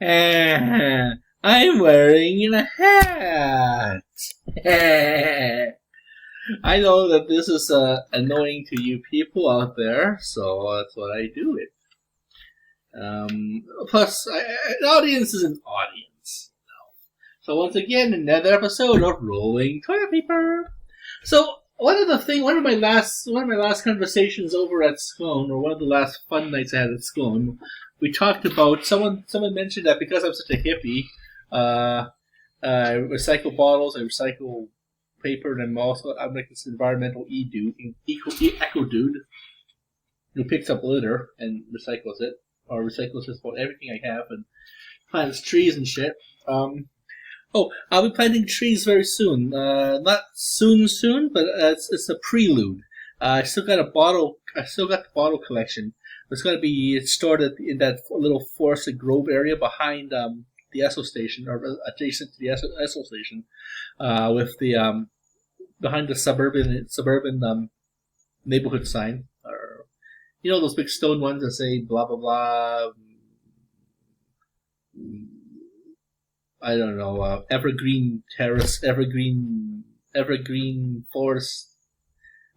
I'm wearing a hat. I know that this is annoying to you people out there, so that's what I do it. Plus, an audience is an audience. So once again, another episode of Rolling Toilet Paper. So one of my last conversations over at Scone, or one of the last fun nights I had at Scone, we talked about someone mentioned that because I'm such a hippie, I recycle bottles, I recycle paper, and I'm like this environmental eco dude who picks up litter and recycles it, or recycles just about everything I have and plants trees and shit. I'll be planting trees very soon. Not soon, but it's a prelude. I still got the bottle collection. It's going to be stored in that little forested grove area behind the Esso station, or adjacent to the Esso station, with the behind the suburban neighborhood sign, or those big stone ones that say blah blah blah. I don't know, Evergreen Terrace, Evergreen Forest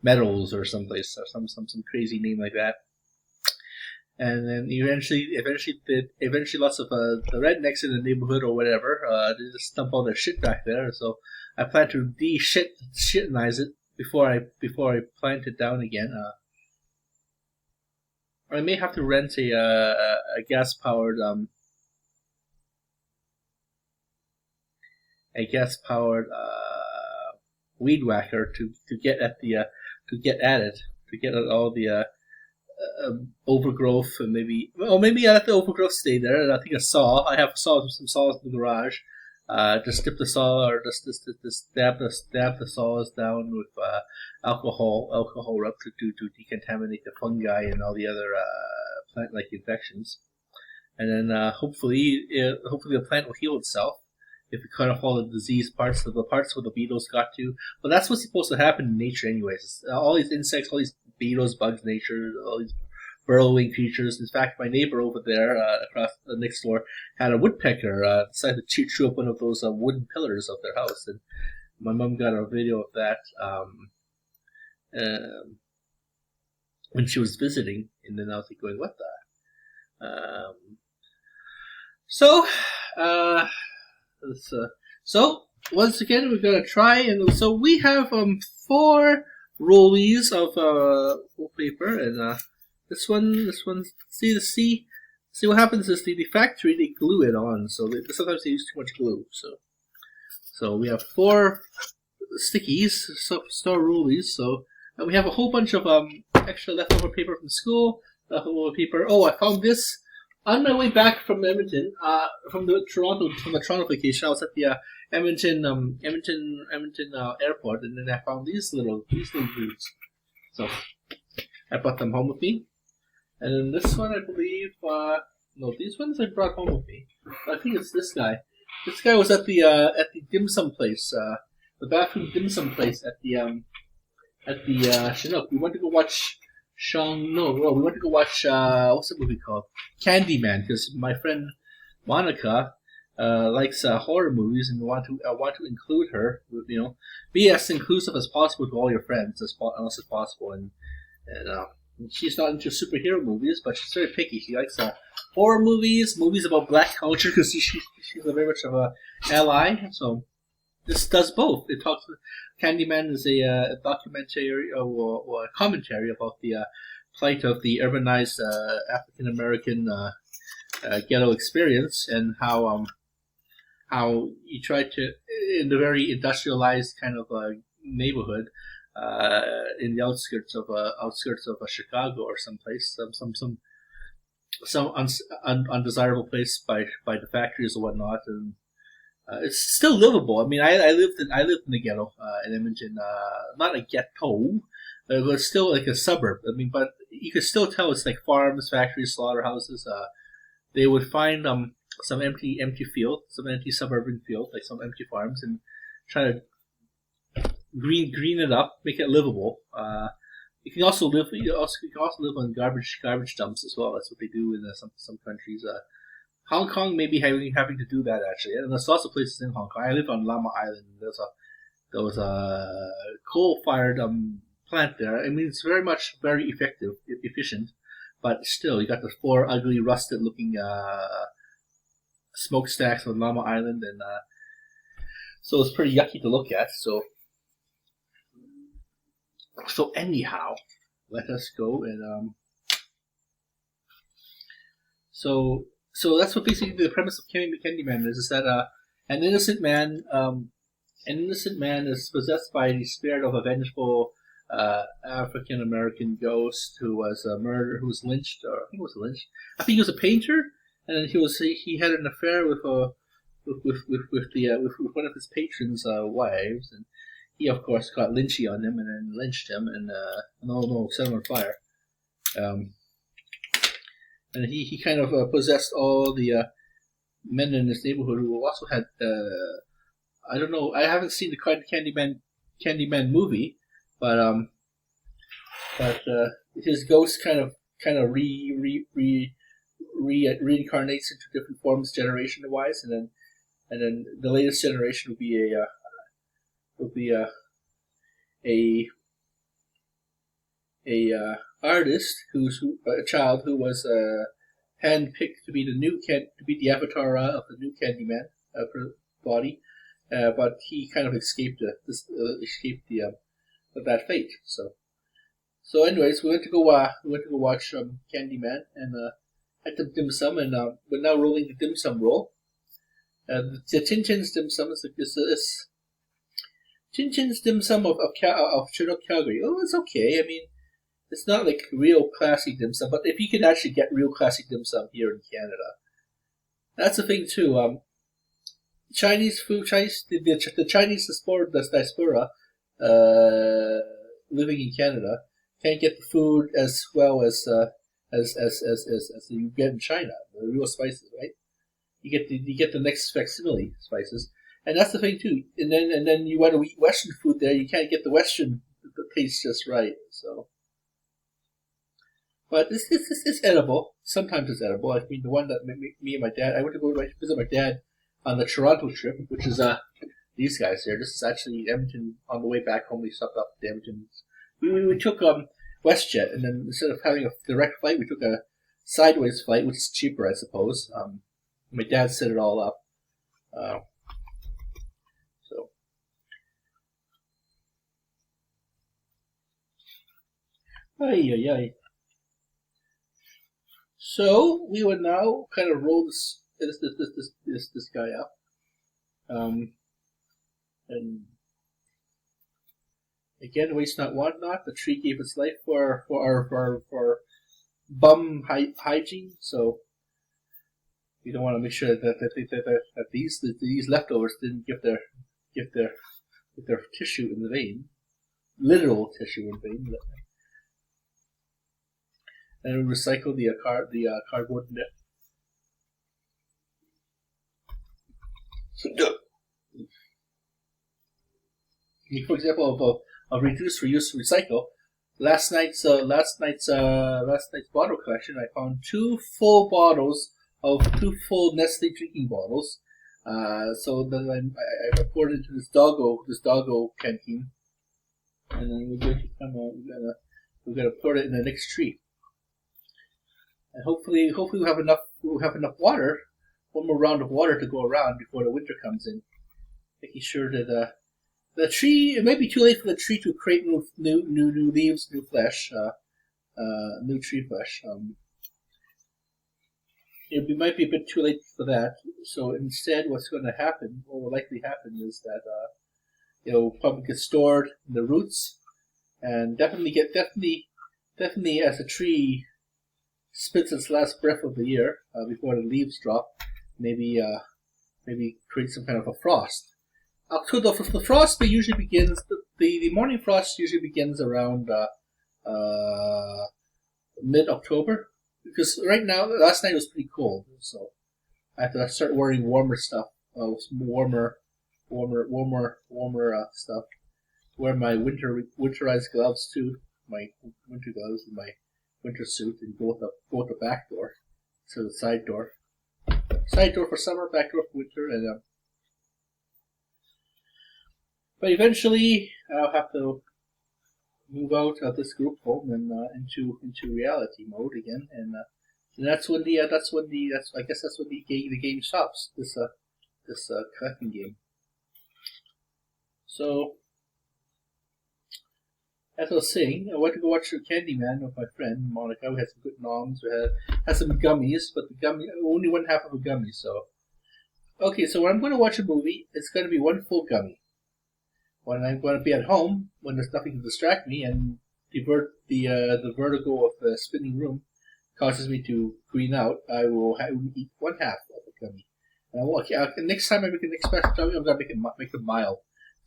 Meadows, or someplace, or some crazy name like that. And then eventually, lots of the rednecks in the neighborhood or whatever, they just dump all their shit back there. So I plan to shitinize it before I plant it down again. Or I may have to rent a gas powered weed whacker to get at all the overgrowth, and maybe I let the overgrowth stay there. And I think a saw. I have some saws in the garage. Just dip the saw, or just stab the saws down with alcohol rub to decontaminate the fungi and all the other plant-like infections. And then hopefully the plant will heal itself if we cut off all the diseased parts where the beetles got to. But that's what's supposed to happen in nature anyways. All these insects, all these beetles, bugs, nature, all these burrowing creatures. In fact, my neighbor over there, across the next door, had a woodpecker decided to chew up one of those wooden pillars of their house, and my mom got a video of that when she was visiting, and then I was like going, "What the?" So once again, we're gonna try, and so we have 4 rollies of paper, and this one. See what happens is the factory, they glue it on, so sometimes they use too much glue. So we have 4 stickies, star rollies. So, and we have a whole bunch of extra leftover paper from school, leftover paper. Oh, I found this on my way back from Edmonton, from the Toronto vacation. I was at the Edmonton airport, and then I found these little dudes. So I brought them home with me. And then this one, I believe, no, these ones I brought home with me. I think it's this guy. This guy was at the dim sum place, the bathroom dim sum place at the Chinook. We went to go watch we went to go watch what's the movie called? Candyman, because my friend Monica likes horror movies, and I want to include her. Be as inclusive as possible to all your friends as possible, and she's not into superhero movies, but she's very picky. She likes horror movies about black culture, because she's very much of a ally. So this does both. It talks. Candyman is a documentary or a commentary about the plight of the urbanized African American ghetto experience, and how you try to, in the very industrialized kind of neighborhood, in the outskirts of Chicago or someplace, some undesirable place by the factories or whatnot, and it's still livable. I mean, I lived in the ghetto in Edmonton, not a ghetto, but it was still like a suburb. I mean, but you could still tell it's like farms, factories, slaughterhouses. They would find some empty field, some empty suburban field, like some empty farms, and try to green it up, make it livable. You can also live on garbage dumps as well. That's what they do in some countries. Hong Kong may be having to do that actually, and there's lots of places in Hong Kong. I live on Llama Island. There was a coal-fired plant there. I mean, it's very effective, efficient, but still, you got the 4 ugly, rusted-looking smokestacks on Llama Island, and so it's pretty yucky to look at. So anyhow, let us go and So that's what basically the premise of Candyman is that an innocent man is possessed by the spirit of a vengeful African American ghost who was murdered, who was lynched, or I think it was lynched. I think he was a painter, and then he had an affair with one of his patrons' wives, and he of course got lynchy on him and then lynched him and set him on fire. And he kind of possessed all the men in his neighborhood who also had I don't know, I haven't seen the Candyman movie, but his ghost kind of reincarnates into different forms generation wise, and then the latest generation would be a artist a child who was handpicked to be the avatar of the new Candyman body, but he kind of escaped that fate. So anyways, we went to go watch Candyman and had the dim sum, and we're now rolling the dim sum roll. The Chin Chin's dim sum is Chin Chin's dim sum of Chinook, Calgary. Oh, it's okay. I mean, it's not like real classy dim sum, but if you can actually get real classy dim sum here in Canada, that's the thing too. Chinese food, the Chinese diaspora living in Canada can't get the food as well as you get in China. The real spices, right? You get the next facsimile spices, and that's the thing too. And then you want to eat Western food there, you can't get the Western taste just right. So. But it's edible. Sometimes it's edible. I mean, the one that me and my dad, I went to go visit my dad on the Toronto trip, which is these guys here. This is actually Edmonton. On the way back home, we stopped off at Edmonton. We took WestJet, and then instead of having a direct flight, we took a sideways flight, which is cheaper, I suppose. My dad set it all up. So. Ay. So we would now kind of roll this guy up, and again, waste not, want not. The tree gave its life for bum hygiene. So we don't want to make sure that these leftovers didn't give their tissue in the vein, literal tissue in the vein. And we recycle the cardboard in there. For example, of reduce, reuse, recycle. Last night's bottle collection, I found two full Nestle drinking bottles. So then I poured into this doggo canteen, and then we're gonna put it in the next tree. And hopefully we'll have enough water, one more round of water to go around before the winter comes in. Making sure that the tree, it might be too late for the tree to create new leaves, new flesh, new tree flesh. It might be a bit too late for that. So instead, what's going to happen, what will likely happen, is that it'll probably get stored in the roots, and definitely as a tree spits its last breath of the year before the leaves drop, maybe create some kind of a frost. October, the frost usually begins. The morning frost usually begins around mid-October, because right now, last night was pretty cold, so I have to start wearing warmer stuff, warmer stuff. Wear my winterized gloves too, my winter gloves and my winter suit, and go with the back door to the side door. side door for summer, back door for winter, and but eventually I'll have to move out of this group home and into reality mode again, and that's when the game stops. This collecting game. So, as I was saying, I went to go watch Candyman with my friend Monica. We had some good noms. We had some gummies, but only one half of a gummy. So, okay. So when I'm going to watch a movie, it's going to be one full gummy. When I'm going to be at home, when there's nothing to distract me, and the vertigo of the spinning room causes me to green out, I will eat one half of a gummy. And next time I make an express gummy, I'm going to make it mild.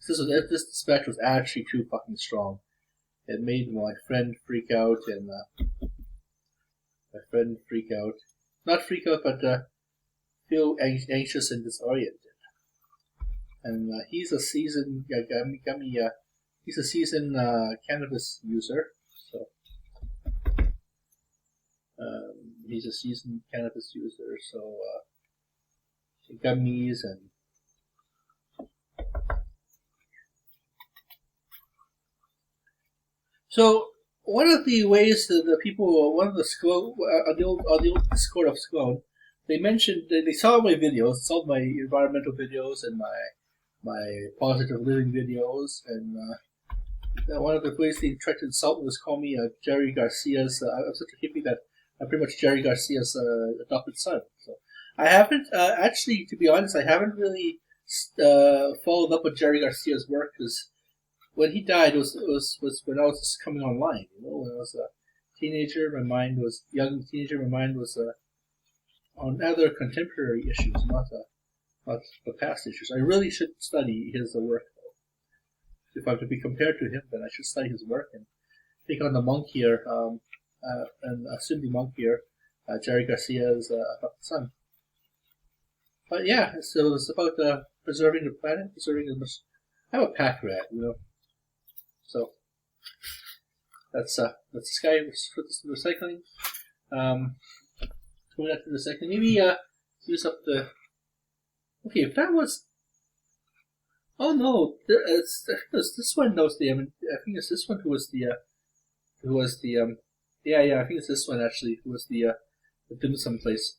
This dispatch was actually too fucking strong. It made my friend freak out, and not freak out, but feel anxious and disoriented. And he's a seasoned he's a seasoned cannabis user, so he's a seasoned cannabis user. So gummies and. So one of the ways that the people, one of the school, the old Discord of Scone, they mentioned they saw my videos, saw my environmental videos and my positive living videos, and one of the ways they tried to insult me was call me Jerry Garcia's. I'm such a hippie that I'm pretty much Jerry Garcia's adopted son. So I haven't actually, to be honest, I haven't really followed up with Jerry Garcia's work, because when he died was when I was just coming online. When I was a teenager, my mind was on other contemporary issues, not the past issues. I really should study his work, though. If I'm to be compared to him, then I should study his work and take on the monk here, and assume the monk here, Jerry Garcia's son. But yeah, so it's about preserving the planet, preserving the. I'm a pack rat, So that's this guy for this recycling. Going back to recycling, maybe use up the. Okay, if that was. Oh no, it's this one knows the. I think it's this one who was the. Yeah, I think it's this one actually who was the dim sum place.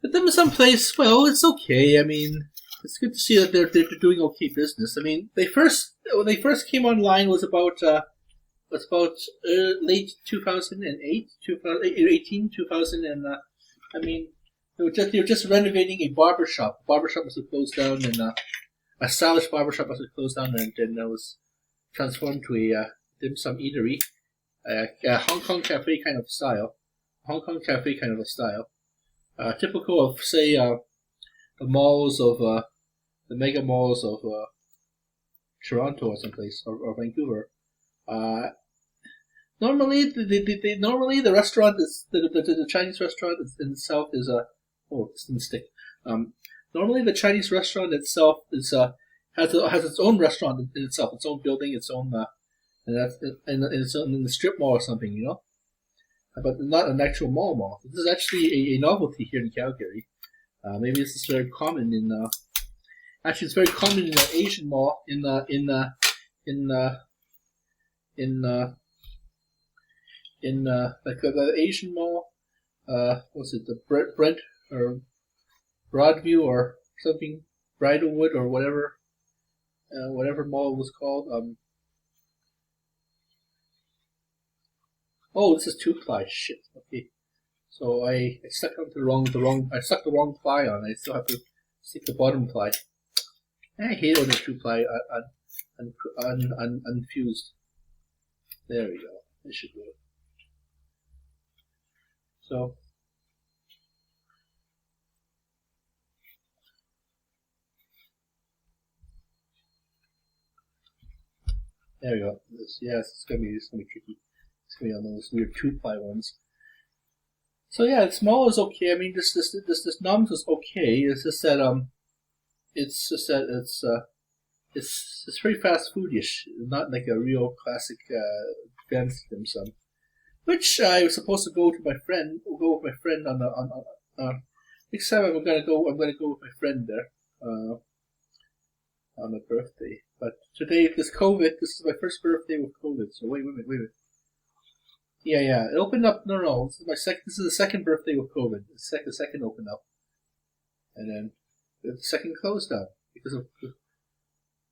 The dim sum place, well, it's okay. I mean, it's good to see that they're doing okay business. I mean, when they first came online was about late 2008, 2018, 2000, and I mean, they were just renovating a barbershop. The barbershop was closed down, and a stylish barbershop was closed down, and then it was transformed to a dim sum eatery, a Hong Kong cafe kind of style. Typical of, say, the malls of the mega malls of Toronto or someplace, or Vancouver. Normally the restaurant is the Chinese restaurant in itself is this didn't stick. Normally the Chinese restaurant itself is has its own restaurant in itself, its own building, its own and that's in the strip mall or something, but not an actual mall. This is actually a novelty here in Calgary. Maybe this is very common in. Actually, it's very common in the Asian mall in like the Asian mall. What's it? The Brent or Broadview or something, Bridalwood or whatever mall it was called. Oh, this is 2-ply. Shit. Okay. So I stuck onto I stuck the wrong ply on. I still have to stick the bottom ply. I hate when the 2-ply unfused. There we go. This should work. So there we go. It's gonna be tricky. It's gonna be on those weird 2-ply ones. So yeah, the small is okay. I mean, this nums is okay. It's just that it's very fast foodish, not like a real classic fancy dim sum. Which I was supposed to go with my friend on Next time I'm gonna go with my friend there on my birthday. But today, this is my first birthday with COVID. So wait a minute. Yeah. It opened up. No. This is my second. This is the second birthday with COVID. The second opened up, and then the second closed down because of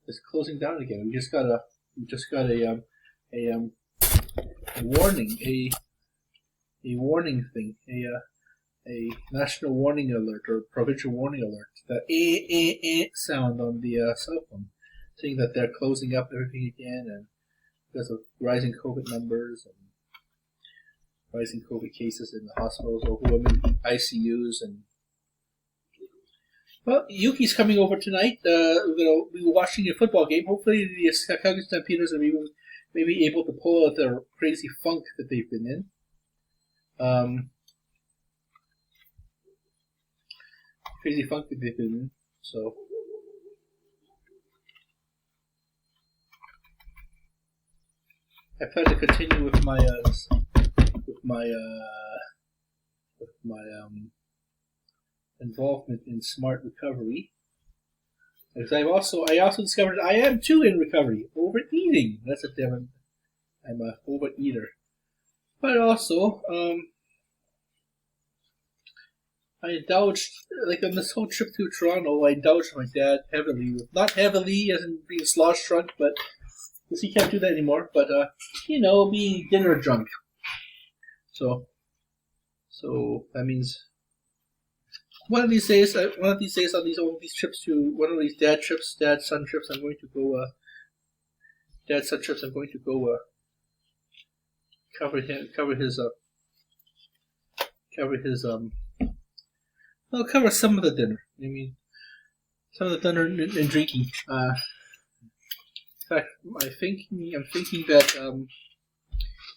it's closing down again. We just got a warning, a warning thing, a national warning alert or provincial warning alert. The sound on the cell phone, saying that they're closing up everything again, and because of rising COVID numbers and rising COVID cases in the hospitals or who are in ICUs. And well, Yuki's coming over tonight. We're gonna be watching a football game. Hopefully, the Calgary Stampeders are maybe able to pull out their crazy funk that they've been in. Crazy funk that they've been in. So. I plan to continue with my involvement in smart recovery, because I also discovered I am too in recovery, overeating. That's a damn. I'm a overeater, but also I indulged on this whole trip to Toronto. I indulged my dad heavily, not heavily as in being slosh drunk, but because he can't do that anymore. But being dinner drunk. So that means one of these days on all these trips to one of these dad son trips, I'm going to go. Dad son trips, I'm going to go cover some of the dinner. I mean, some of the dinner and drinking. In fact, I'm thinking that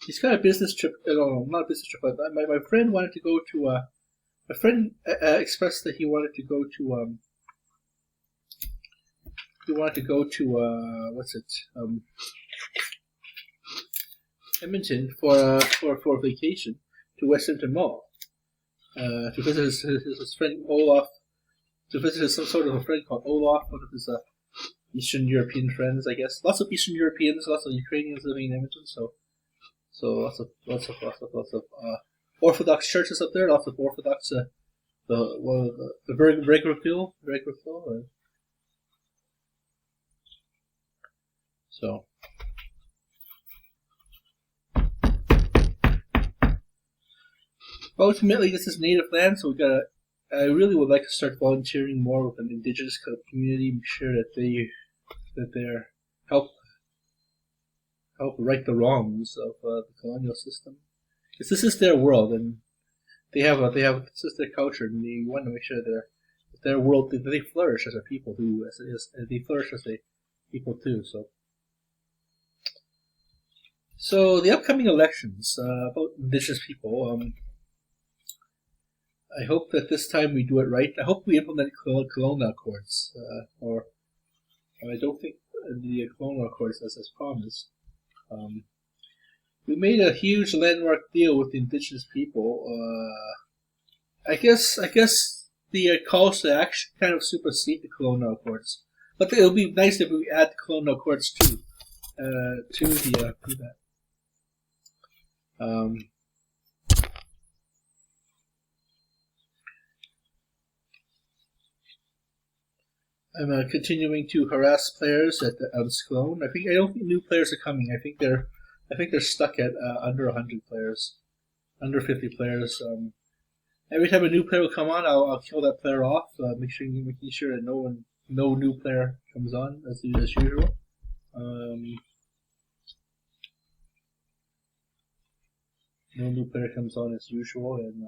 he's got a business trip. No, not a business trip. But my friend wanted to go to. My friend expressed that he wanted to go to. Edmonton for vacation to Westminster Mall. To visit his friend Olaf. To visit some sort of a friend called Olaf, one of his Eastern European friends, I guess. Lots of Eastern Europeans, lots of Ukrainians living in Edmonton. So lots of Orthodox churches up there. Lots of Orthodox the Regreville. So. Ultimately, this is native land, so I really would like to start volunteering more with an indigenous community, make sure that they're help right the wrongs of the colonial system, because this is their world and this is their culture, and they want to make sure that their world that they flourish as a people they flourish as a people too. So the upcoming elections about indigenous people. I hope that this time we do it right. I hope we implement colonial accords, or I don't think the colonial accords as promised. We made a huge landmark deal with the indigenous people. I guess the calls to action kind of supersede the colonial accords, but it would be nice if we add the colonial accords to that. I'm continuing to harass players at Cologne. I don't think new players are coming. I think they're stuck at under 100 players, under 50 players. Every time a new player will come on, I'll kill that player off, making sure that no new player comes on as usual. No new player comes on as usual, and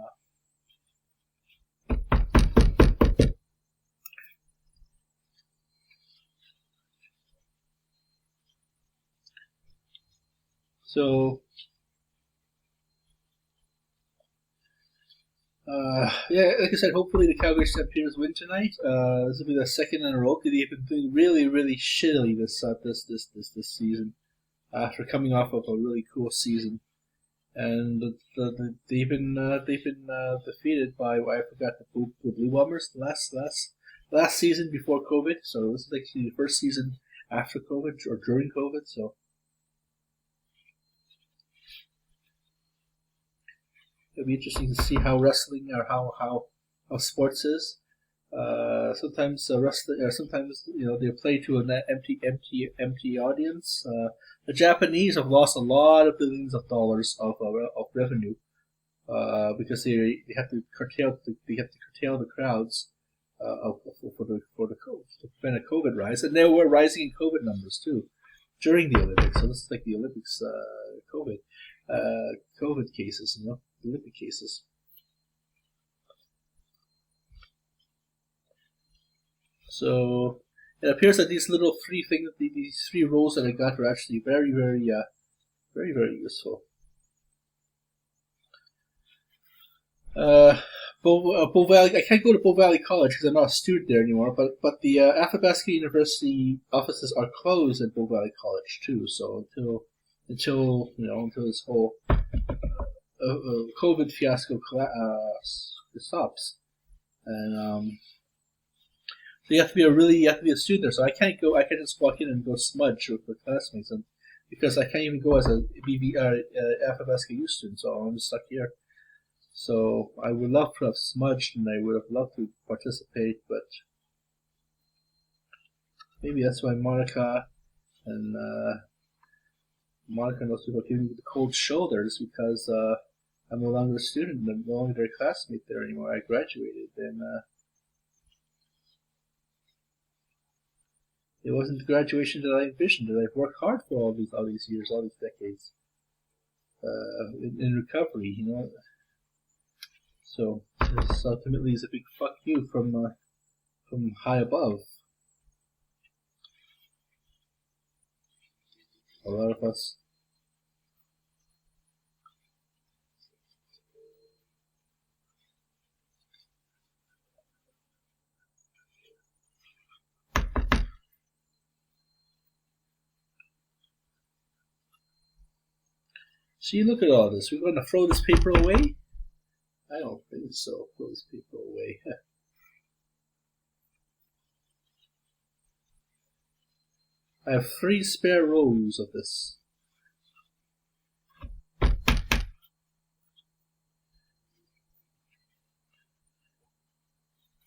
so like I said, hopefully the Calgary Stampeders win tonight. This will be the second in a row. They've been doing really, really shittily this season after coming off of a really cool season. and they've been defeated by I forgot the Blue Bombers last season before COVID. So this is actually the first season after COVID or during COVID. So it'll be interesting to see how wrestling or how sports is. Sometimes sometimes they play to an empty audience. The Japanese have lost a lot of billions of dollars of revenue because they have to curtail the crowds to prevent a COVID rise, and there were rising in COVID numbers too during the Olympics. So this is like the Olympics COVID cases, Olympic cases. So it appears that these little three things, these three roles that I got, are actually very, very useful. Bow Valley. I can't go to Bow Valley College because I'm not a student there anymore. But the Athabasca University offices are closed at Bow Valley College too. So until this whole COVID fiasco stops, and so you have to be a student there. So I can't go. I can't just walk in and go smudge with my classmates, and because I can't even go as a Athabasca U student, so I'm stuck here. So I would love to have smudged, and I would have loved to participate, but maybe that's why Monica and those people are giving me the cold shoulders, because I'm no longer a student, I'm no longer their classmate there anymore. I graduated, and it wasn't the graduation that I envisioned. That I've worked hard for all these years, all these decades, in recovery, So this ultimately is a big fuck you from high above. A lot of us. See, look at all this. We're going to throw this paper away? I don't think so. Throw this paper away. I have 3 spare rows of this.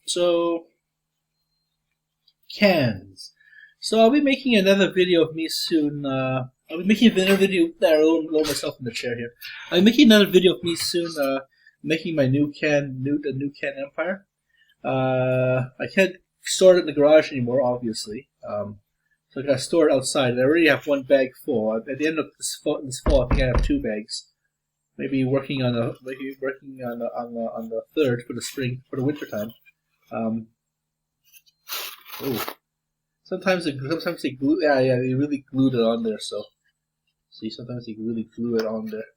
So, cans. So I'll be making another video of me soon. I'll be making another video. I roll myself in the chair here. I'll be making another video of me soon. Making my new can Empire. I can't store it in the garage anymore, obviously. So I gotta store it outside. And I already have 1 bag full. At the end of this fall, I think I have 2 bags. Maybe working on the third for the winter time. Sometimes they glue. Yeah, they really glued it on there. So, see, sometimes they really glue it on there.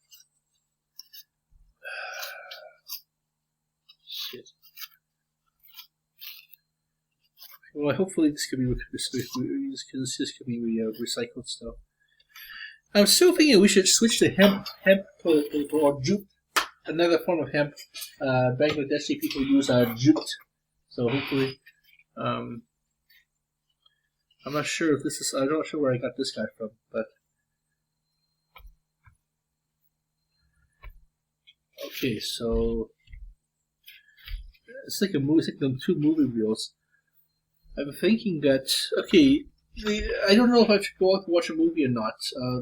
Shit. Well, hopefully this could be recycled stuff. I'm still thinking we should switch to hemp or jute, another form of hemp. Bangladeshi people use jute, so hopefully. I'm not sure if this is. I'm not sure where I got this guy from, but okay. So it's like a movie. It's like the 2 movie reels. I'm thinking that I don't know if I should go out to watch a movie or not.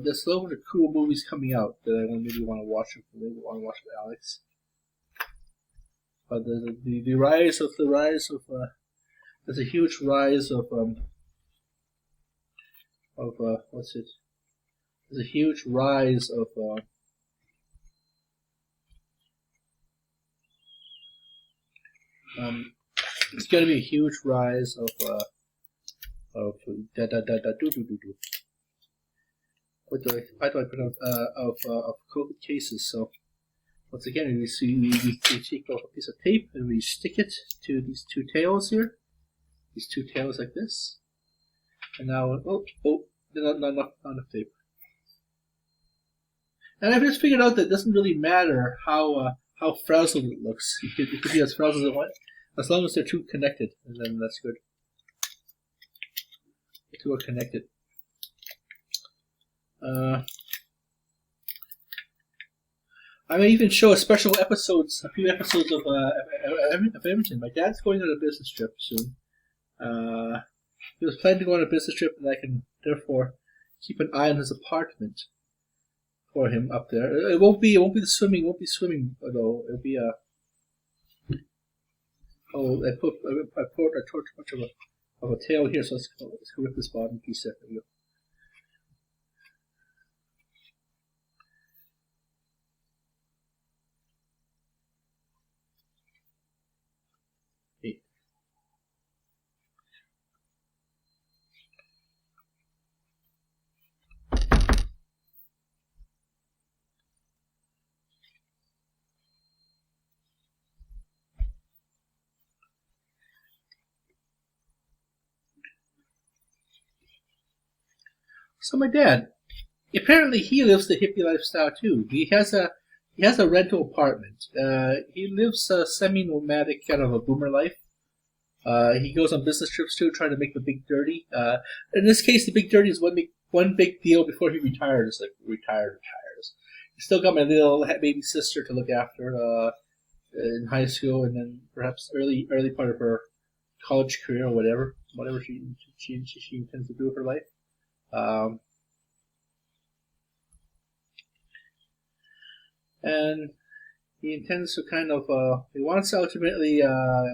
There's a lot of cool movies coming out that I maybe want to watch. Maybe want to watch with Alex. But the rise of there's a huge rise of what's it? There's a huge rise of it's going to be a huge rise of What do I pronounce of COVID cases? So once again, we take off a piece of tape and we stick it to these 2 tails here. These 2 tails like this. And now, not enough tape. And I've just figured out that it doesn't really matter how frazzled it looks. It could be as frazzled as it wants, as long as they're two connected, and then that's good. The two are connected. I may even show a few episodes of Edmonton. My dad's going on a business trip soon. He was planning to go on a business trip, and I can therefore keep an eye on his apartment for him up there. It won't be the swimming. It won't be swimming though. It'll be I put too much of a tail here, so let's rip this bottom piece there. There we go. So my dad, apparently he lives the hippie lifestyle too. He has a rental apartment. He lives a semi-nomadic kind of a boomer life. He goes on business trips too, trying to make the big dirty. In this case, the big dirty is one big deal before he retires. Like retires. He's still got my little baby sister to look after in high school, and then perhaps early part of her college career or whatever she intends to do with her life. And he intends to kind of, he wants to ultimately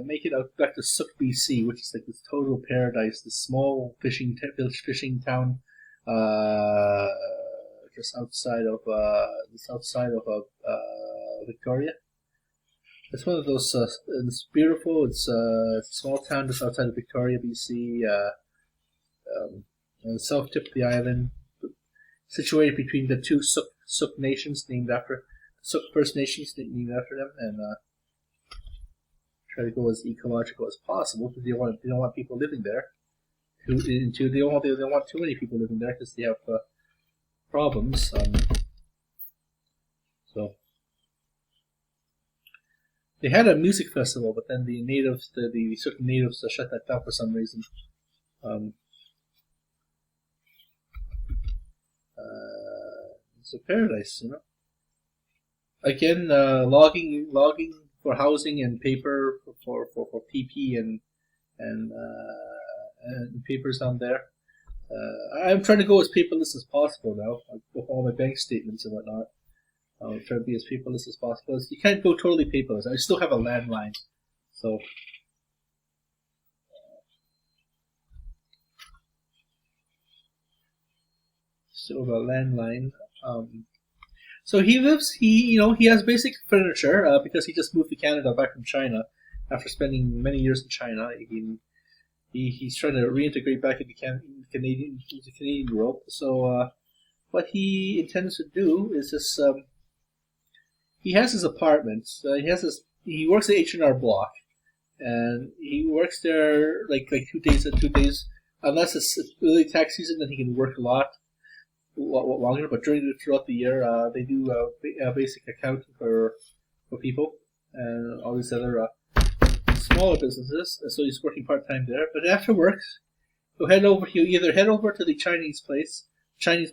make it out back to Sook, BC, which is like this total paradise, this small fishing town just outside of Victoria. It's one of those, it's beautiful, it's a small town just outside of Victoria, BC, on the south tip of the island, situated between the two Sook nations named after Sook First Nations named after them, and try to go as ecological as possible because they don't want people living there. They don't want too many people living there because they have problems. So they had a music festival, but then the Sook natives shut that down for some reason. It's a paradise, you know. Again, logging for housing and paper for PP and papers down there. I'm trying to go as paperless as possible now, with all my bank statements and whatnot. I'll try to be as paperless as possible. You can't go totally paperless. I still have a landline, so. Still have a landline. So he has basic furniture because he just moved to Canada back from China after spending many years in China. He's trying to reintegrate back into the Canadian world. So what he intends to do is this. He has his apartment. He works at H&R Block, and he works there like 2 days. Unless it's early tax season, then he can work a lot longer. But throughout the year, they do basic accounting for people and all these other smaller businesses. So he's working part time there. But after work, he'll either head over to the Chinese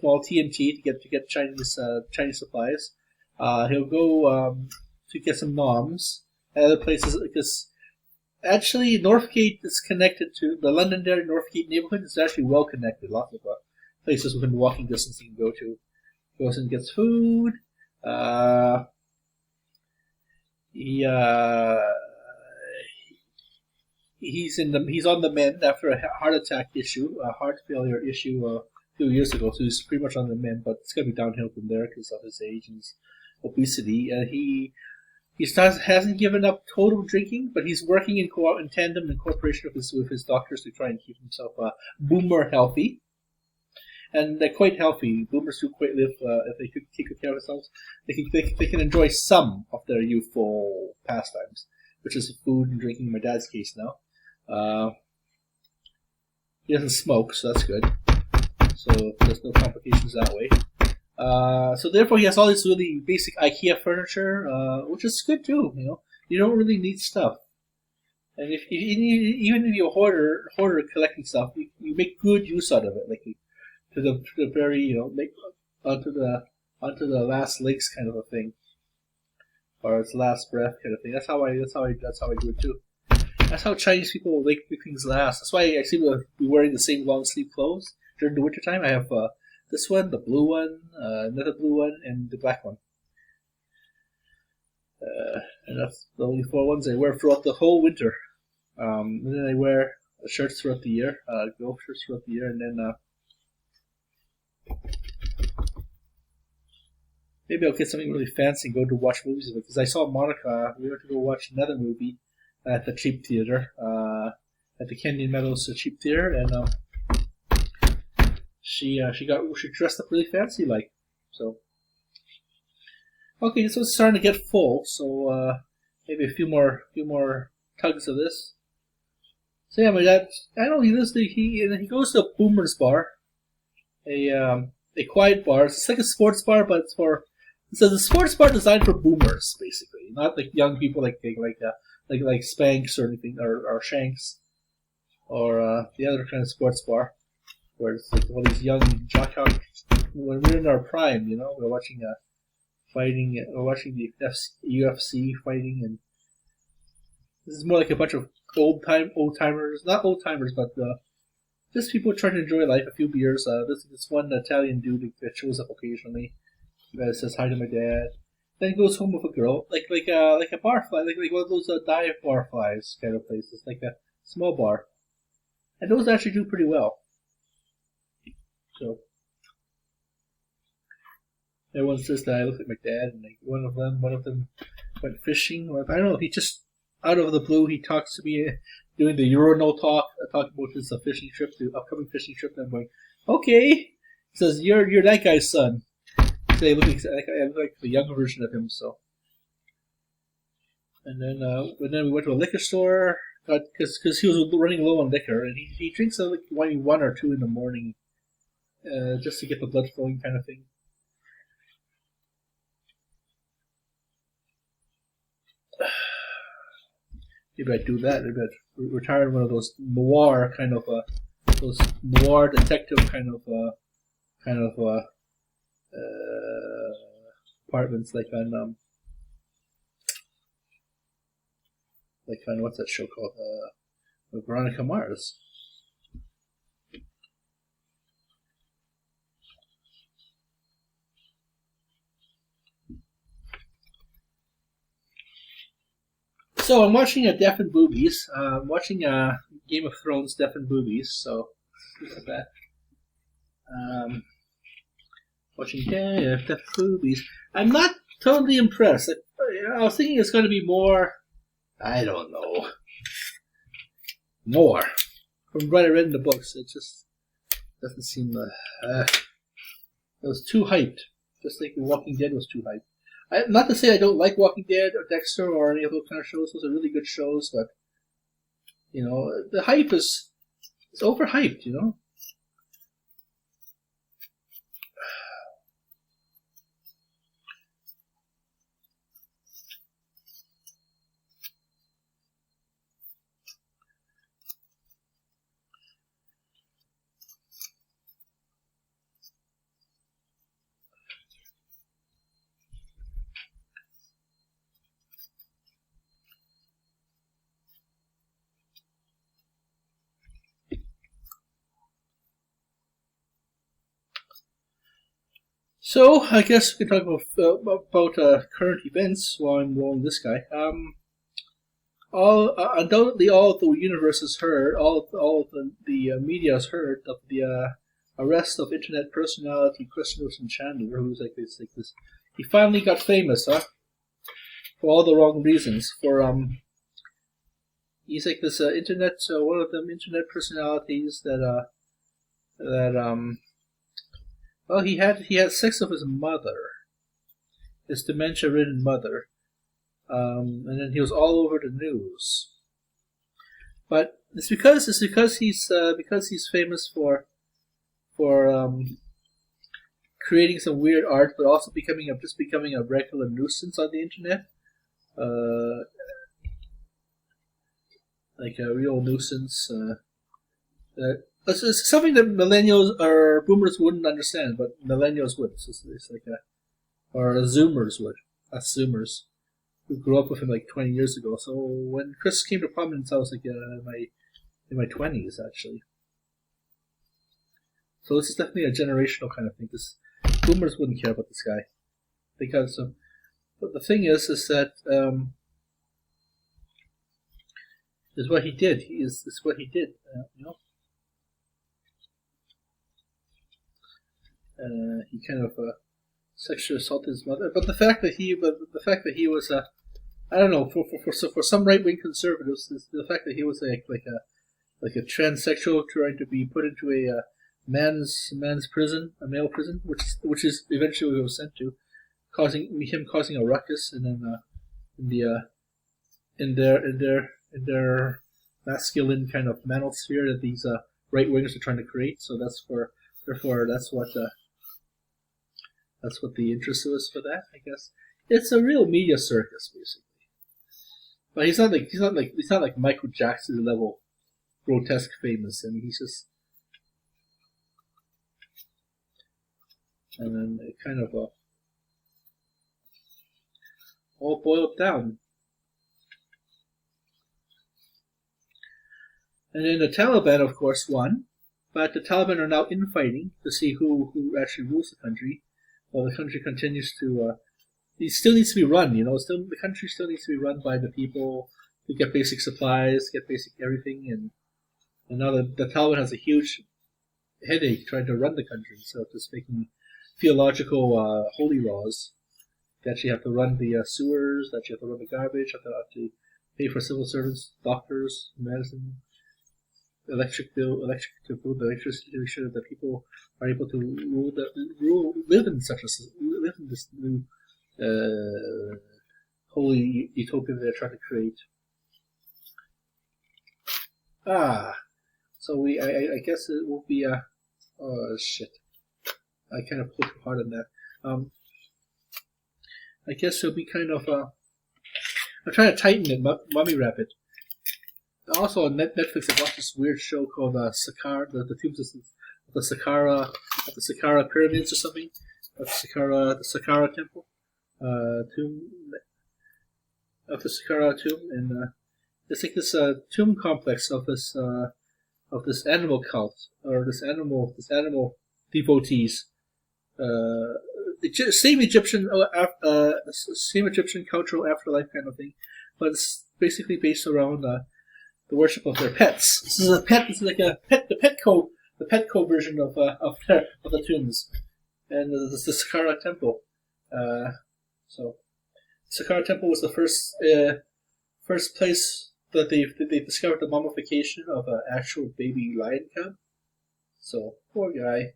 mall TNT to get Chinese supplies. He'll go to get some noms at other places because actually Northgate is connected to the Londonderry Northgate neighborhood. It's actually well connected. Lots of places within walking distance you can go to. Goes and gets food. He's on the mend after a heart failure issue a few years ago. So he's pretty much on the mend, but it's gonna be downhill from there because of his age and his obesity. He hasn't given up total drinking, but he's working in tandem in cooperation with his doctors to try and keep himself boomer healthy. And they're quite healthy. Boomers do quite live if they take good care of themselves. They can enjoy some of their youthful pastimes, which is food and drinking. In my dad's case now, he doesn't smoke, so that's good. So there's no complications that way. So therefore, he has all this really basic IKEA furniture, which is good too. You don't really need stuff, and even if you're a hoarder collecting stuff, you make good use out of it, like to the very make onto the last legs kind of a thing, or its last breath kind of thing. That's how I do it too. That's how Chinese people make things last. That's why I seem to be wearing the same long sleeve clothes during the wintertime. I have this one, the blue one, another blue one, and the black one. And that's the only 4 ones I wear throughout the whole winter. And then I wear shirts throughout the year, golf shirts throughout the year, and then maybe I'll get something really fancy and go to watch movies with it. Because I saw Monica, we went to go watch another movie at the cheap theater, at the Canyon Meadows cheap theater, and she dressed up really fancy like. So okay, this one's starting to get full, so maybe a few more tugs of this. So yeah, my dad, I know he goes to a Boomer's bar, a quiet bar. It's like a sports bar, but it's a sports bar designed for boomers, basically, not like young people like Spanx or anything, or Shanks, or the other kind of sports bar, where it's like all these young jockock. When we're in our prime, we're watching fighting, we're watching the UFC fighting, and this is more like a bunch of old timers, not old timers, but just people trying to enjoy life. A few beers. This one Italian dude that shows up occasionally, says hi to my dad. Then goes home with a girl, like a bar fly, like one of those dive bar flies kind of places, like a small bar, and those actually do pretty well. So everyone says that I look like my dad, and like one of them went fishing. Or I don't know. He just out of the blue he talks to me, doing the Euro talk, talking about his fishing trip, the upcoming fishing trip. And I'm going, okay. He says you're that guy's son. So I look like the younger version of him. So, and then we went to a liquor store because he was running low on liquor, and he drinks like 1 or 2 in the morning, just to get the blood flowing kind of thing. Maybe I'd do that. Maybe I'd retire in one of those noir kind of those noir detective kind of apartments, like on what's that show called? Veronica Mars. So I'm watching Deaf and Boobies. I'm watching Game of Thrones Deaf and Boobies. So this is that. Watching Deaf and Boobies. I'm not totally impressed. I was thinking it's going to be more. I don't know. More. From what I read in the books, it just doesn't seem. It was too hyped. Just like The Walking Dead was too hyped. Not to say I don't like Walking Dead or Dexter or any of those kind of shows. Those are really good shows, but the hype is overhyped. So I guess we can talk about current events while I'm rolling this guy. Undoubtedly, all of the universe has heard, all of the media has heard of the arrest of internet personality Chris Wilson Chandler, who's like this. He finally got famous, huh? For all the wrong reasons. He's like this internet, one of them internet personalities well, he had sex with his mother, his dementia-ridden mother, and then he was all over the news. But it's because he's famous for creating some weird art, but also becoming a regular nuisance on the internet. Like a real nuisance. It's something that millennials or boomers wouldn't understand, but millennials would. So it's like or Zoomers would. Us Zoomers who grew up with him like 20 years ago. So when Chris came to prominence, I was like in my 20s actually. So this is definitely a generational kind of thing. This boomers wouldn't care about this guy because. But the thing is that is what he did. Is what he did. You know. He kind of sexually assaulted his mother. But the fact that he was I don't know for some right wing conservatives, the fact that he was like a transsexual trying to be put into a man's prison, a male prison, which is eventually what he was sent to, causing a ruckus, and then in their masculine kind of manosphere that these right wingers are trying to create. So that's what the interest was for that, I guess. It's a real media circus, basically. But he's not like Michael Jackson level grotesque famous. I mean, he's just, and then it kind of all boiled down. And then the Taliban, of course, won, but the Taliban are now infighting to see who actually rules the country. Well, the country continues to. It still needs to be run, you know. The country still needs to be run by the people to get basic supplies, get basic everything, and now the Taliban has a huge headache trying to run the country. So just making theological holy laws. They actually have to run the sewers. They actually have to run the garbage. Have to pay for civil servants, doctors, medicine, electricity to make sure that the people are able to live in this new holy utopia they're trying to create. So I guess it will be oh shit, I kind of pulled too hard on that. I guess it'll be kind of I'm trying to tighten it, mummy wrap it. Also on Netflix, I watched this weird show called Saqqara, the tombs of the Saqqara pyramids or something. The Saqqara temple, tomb of the Saqqara tomb, and it's like this tomb complex of this animal cult or this animal devotees. Same Egyptian cultural afterlife kind of thing, but it's basically based around the worship of their pets. This is the Petco version of the tombs, and this is the Saqqara temple. So, Saqqara temple was the first place that they discovered the mummification of an actual baby lion cub. So poor guy,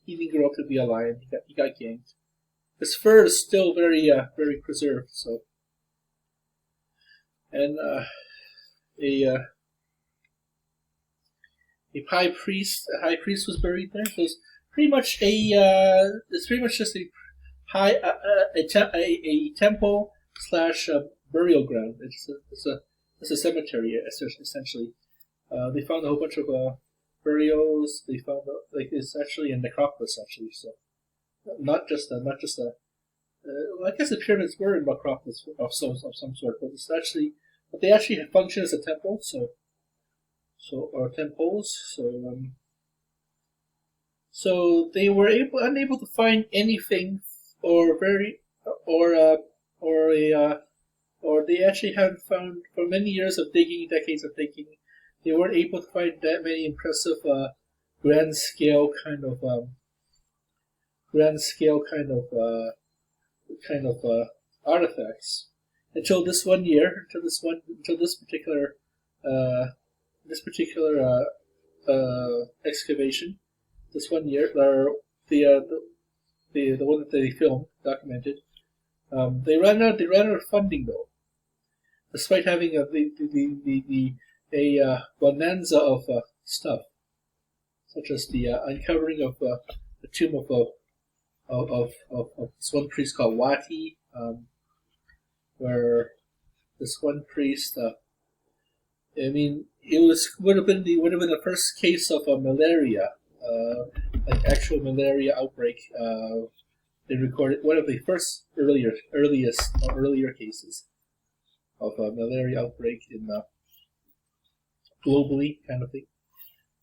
he didn't grow up to be a lion. He got ganked. His fur is still very preserved. So, and a high priest was buried there. So it's pretty much just a temple / burial ground. It's a cemetery essentially. They found a whole bunch of burials. They found it's actually a necropolis actually. So not just a. I guess the pyramids were in necropolis of some sort, but they actually function as a temple. Or temples. So they were unable to find anything, or they actually haven't found, for many years of digging, decades of digging, they weren't able to find that many impressive grand scale kind of artifacts until this particular excavation, this one year, or the one that they filmed, documented. They ran out of funding though, despite having a bonanza of stuff, such as the uncovering of the tomb of of this one priest called Wati, where this one priest. I mean, would have been the first case of malaria, like actual malaria outbreak. They recorded one of the first earlier cases of a malaria outbreak in globally, kind of thing.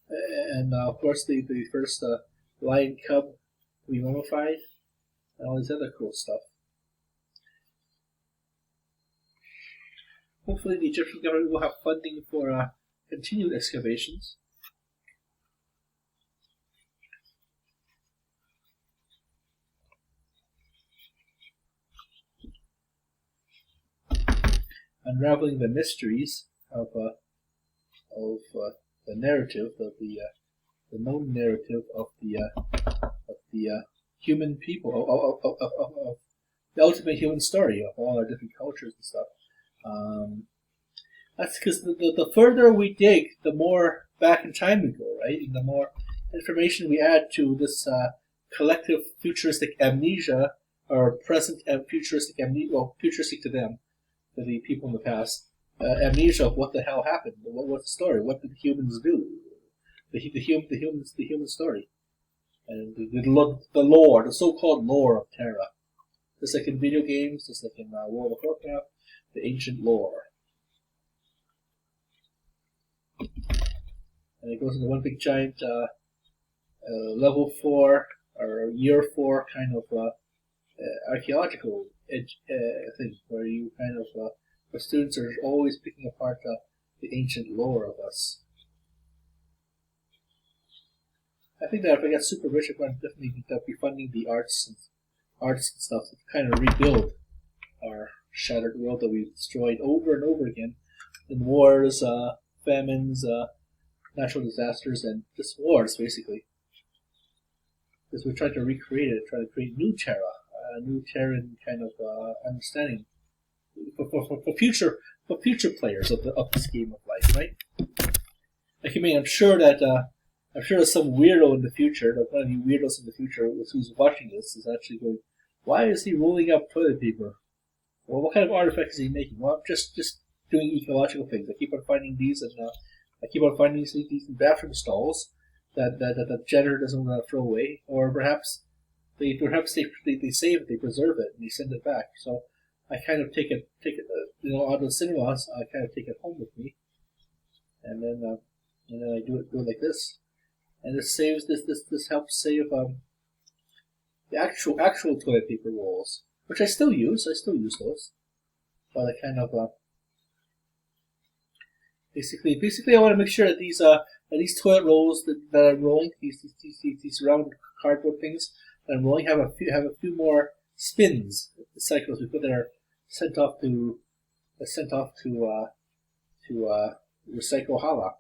And of course, the first lion cub to be mummified, and all this other cool stuff. Hopefully, the Egyptian government will have funding for continued excavations. Unraveling the mysteries of the narrative of the known narrative of the human people of the ultimate human story of all our different cultures and stuff. That's because the further we dig, the more back in time we go, right? And the more information we add to this collective futuristic amnesia, or present and futuristic amnesia, well, futuristic to them, to the people in the past, amnesia of what the hell happened, what's the story, what did the humans do, the human story, and the lore, the so-called lore of Terra, just like in video games, just like in World of Warcraft, the ancient lore. And it goes into one big giant level 4 or year 4 kind of archaeological thing, where you kind of where students are always picking apart the ancient lore of us. I think that if I get super rich, I'm going to definitely be funding the arts and stuff to kind of rebuild our shattered world that we've destroyed over and over again in wars, famines, natural disasters, and just wars, basically. Because we're trying to recreate it, trying to create new Terra, a new Terran kind of understanding for future players of this game of life, right? Like, I mean, I'm sure there's some weirdo in the future, like one of the weirdos in the future who's watching this is actually going, why is he rolling up toilet paper? Well, what kind of artifact is he making? Well, I'm just doing ecological things. I keep on finding these, and I keep on finding these in bathroom stalls that the janitor doesn't want to throw away, or perhaps they save it, they preserve it, and they send it back. So I kind of take it, out of the cinemas. I kind of take it home with me, and then I do it like this, and this saves this helps save the actual toilet paper rolls, which I still use. I still use those, but I kind of basically I want to make sure that these toilet rolls that I'm rolling, these round cardboard things that I'm rolling, have a few more spins, cycles we put that are sent off to Recycle Hala.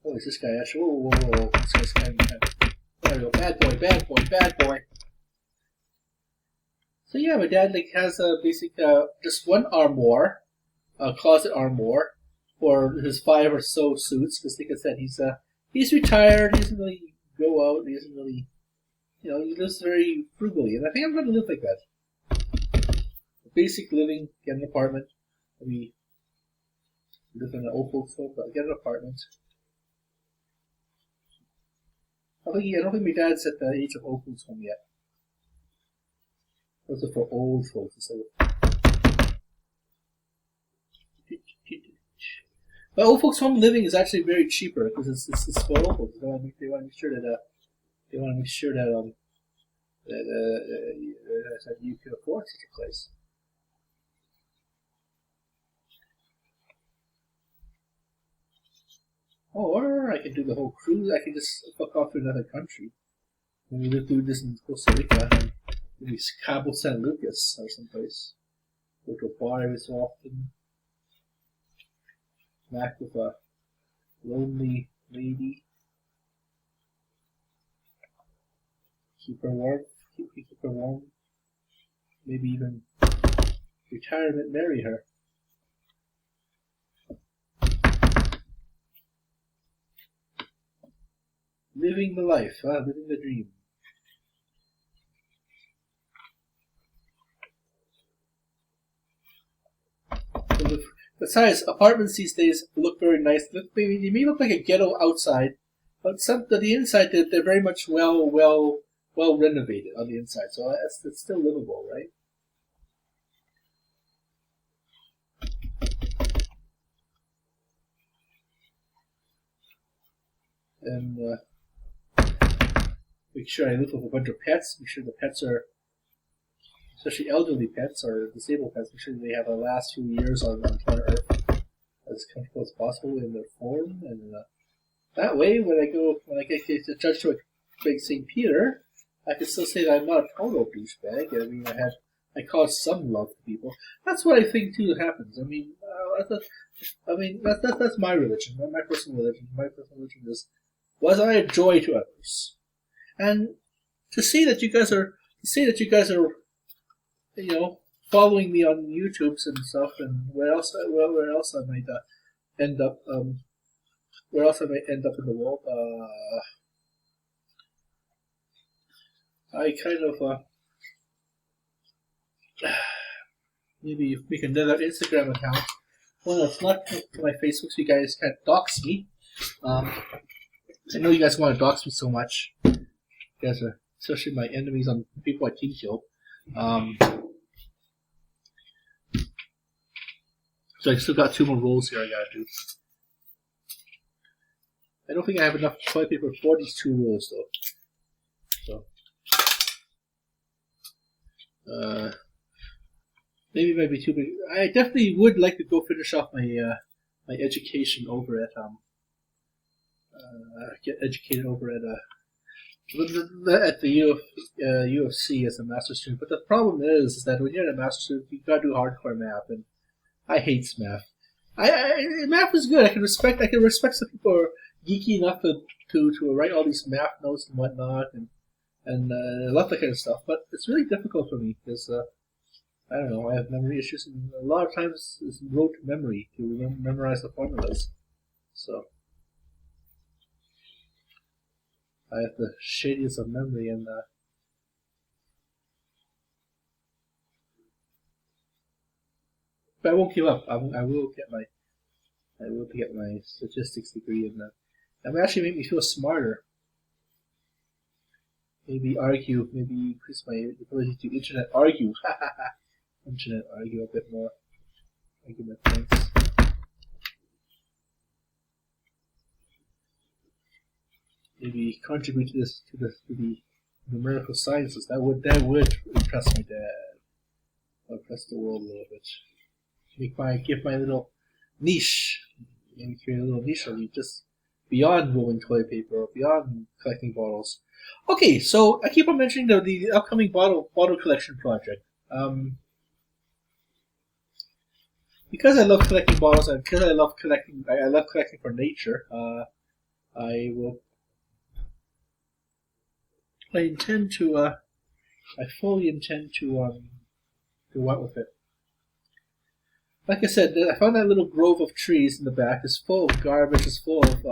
Oh, is this guy actually? Whoa. This guy's kind of. There we go. Bad boy. So yeah, my dad has a basic, just one armoire, closet armoire, for his 5 or so suits. Because like I said, he's retired. He doesn't really go out. He doesn't really, he lives very frugally. And I think I'm going to live like that. Basic living, get an apartment. We live in an old folks home, but get an apartment. I don't think my dad's at the age of old folks home yet. Those are for old folks instead of. But old folks home living is actually very cheaper because it's for old folks. They want to make sure that you can afford such a place. Oh, or I can do the whole cruise. I can just fuck off to another country. Maybe we'll do this in Costa Rica, and maybe Cabo San Lucas or someplace. Go to a bar every so often. Smack with a lonely lady. Keep her warm. Keep her warm. Maybe even retirement marry her. Living the life, living the dream. Besides, apartments these days look very nice. They may look like a ghetto outside, but the inside they're very much well renovated on the inside. So it's still livable, right? And make sure I live with a bunch of pets. Make sure the pets are, especially elderly pets or disabled pets, make sure they have the last few years on planet Earth as comfortable as possible in their form. And that way, when I get to judge to a big St. Peter, I can still say that I'm not a total douchebag. I mean, I caused some love to people. That's what I think too happens. I mean, that's my religion, my personal religion. My personal religion is, was I a joy to others? And to see that you guys are, you know, following me on YouTube's and stuff, and where else I might end up, where else I might end up in the world. I kind of maybe make another Instagram account. Well, it's not to my Facebook, so you guys can't dox me. I know you guys want to dox me so much. You guys are especially my enemies on people I team kill. So I still got 2 more rolls here I gotta do. I don't think I have enough toilet paper for these 2 rolls though. So maybe it might be too big. I definitely would like to go finish off my my education over at get educated over at the UFC as a master's student. But the problem is that when you're a master's student, you gotta do hardcore math, and I hate math. Math is good. I can respect some people who are geeky enough to write all these math notes and whatnot, and I love that kind of stuff. But it's really difficult for me because I don't know. I have memory issues, and a lot of times it's rote memory to memorize the formulas. So I have the shadiest of memory, and but I won't give up. I will get my statistics degree, and that will actually make me feel smarter. Maybe increase my ability to internet argue. Internet argue a bit more. Argument points. Maybe contribute to the numerical sciences. That would impress my dad. Impress the world a little bit. Give my little niche. Maybe create a little niche just beyond rolling toilet paper or beyond collecting bottles. Okay, so I keep on mentioning the upcoming bottle collection project. Because I love collecting bottles and because I love collecting for nature. I fully intend to go out with it. Like I said, I found that little grove of trees in the back is full of garbage. It's full of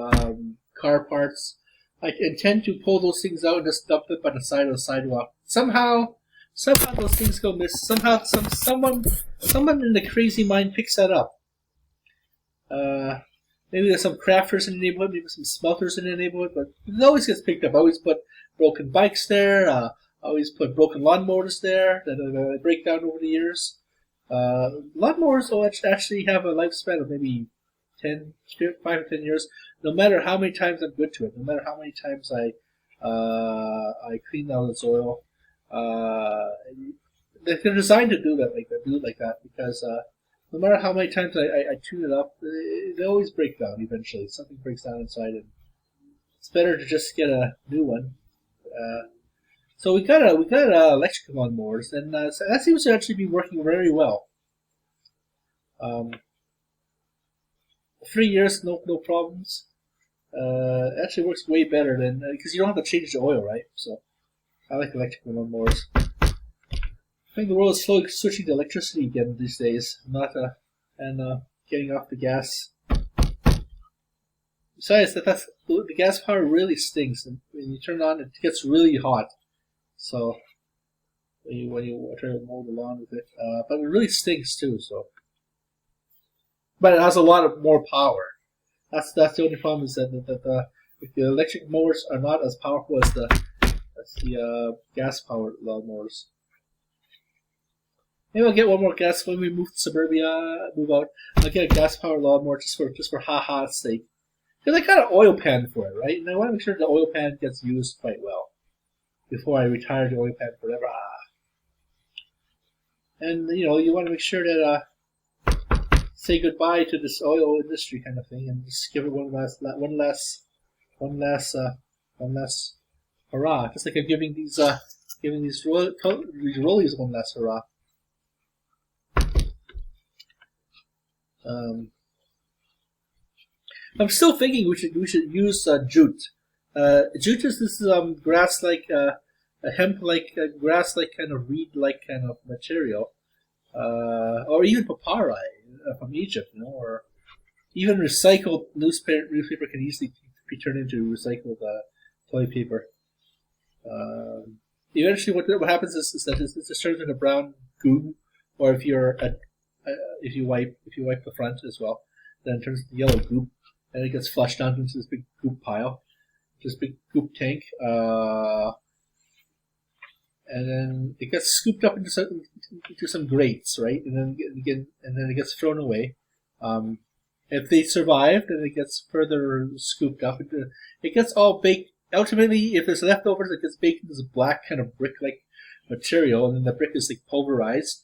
car parts. I intend to pull those things out and just dump them by the side of the sidewalk. Somehow those things go miss. Somehow someone in the crazy mind picks that up. Maybe there's some crafters in the neighborhood, maybe some smelters in the neighborhood, but it always gets picked up. I always put broken bikes there. I always put broken lawnmowers there that break down over the years. Lawnmowers will actually have a lifespan of maybe 5 or 10 years, no matter how many times I'm good to it, no matter how many times I clean out its oil. They're designed to do it like that because no matter how many times I tune it up, they always break down eventually. Something breaks down inside, and it's better to just get a new one. So we got electric lawnmowers, and so that seems to actually be working very well. 3 years, no problems. It actually works way better than because you don't have to change the oil, right? So I like electric lawnmowers. think the world is slowly switching to electricity again these days, not getting off the gas. Besides, the gas power really stinks, and when you turn it on, it gets really hot. So when you try to mow the lawn with it, but it really stinks too. So, but it has a lot of more power. That's the only problem is that the electric mowers are not as powerful as the gas powered lawnmowers. Maybe I'll get one more gas when we move to suburbia. Move out. I'll get a gas powered lawnmower just for ha-ha's sake. Because I got an oil pan for it, right? And I want to make sure the oil pan gets used quite well before I retire the oil pan forever. And you want to make sure that say goodbye to this oil industry kind of thing, and just give it one last hurrah. Just like I'm giving these rollies one last hurrah. I'm still thinking we should use jute. Jute is this grass-like, hemp-like, grass-like kind of reed-like kind of material, or even papyri from Egypt, or even recycled newspaper can easily be turned into recycled toilet paper. Eventually, what happens is that it turns into brown goo, or if you wipe the front as well, then it turns into yellow goop. And it gets flushed down into this big goop pile, this big goop tank, and then it gets scooped up into some grates, right? And then it gets thrown away. If they survive, then it gets further scooped up. It gets all baked. Ultimately, if there's leftovers, it gets baked into this black kind of brick-like material, and then the brick is like pulverized.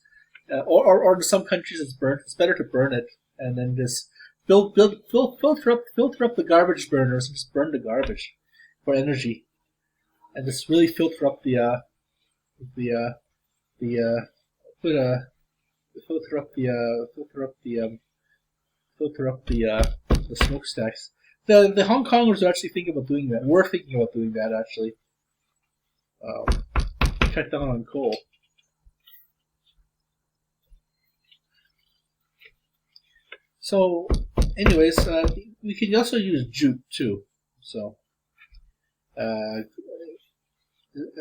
Or in some countries it's burnt. It's better to burn it, and then just filter up the garbage burners and just burn the garbage for energy, and just really filter up the smokestacks. The Hong Kongers are actually thinking about doing that. We're thinking about doing that actually. Cut down on coal. So, anyways, we can also use jute too. So,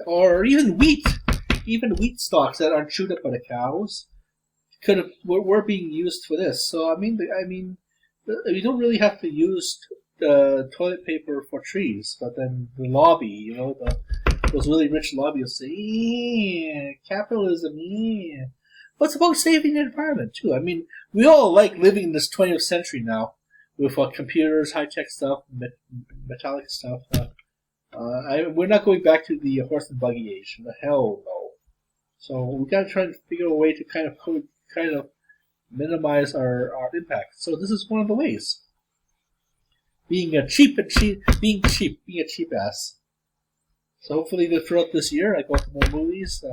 or even wheat stalks that aren't chewed up by the cows were being used for this. So I mean, we don't really have to use the toilet paper for trees, but then the lobby, those really rich lobbyists say, capitalism, yeah. What's about saving the environment too? I mean, we all like living in this 20th century now with computers, high-tech stuff, metallic stuff. We're not going back to the horse and buggy age. The hell no. So we got to try to figure a way to kind of minimize our impact. So this is one of the ways. Being a cheap ass. So hopefully throughout this year, I go to more movies.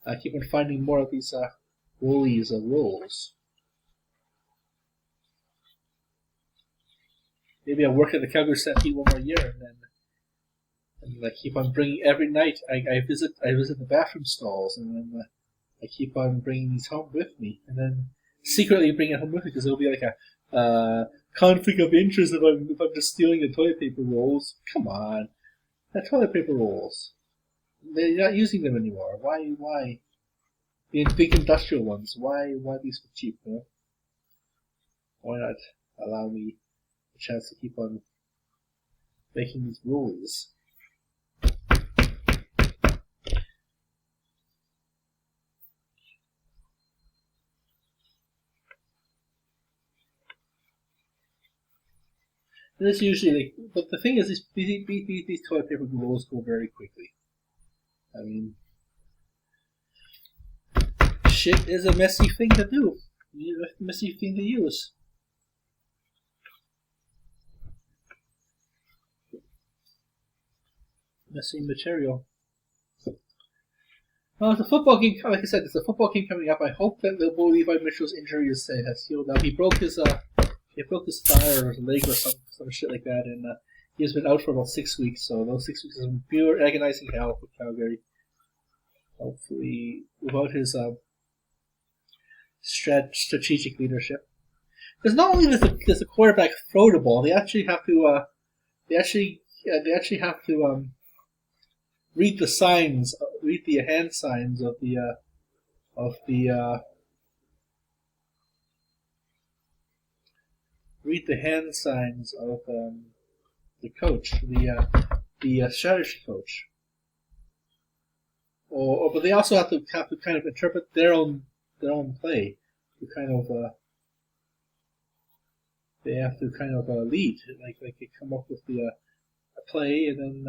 I keep on finding more of these rollies of rolls. Maybe I'll work at the Calgary Stampede one more year, and I keep on bringing every night. I visit the bathroom stalls, and then I keep on bringing these home with me, and then secretly bring it home with me because it'll be like a conflict of interest if I'm just stealing the toilet paper rolls. Come on, the toilet paper rolls. They're not using them anymore. Why? The big industrial ones. Why these for cheap? Why not allow me a chance to keep on making these rollies? And this usually, but the thing is, these toilet paper rolls go very quickly. I mean, shit is a messy thing to do. A messy thing to use. Messy material. Well, it's a football game. Like I said, it's a football game coming up. I hope that the Levi Mitchell's injury has healed up. He broke his thigh or his leg or some shit like that, and he has been out for about 6 weeks. So those 6 weeks have been pure agonizing hell for Calgary. Hopefully, without his strategic leadership. Because not only does the quarterback throw the ball, they actually have to read the signs, read the hand signs of the read the hand signs of the coach, the strategy coach. But they also have to kind of interpret their own play to kind of they have to kind of lead, like they come up with the a play and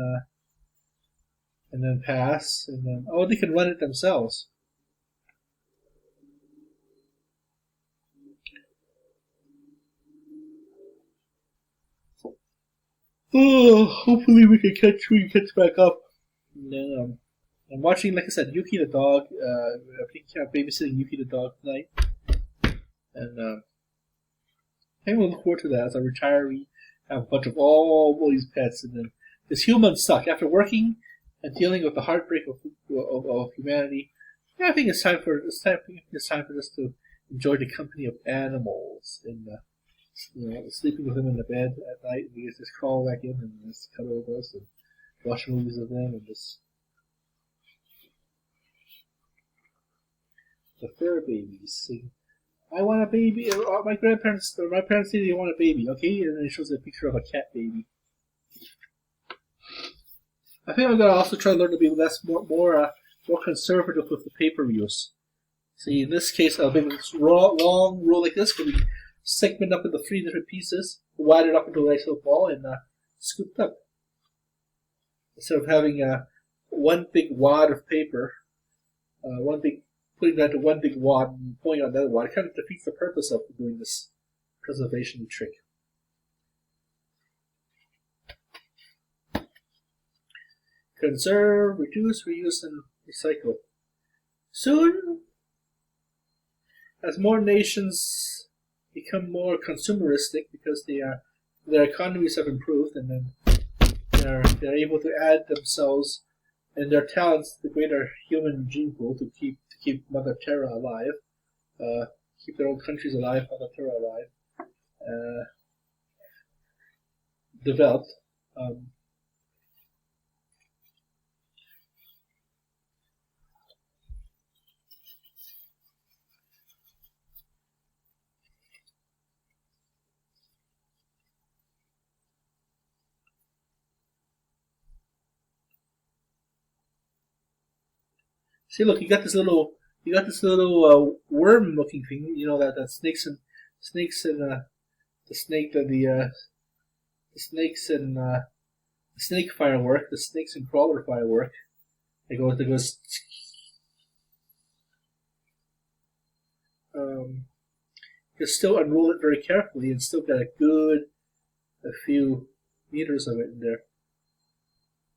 then pass and then they can run it themselves. Hopefully we can catch back up. And then I'm watching, like I said, Yuki the dog. I'm babysitting Yuki the dog tonight, and I'm gonna look forward to that as a retiree. Have a bunch of all these pets, and then this humans suck. After working and dealing with the heartbreak of humanity, I think it's time for us to enjoy the company of animals and sleeping with them in the bed at night. We just crawl back in and just cuddle with us and watch movies with them and just. The fur babies sing, "I want a baby." My parents say they want a baby. Okay, and then it shows a picture of a cat baby. I think I'm gonna also try to learn to be more conservative with the paper use. See, in this case, I'll make this long roll like this, can be segmented up into 3 different pieces, wad it up into a nice little ball, and scooped up. Instead of having one big wad of paper, putting that into one big wad and pulling out another wad, it kind of defeats the purpose of doing this preservation trick. Conserve, reduce, reuse, and recycle. Soon, as more nations become more consumeristic because their economies have improved, and then they're able to add themselves and their talents to the greater human gene pool to keep Mother Terra alive, keep their own countries alive, Mother Terra alive, developed. See, look, you got this little worm-looking thing. You know that snakes and the snake firework, the snakes and crawler firework. It goes. You still unroll it very carefully and still got a few meters of it in there.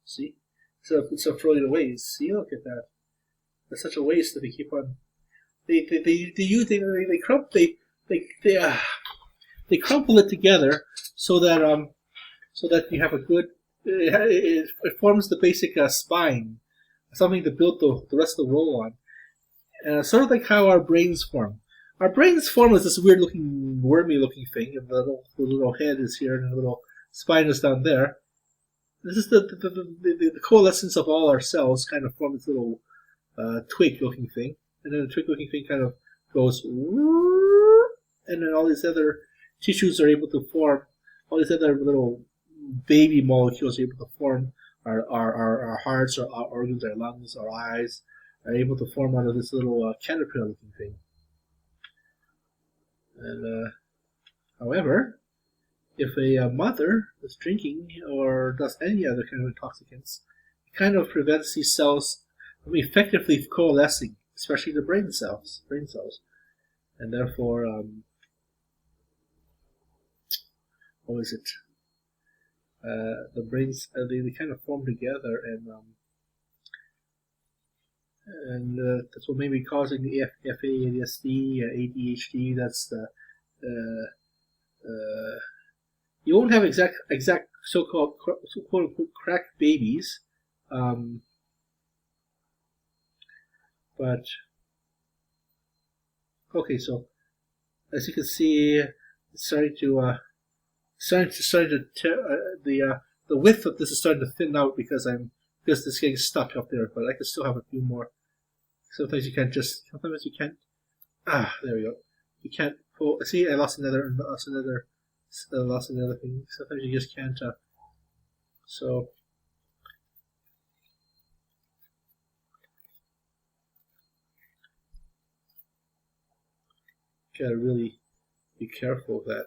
See, so throwing it away. See, look at that. It's such a waste that they keep on. They crumple it together so that you have a good. It forms the basic spine, something to build the rest of the roll on. Sort of like how our brains form. Our brains form as this weird looking, wormy looking thing, and the little head is here and the little spine is down there. This is the coalescence of all our cells kind of form this little twig-looking thing, and then the twig-looking thing kind of goes, and then all these other tissues are able to form. All these other little baby molecules are able to form. Our hearts, our organs, our lungs, our eyes are able to form out of this little caterpillar-looking thing. And however, if a mother is drinking or does any other kind of intoxicants, it kind of prevents these cells effectively coalescing, especially the brain cells, and therefore, the brains they kind of form together, and that's what may be causing the FASD, ADHD. That's the you won't have exact so-called quote unquote crack babies. But okay, so as you can see, it's starting to the width of this is starting to thin out because this is getting stuck up there. But I can still have a few more. Sometimes you can't. There we go. You can't pull. See, I lost another thing. Sometimes you just can't. So gotta really be careful of that.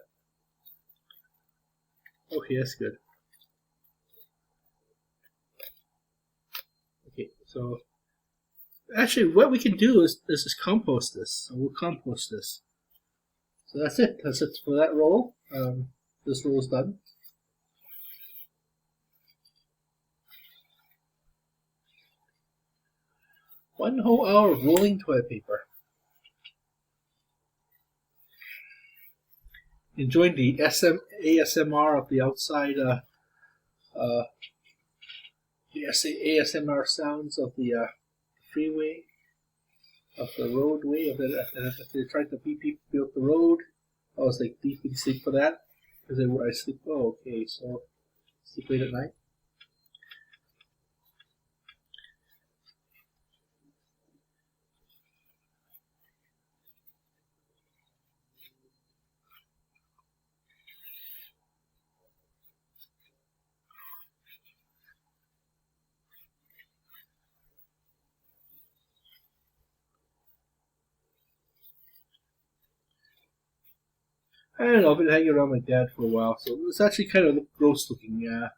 Okay, that's good. Okay, so actually, what we can do is just compost this. So we'll compost this. So that's it. That's it for that roll. This roll is done. One whole hour of rolling toilet paper. Enjoying the ASMR of the outside, the ASMR sounds of the freeway, of the roadway, of they're trying to beat people build the road. I was like deep in sleep for that because I sleep. Oh, okay, so sleep late at night. I don't know. I've been hanging around my dad for a while, so it's actually kind of gross looking. Yeah,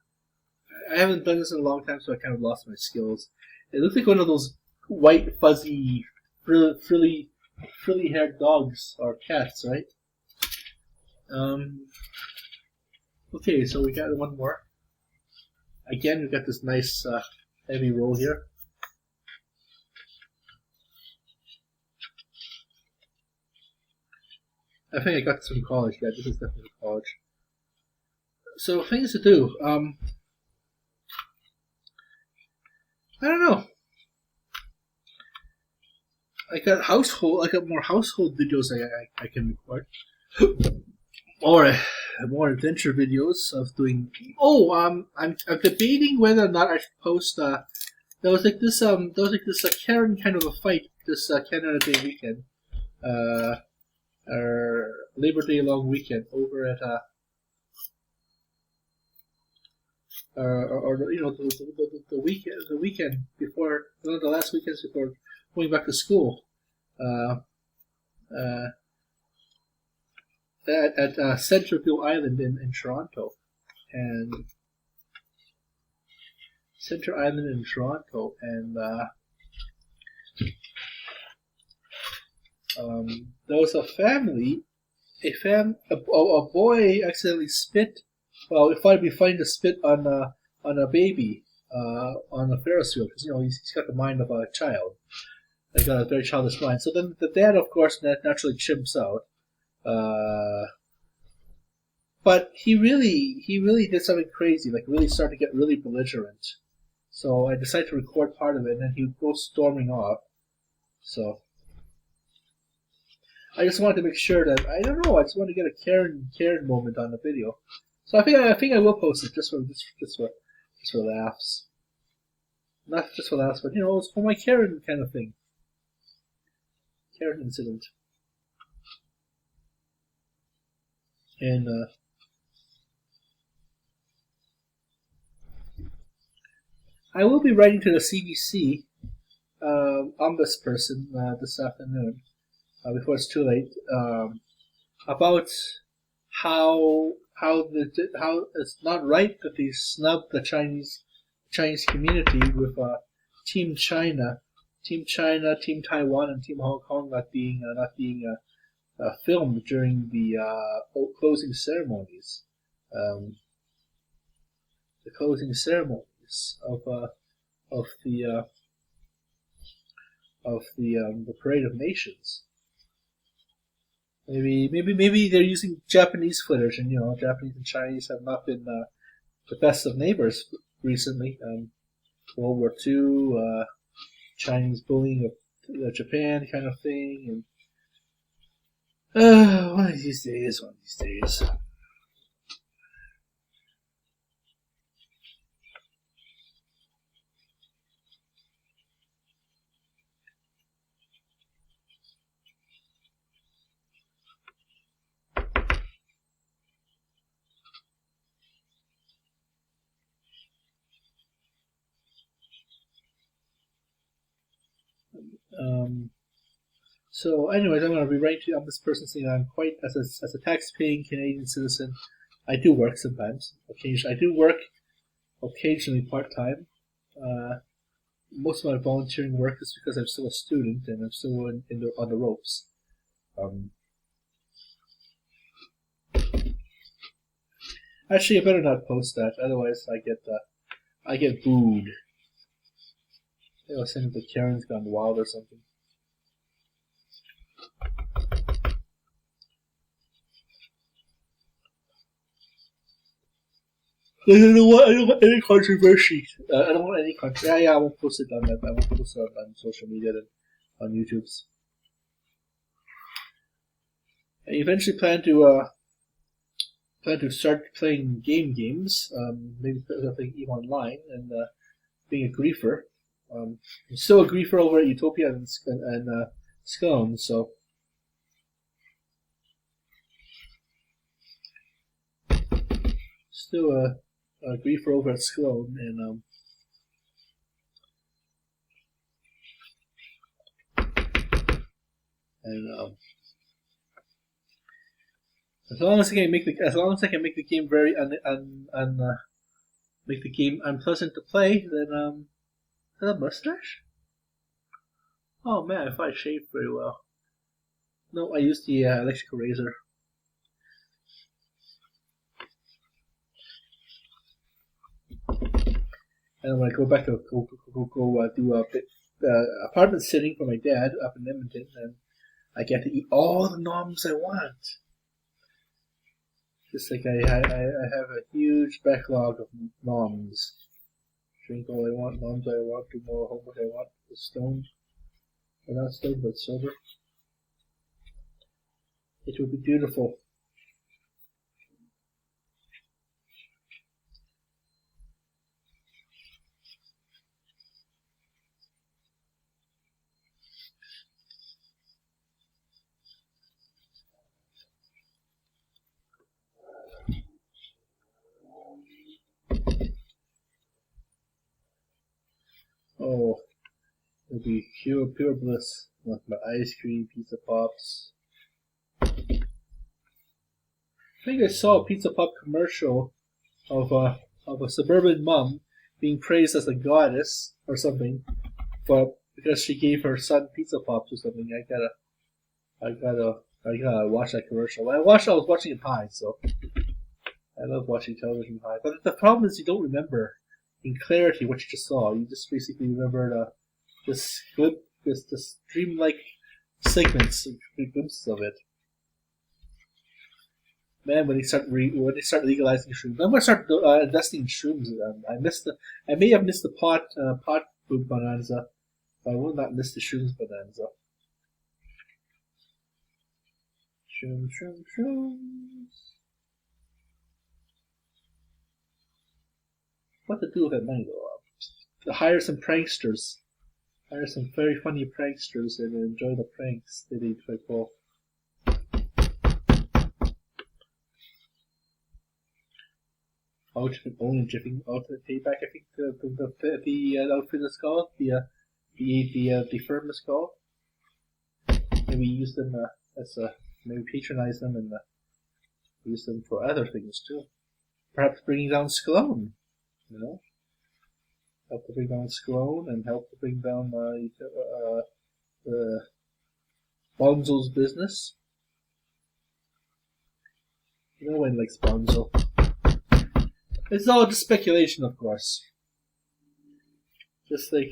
I haven't done this in a long time, so I kind of lost my skills. It looks like one of those white, fuzzy, frilly-haired dogs or cats, right? Okay, so we got one more. Again, we got this nice heavy roll here. I think I got this from college. Yeah, this is definitely from college. So things to do. I don't know. I got more household videos I can record, or more adventure videos of doing. Oh, I'm debating whether or not I should post. There was like this Karen kind of a fight this Canada Day weekend, or Labor Day long weekend over at or you know the weekend before one of the last weekends before going back to school. At Centreville Island in Toronto, and Center Island in Toronto, and there was a family, a boy accidentally spit. Well, it thought it'd be funny to spit on a baby on a Ferris wheel because he's got the mind of a child. He's got a very childish mind. So then the dad, of course, naturally chimps out. But he really did something crazy, like really started to get really belligerent. So I decided to record part of it, and then he would go storming off. So I just wanted to make sure that I don't know. I just want to get a Karen moment on the video. So I think I will post it just for laughs. Not just for laughs, but it's for my Karen kind of thing. Karen incident. And I will be writing to the CBC ombudsperson this afternoon, before it's too late, about how it's not right that they snub the Chinese community with Team China, Team Taiwan, and Team Hong Kong not being filmed during the closing ceremonies. The closing ceremonies of the Parade of Nations. Maybe they're using Japanese footage, and Japanese and Chinese have not been the best of neighbors recently. World War II, Chinese bullying of Japan kind of thing, and one of these days. So, anyways, I'm going to rewrite to this person saying I'm quite, as a tax-paying Canadian citizen, I do work sometimes. Occasionally, I do work occasionally part-time. Most of my volunteering work is because I'm still a student and I'm still on the ropes. Actually, I better not post that, otherwise I get booed. They will send it to Karen's Gone Wild or something. I don't want any controversy. I don't want any controversy. Yeah, I won't post it on that. I won't post it on social media and on YouTube's. I eventually plan to start playing games. Maybe playing EVE Online and being a griefer. I'm still a griefer over at Utopia and Scone, so. Still a griefer over at Scone, and as long as I can make the game very make the game unpleasant to play, then is that a mustache? Oh man, I thought I shaved very well. No, I used the electrical razor. And I'm gonna go back to go do a bit apartment sitting for my dad up in Edmonton, and I get to eat all the noms I want. Just like I have a huge backlog of noms. Drink all I want, noms I want, do more homework I want. Stoned, or not stoned, but sober. It will be beautiful. Oh, it'll be pure bliss with my ice cream, pizza pops. I think I saw a pizza pop commercial of a suburban mom being praised as a goddess or something, but because she gave her son pizza pops or something. I gotta watch that commercial. I was watching it high, so I love watching television high. But the problem is you don't remember in clarity what you just saw. You just basically remember this dreamlike segments, glimpses of it. Man, when they start legalizing shrooms, I'm gonna start investing in shrooms. I may have missed the pot boom bonanza, but I will not miss the shrooms bonanza. Shrooms. What to do with that money though? Hire some pranksters. Hire some very funny pranksters and enjoy the pranks that they pull. Ultimate payback. I think the outfit is called the firm is called. Maybe use them as maybe patronize them and use them for other things too. Perhaps bringing down Sclone. You know, help to bring down Sclone and help to bring down Bonzo's business. No one likes Bonzo. It's all just speculation, of course. Just like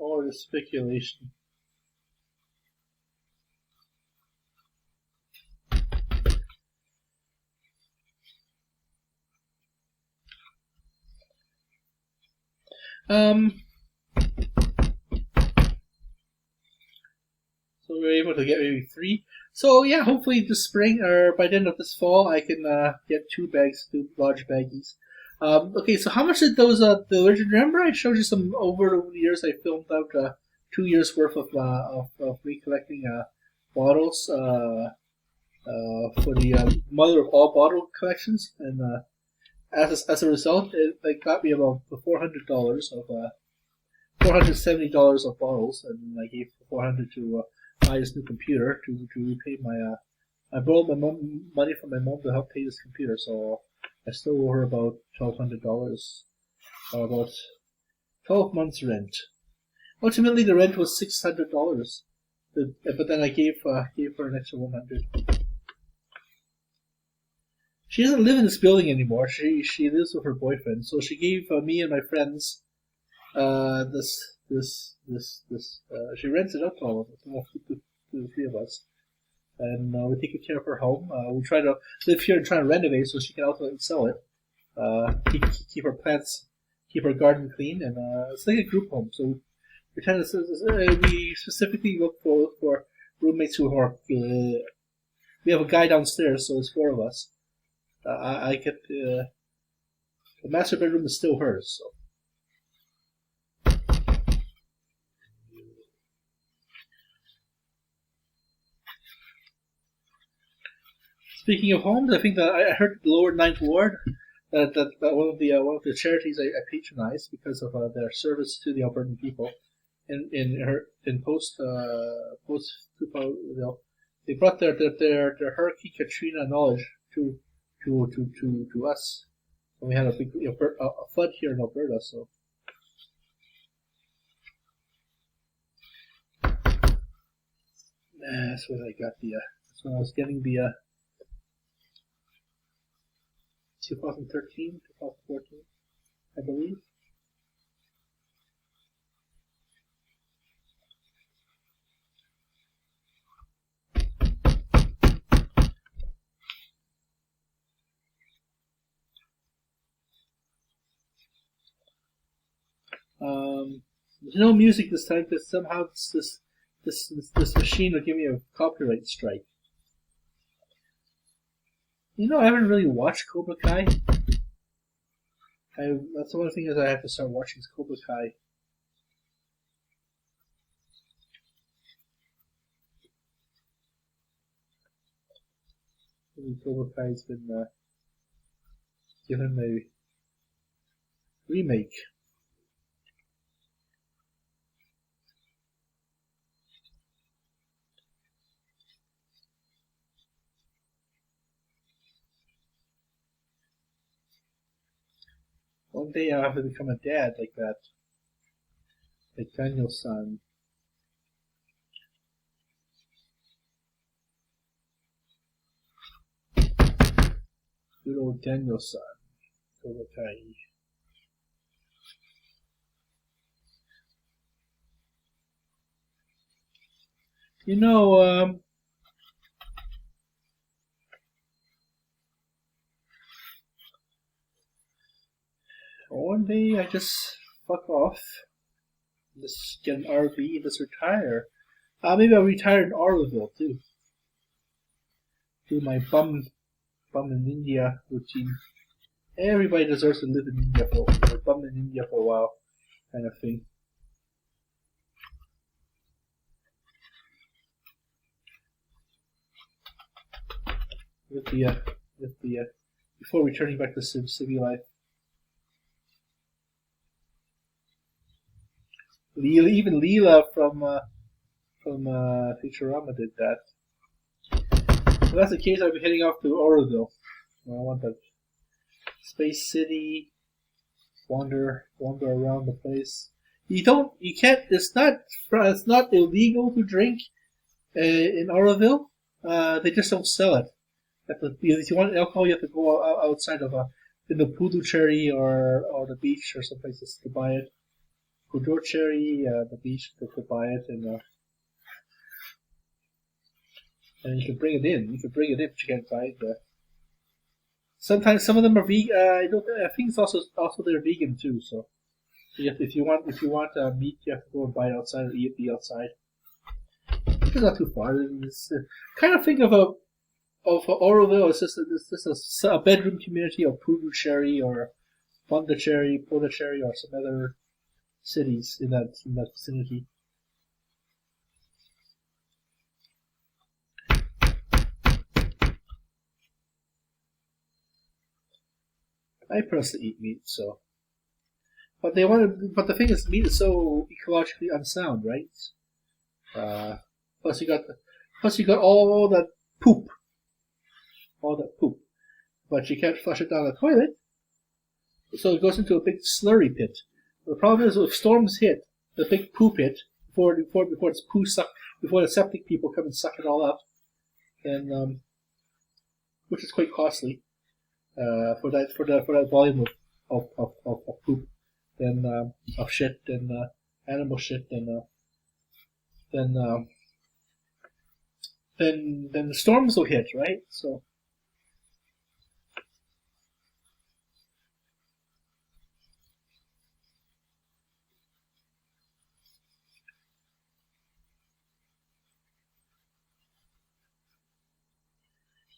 all the speculation. Um, so we were able to get maybe 3. So yeah, hopefully this spring or by the end of this fall, I can get 2 bags, 2 large baggies. Okay, so how much did those deliver? Remember, I showed you some over the years. I filmed out 2 years worth of me collecting bottles for the mother of all bottle collections, and as a result, it got me about $400 of $470 of bottles, and I gave $400 to buy this new computer to repay my. I borrowed my mom money from my mom to help pay this computer, so I still owe her about $1,200, or about 12 months rent. Ultimately, the rent was $600, but then I gave her an extra $100. She doesn't live in this building anymore. She lives with her boyfriend, so she gave me and my friends this. She rents it out to all of us, to the 3 of us, and we take good care of her home. We try to live here and try to renovate so she can ultimately sell it. Keep her plants, keep her garden clean, and it's like a group home. So we specifically look for roommates who are. We have a guy downstairs, so it's 4 of us. I get the master bedroom is still hers. So. Speaking of homes, I think that I heard the lower Ninth Ward that one of the charities I patronize because of their service to the Albertan people in post they brought their Hurricane Katrina knowledge to us. And we had a big a flood here in Alberta, so. That's when I got that's when I was getting the 2013, 2014, I believe. There's no music this time because somehow this machine will give me a copyright strike. I haven't really watched Cobra Kai. That's the one thing is I have to start watching is Cobra Kai. Cobra Kai's been given a remake. One day I'll have to become a dad like that. Like Daniel-san. Good old Daniel-san. Cobra Kai. One day I just fuck off, just get an RV and just retire. Maybe I'll retire in Oroville too. Do my bum in India routine. Everybody deserves to live in India or bum in India for a while, kind of thing. With the before returning back to civil life. Even Leela from Futurama did that. If that's the case, I'll be heading off to Oroville. I want that space city. Wander around the place. You can't. It's not illegal to drink in Oroville. They just don't sell it. If you want alcohol, you have to go outside of in the Puducherry or the beach or some places to buy it. Puducherry, the beach to buy it, and you can bring it in. You can bring it in, but you can't buy it. Sometimes some of them are vegan. I think it's also they're vegan too. So If you want meat, you have to go and buy it outside or eat it outside. It's not too far. It's kind of think of Oroville. It's just a bedroom community of Puducherry or Pondicherry, or some other cities in that vicinity. I personally eat meat, so. But the thing is, meat is so ecologically unsound, right? Plus you got all that poop, but you can't flush it down the toilet, so it goes into a big slurry pit. The problem is, if storms hit, the big poop pit before it's poo suck, before the septic people come and suck it all up, and which is quite costly. For that volume of poop, then of shit, then animal shit, then the storms will hit, right? So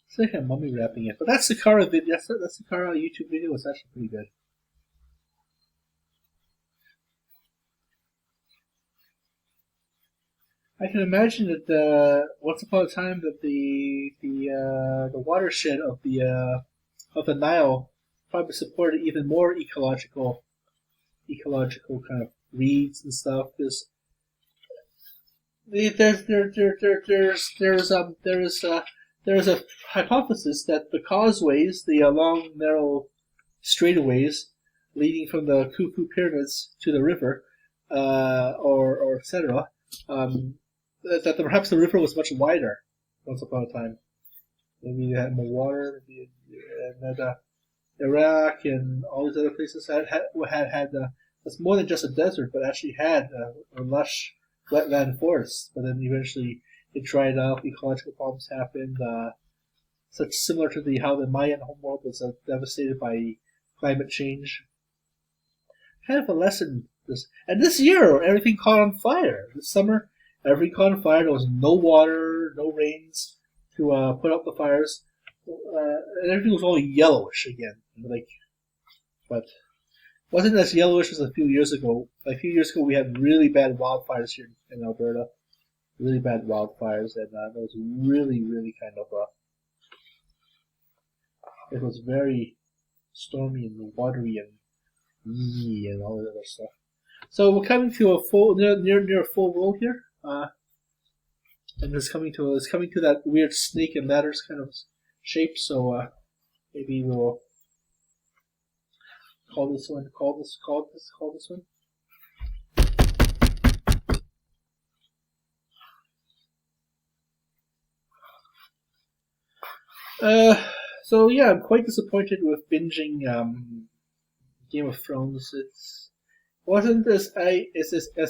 it's like a mummy wrapping it, but that's the Sakara video. That's the Sakara YouTube video. It's actually pretty good. I can imagine that once upon a time that the watershed of the Nile probably supported even more ecological kind of reeds and stuff. Because there is a hypothesis that the causeways, the long narrow straightaways leading from the Khufu pyramids to the river, or etc. That perhaps the river was much wider once upon a time. Maybe they had more water, and that Iraq and all these other places had it's more than just a desert, but actually had a lush wetland forest. But then eventually it dried up, ecological problems happened, such similar to how the Mayan homeworld was devastated by climate change. Kind of a lesson. And this year, everything caught on fire. This summer, everything caught on fire. There was no water, no rains to put out the fires. And everything was all yellowish again. But wasn't as yellowish as a few years ago. A few years ago, we had really bad wildfires here in Alberta. Really bad wildfires, and it was really, really kind of it was very stormy and watery and all that other stuff. So we're coming to a full near a full roll here, and it's coming to that weird snake and ladders kind of shape. So maybe we'll call this one. So yeah, I'm quite disappointed with binging Game of Thrones. It wasn't as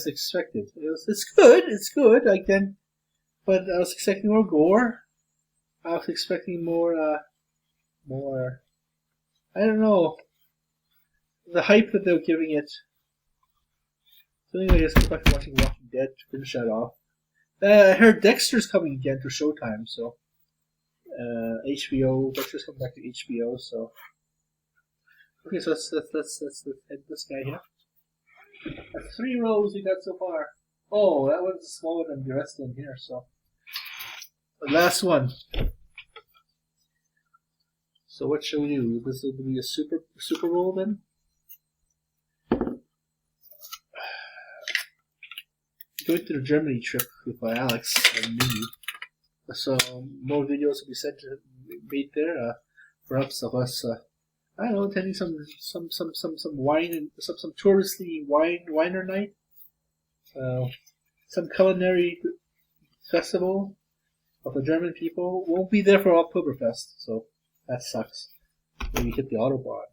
expected. It's good. But I was expecting more gore. I was expecting more. I don't know. The hype that they were giving it. So anyway, I just go back to watching Walking Dead to finish that off. I heard Dexter's coming again to Showtime, so. HBO. Dexter's coming back to HBO, so. Okay, so let's head this guy here. That's 3 rows we got so far. Oh, that one's smaller than the rest of them here, so. The last one. So what shall we do? This will be a super roll then? Going to the Germany trip with Alex and me. So more videos will be made there. Perhaps of us, I don't know, attending some wine and some touristy winer night. Some culinary festival of the German people. Won't be there for Oktoberfest, so that sucks. Maybe hit the Autobahn.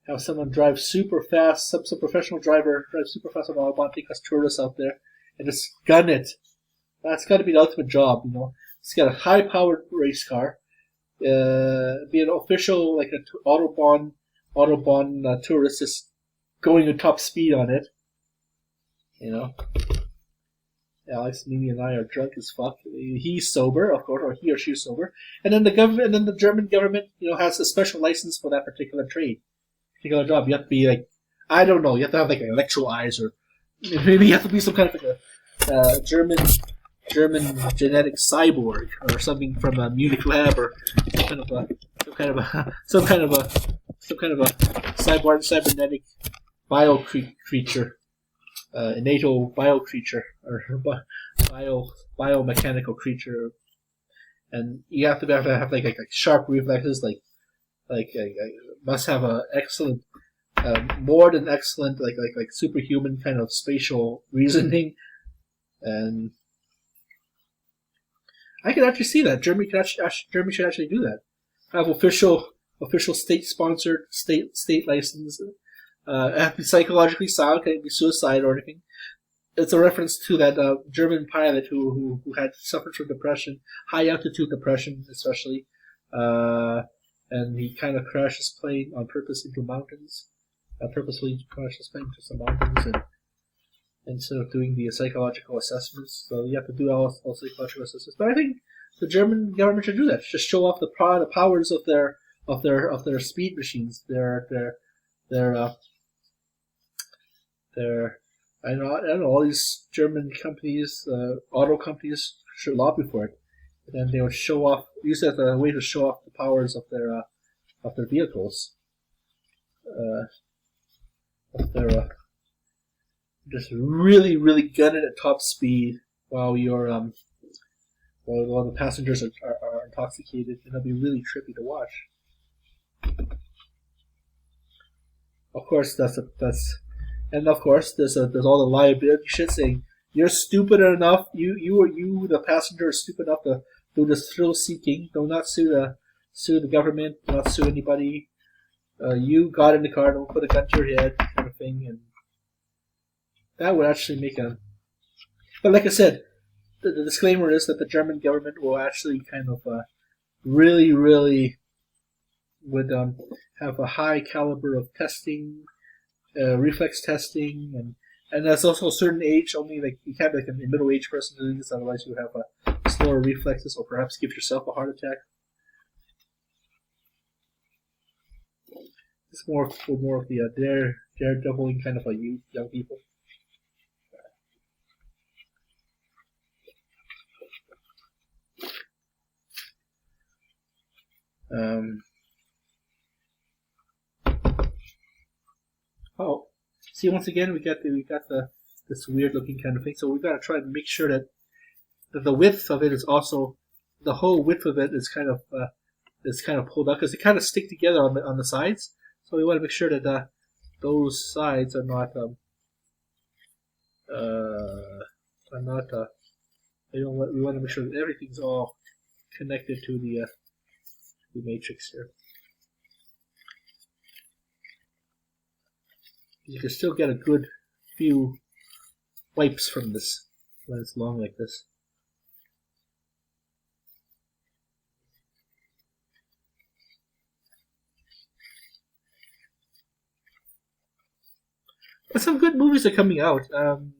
Have someone drive super fast, some professional driver drive super fast on the Autobahn, take us tourists out there, and just gun it. That's got to be the ultimate job, you know. It's got a high-powered race car, be an official, like an Autobahn tourist, just going at top speed on it. You know, Alex, Mimi, and I are drunk as fuck. He's sober, of course, or he or she's sober. And then the German government, has a special license for that particular trade, particular job. You have to be like, I don't know, you have to have like electro eyes, or maybe you have to be some kind of like a German genetic cyborg or something from a Munich lab, or some kind of a cybernetic bio creature, NATO bio creature, or biomechanical creature, and you have to have like sharp reflexes, like must have a excellent, more than excellent, like superhuman kind of spatial reasoning, and I could actually see that Germany should actually do that. Have official state-sponsored, state license. Have to be psychologically sound. Can't be suicide or anything. It's a reference to that German pilot who had suffered from depression, high altitude depression especially, and he kind of crashed his plane on purpose into mountains. Purposely crashed his plane into some mountains, and instead of doing the psychological assessments, so you have to do all psychological assessments. But I think the German government should do that. Just show off the powers of their speed machines. I don't know, all these German companies, auto companies should lobby for it. And then they would use it as a way to show off the powers of their vehicles. Just really, really gun it at top speed while while the passengers are intoxicated, and it'll be really trippy to watch. Of course, and of course, there's all the liability shit saying you're stupid enough. You the passenger, are stupid enough to do this thrill seeking. Do not sue the government. Do not sue anybody. You got in the car. Don't put a gun to your head, kind of thing. And that would actually make a. But like I said, the disclaimer is that the German government will actually kind of really, really would have a high caliber of testing. Reflex testing, and there's also a certain age. Only like you can't be like a middle-aged person doing this, otherwise you have slower reflexes, or perhaps give yourself a heart attack. It's more of the daredeviling kind of a young people. Oh, see, once again we got this weird looking kind of thing. So we've got to try and make sure that the width of it is also, the whole width of it is kind of pulled out, because they kind of stick together on the sides. So we want to make sure that those sides are not we want to make sure that everything's all connected to the matrix here. You can still get a good few wipes from this when it's long like this. But some good movies are coming out. The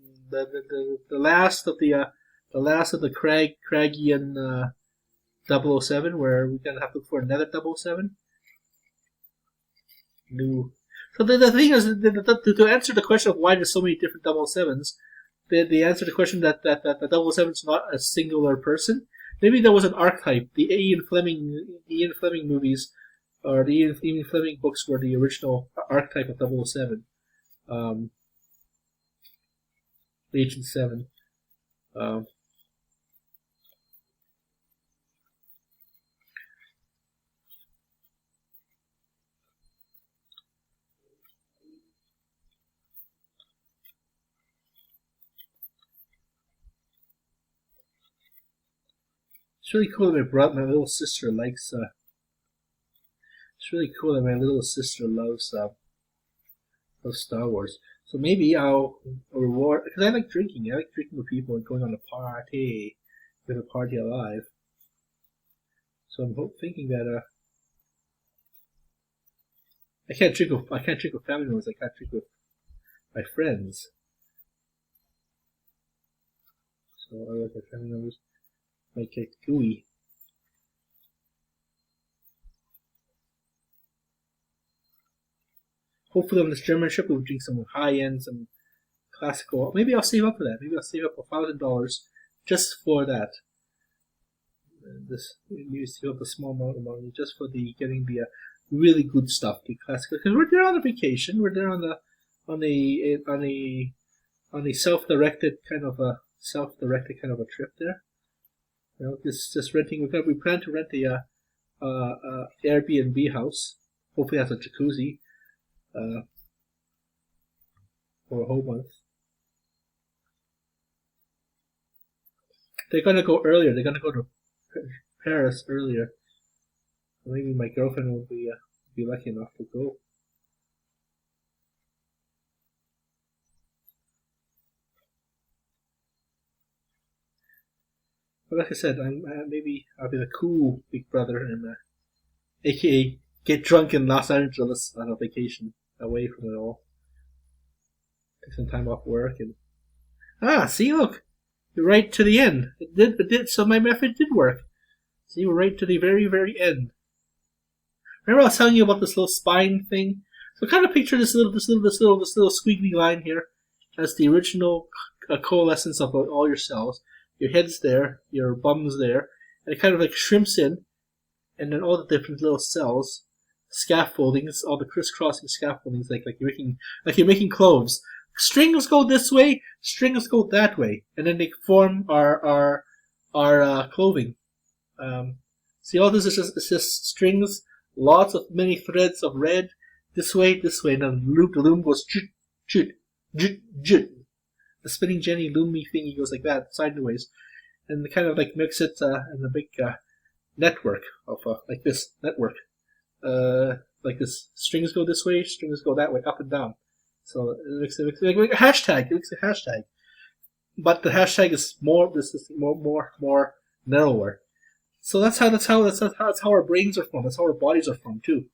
last of the Craigian 007, where we're gonna have to look for another 007. New. So the thing is, to answer the question of why there's so many different 007s, the answer to the question that the 007 is not a singular person. Maybe there was an archetype. The Ian Fleming movies, or the Ian Fleming books, were the original archetype of 007. Agent 7. It's really cool that my little sister likes. It's really cool that my little sister loves Star Wars. So maybe I'll reward, because I like drinking. I like drinking with people and going on a party with a party alive. So I'm thinking that I can't drink with family members. I can't drink with my friends. So I like my family members. Might get gooey. Hopefully on this German trip we'll drink some high-end, some classical. Maybe I'll save up for that. Maybe I'll save up $1,000 just for that. This maybe save up a small amount of money just for getting the really good stuff, the classical. Because we're there on a vacation. We're there on a self-directed kind of a trip there. You know, just renting. We plan to rent a Airbnb house. Hopefully, it has a jacuzzi. For a whole month. They're gonna go earlier. They're gonna go to Paris earlier. Maybe my girlfriend will be lucky enough to go. But like I said, maybe I'll be the cool big brother and aka get drunk in Los Angeles on a vacation away from it all. Take some time off work and see, look, you're right to the end. It did. So my method did work. See, we're right to the very, very end. Remember I was telling you about this little spine thing? So kind of picture this little squiggly line here as the original coalescence of all your cells. Your head's there, your bum's there, and it kind of like shrimps in, and then all the different little cells, scaffoldings, all the crisscrossing scaffoldings, like you're making clothes. Strings go this way, strings go that way, and then they form our clothing. See, all this is just strings, lots of many threads of red, this way, and then the loom goes jut, jut, jut, jut. The spinning Jenny loomy thingy goes like that, sideways, and they kind of like mix it in a big network of like this network. Like this, strings go this way, strings go that way, up and down. So it looks like a hashtag. It looks like a hashtag, but the hashtag is more narrower. So that's how our brains are formed. That's how our bodies are formed too.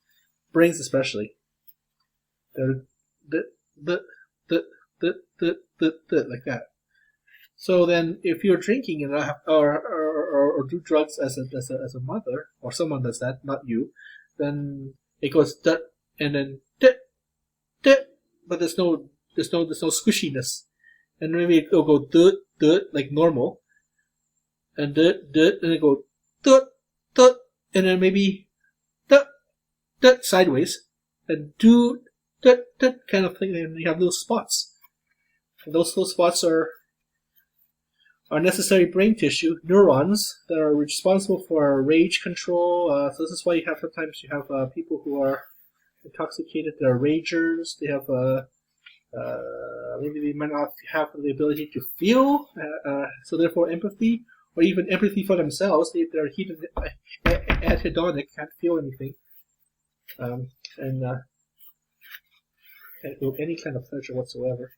Brains especially. They're like that. So then, if you're drinking and or do drugs as a mother or someone does that, not you, then it goes and then but there's no squishiness, and maybe it'll go like normal, and and it go and then maybe sideways, and kind of thing, and you have little spots. And those little spots are necessary brain tissue, neurons that are responsible for rage control. So this is why sometimes you have people who are intoxicated. They're ragers. They have maybe they might not have the ability to feel, so therefore empathy, or even empathy for themselves. They're heated, anhedonic, can't feel anything, and can't feel any kind of pleasure whatsoever.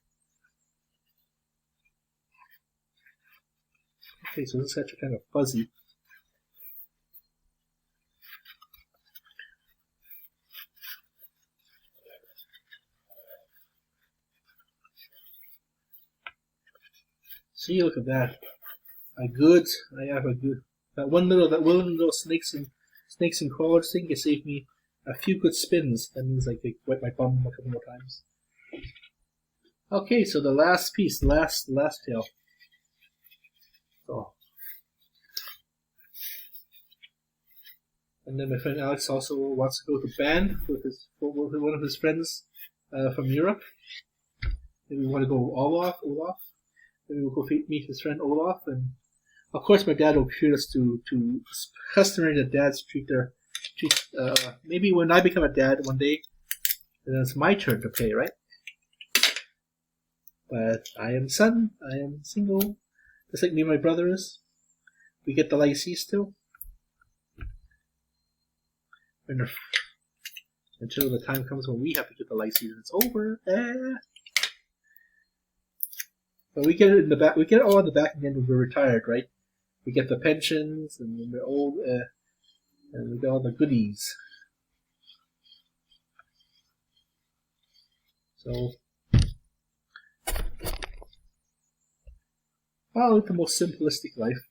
Okay, so this is actually kind of fuzzy. See, look at that. I have a good. That one little snakes and crawlers thing can save me a few good spins. That means like they wet my bum a couple more times. Okay, so the last piece, the last tail. So, and then my friend Alex also wants to go to band with one of his friends from Europe. Maybe we want to go Olaf. Maybe we'll go meet his friend Olaf, and of course my dad will treat us to customary that dads treat maybe when I become a dad one day, then it's my turn to pay, right? But I am single, just like me and my brother is. We get the license still. Until the time comes when we have to get the license, it's over. But we get it in the back. We get it all in the back again when we're retired, right? We get the pensions, and when we're old, and we get all the goodies. So I'll live the most simplistic life.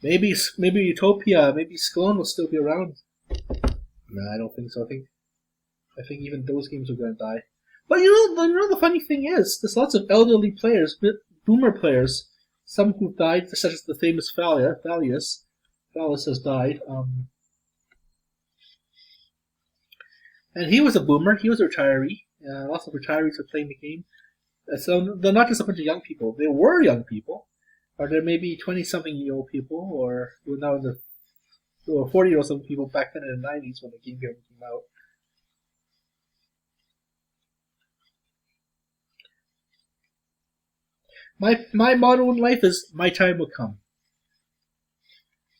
Maybe Utopia, maybe Scone will still be around. No, I don't think so. I think even those games are gonna die. But you know the funny thing is, there's lots of elderly players, boomer players, some who've died, such as the famous Thalius. Thalius has died. And he was a boomer. He was a retiree. Lots of retirees are playing the game. So they're not just a bunch of young people. They were young people, or there may be 20-something-year-old people, or now the 40-year-old people back then in the 90s when the game came out. My motto in life is my time will come.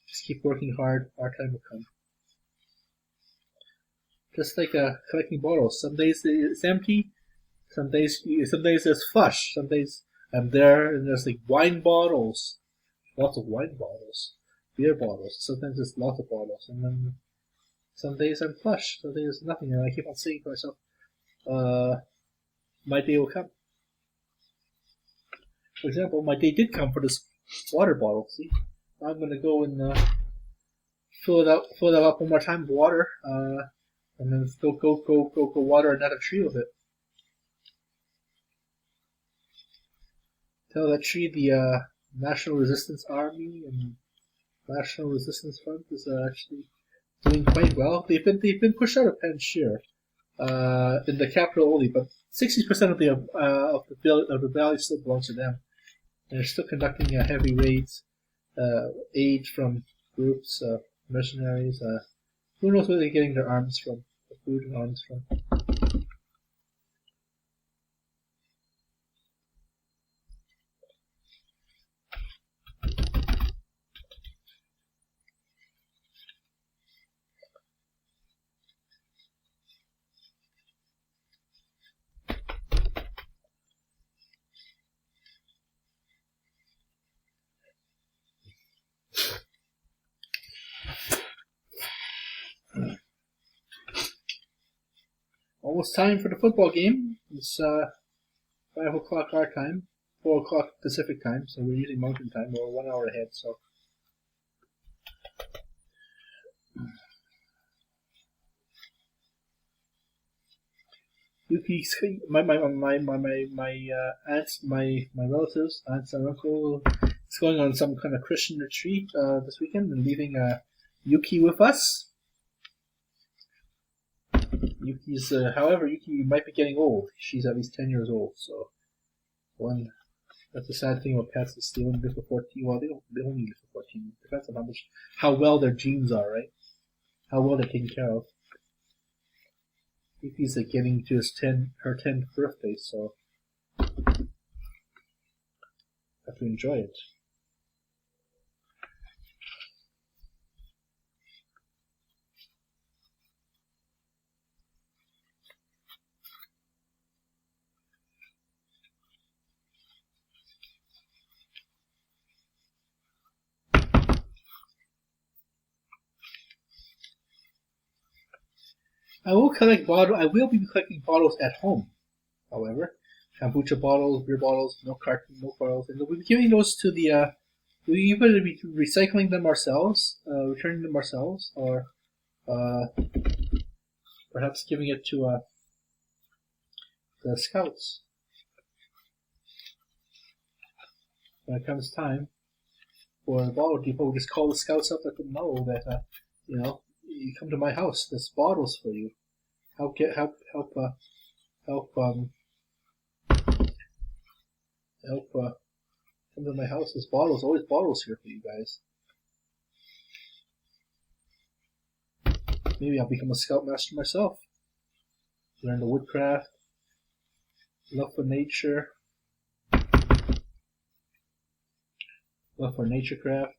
Just keep working hard. Our time will come. Just like collecting bottles. Some days it's empty. Some days there's flush. Some days I'm there and there's like wine bottles, lots of wine bottles, beer bottles. Sometimes there's lots of bottles, and then some days I'm flush. Some days there's nothing, and I keep on saying to myself, my day will come. For example, my day did come for this water bottle. See, I'm gonna go and fill it up one more time with water, and then go water another tree with it. Tell that tree the National Resistance Army and National Resistance Front is actually doing quite well. They've been pushed out of Panjshir in the capital only, but 60% of the valley still belongs to them. And they're still conducting heavy raids, aid from groups, mercenaries. Who knows where they're getting their arms from, the food and arms from. Almost time for the football game. It's 5 o'clock our time, 4 o'clock Pacific time, so we're using Mountain time. We're 1 hour ahead, so. Yuki's, my aunts, my relatives, aunts and uncle, is going on some kind of Christian retreat this weekend and leaving Yuki with us. Yuki's, however, Yuki might be getting old. She's at least 10 years old, so that's the sad thing about pets is they only live for 14. Well, they only live for 14. It depends on how well their genes are, right? How well they're taken care of. Yuki's like getting to her 10th birthday, so I have to enjoy it. I will be collecting bottles at home. However, kombucha bottles, beer bottles, milk bottles, and we'll be giving those to the. We'll either be recycling them ourselves, returning them ourselves, or perhaps giving it to the scouts. When it comes time for the bottle depot, we just call the scouts up, let them know that you come to my house. There's bottles for you. Help come to my house. There's always bottles here for you guys. Maybe I'll become a scoutmaster myself. Learn the woodcraft, love for nature, love for naturecraft.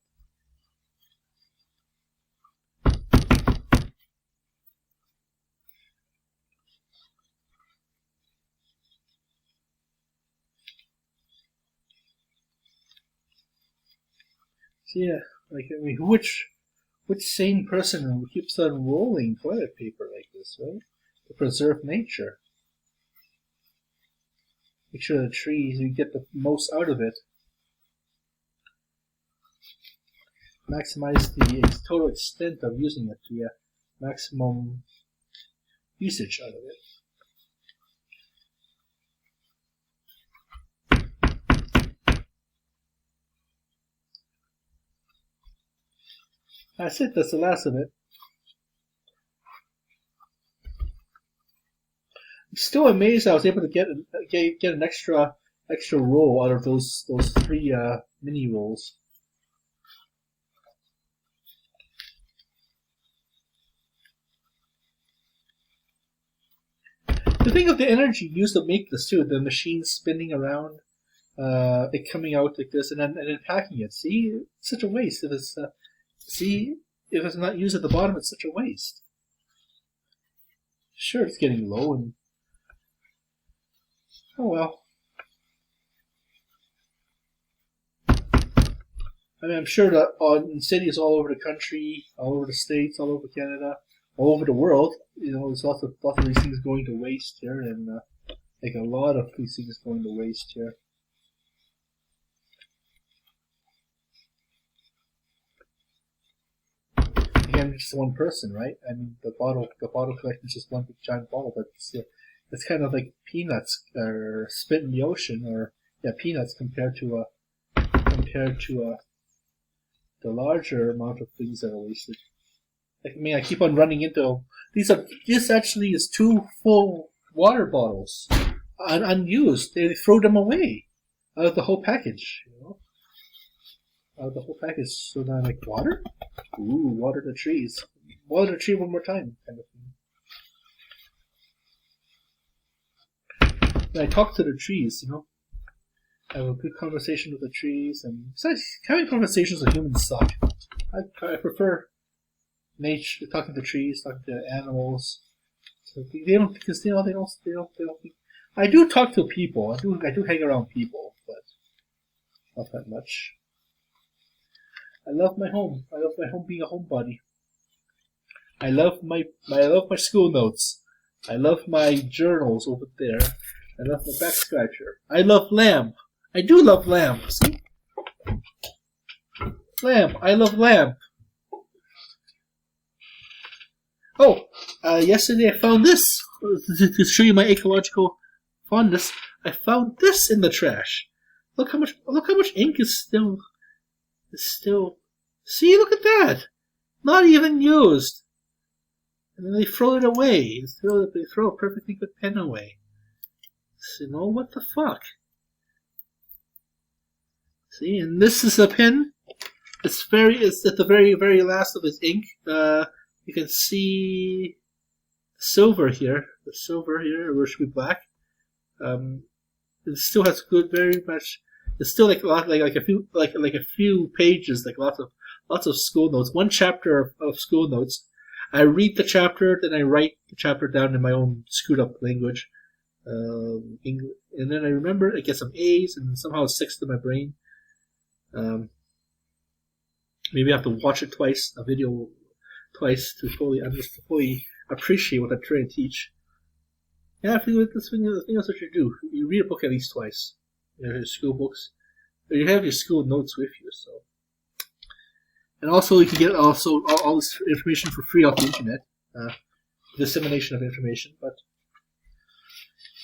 So yeah, which sane person keeps on rolling toilet paper like this, right? To preserve nature. Make sure the trees, you get the most out of it. maximize the total extent of using it, the maximum usage out of it. That's it. That's the last of it. I'm still amazed I was able to get an extra roll out of those 3 mini rolls. To think of the energy used to make this too, the machine spinning around, it coming out like this, and then packing it. See, it's such a waste. If it's if it's not used at the bottom, it's such a waste. Sure, it's getting low, and oh well. I mean, I'm sure that in cities all over the country, all over the states, all over Canada, all over the world, there's lots of these things going to waste here, and like a lot of these things going to waste here. Again, just one person, right? I mean, the bottle collection is just one big giant bottle, but it's kind of like peanuts or spit in the ocean, or peanuts compared to the larger amount of things that are wasted. I mean, I keep on running into this actually is 2 full water bottles, unused. They throw them away out of the whole package, out of the whole package. So now I'm like, water? Ooh, water the trees. Water the tree one more time, kind of thing. And I talk to the trees, I have a good conversation with the trees, and besides, having conversations with humans suck. I prefer nature, talking to trees, talking to animals. So they don't, because they don't. I do talk to people. I do hang around people, but not that much. I love my home. I love my home being a homebody. I love my school notes. I love my journals over there. I love my back scratcher. I love lamb. I do love lamb. See? Lamb. I love lamb. Oh, yesterday I found this to show you my ecological fondness. I found this in the trash. Look how much ink is still. See, look at that. Not even used. And then they throw it away. They throw a perfectly good pen away. So, what the fuck? See, and this is a pen. It's at the very, very last of its ink. You can see silver here. The silver here, which should be black. It still has good, very much. It's still like a few pages, like lots of school notes. One chapter of school notes. I read the chapter, then I write the chapter down in my own screwed up language, English, and then I remember. I get some A's, and somehow it sticks to my brain. Maybe I have to watch it twice, a video twice, to fully appreciate what I'm trying to teach. Yeah, I think that's what you do. You read a book at least twice. Your school books, or you have your school notes with you. So, and also you can get all this information for free off the internet. Dissemination of information, but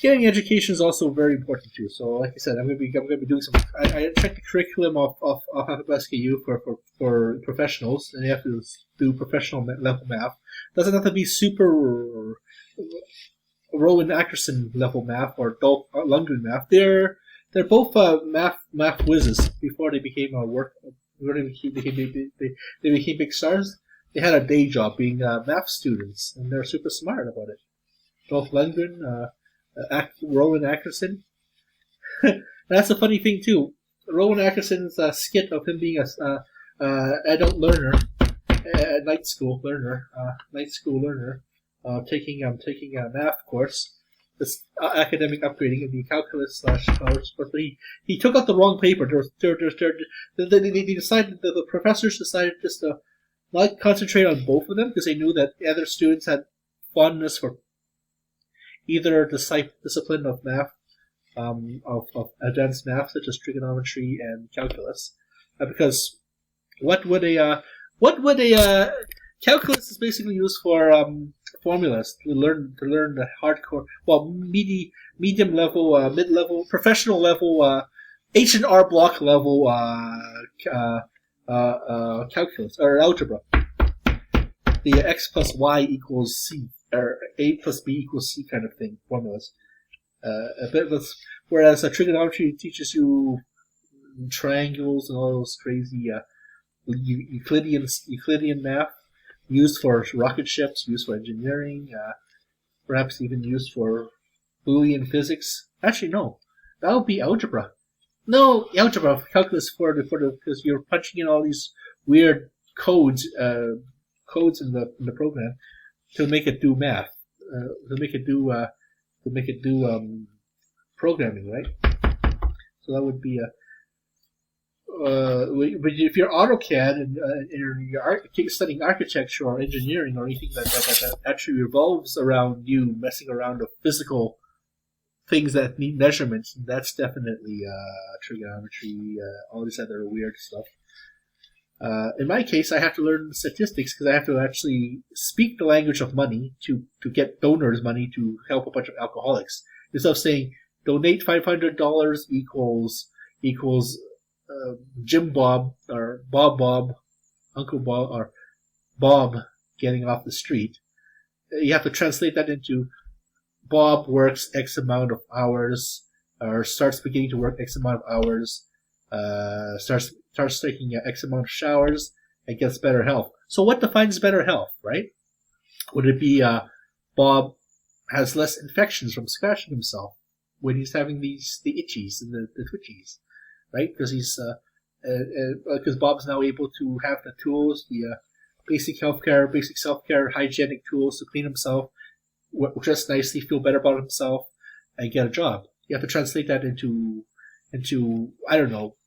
getting education is also very important too. So, like I said, I'm going to be doing some. I checked the curriculum of SKU for professionals, and you have to do professional level math. Doesn't have to be super Rowan Atkinson level math or Dolph Lundgren math. They're both math whizzes before they became they became big stars. They had a day job being math students, and they're super smart about it. Dolph Lundgren. Rowan Atkinson. That's a funny thing too. Rowan Atkinson's skit of him being a adult learner, a night school learner, taking a math course, this academic upgrading in the calculus / course, but he took out the wrong paper. They decided that the professors decided just to not concentrate on both of them because they knew that the other students had fondness for either discipline of math, of advanced math such as trigonometry and calculus, because What would a calculus is basically used for formulas to learn the hardcore, well, medium level, mid level, professional level, H&R block level calculus or algebra. The x plus y equals c, or a plus b equals c kind of thing, formulas. Whereas trigonometry teaches you triangles and all those crazy Euclidean math, used for rocket ships, used for engineering, perhaps even used for Boolean physics. Actually, no, that would be algebra. No, algebra, calculus for the because you're punching in all these weird codes in the program to make it do math, to make it do programming, right? So that would be a. But if you're AutoCAD and you're studying architecture or engineering or anything that actually revolves around you messing around with physical things that need measurements, that's definitely trigonometry, all this other weird stuff. In my case, I have to learn statistics because I have to actually speak the language of money to get donors money to help a bunch of alcoholics. Instead of saying donate $500 equals Jim Bob or Bob, Uncle Bob or Bob getting off the street, you have to translate that into Bob works X amount of hours, or starts beginning to work X amount of hours, starts taking X amount of showers, and gets better health. So what defines better health, right? Would it be Bob has less infections from scratching himself when he's having the itchies and the twitchies, right? Because Bob's now able to have the tools, the basic self-care, hygienic tools to clean himself, dress nicely, feel better about himself, and get a job. You have to translate that into I don't know,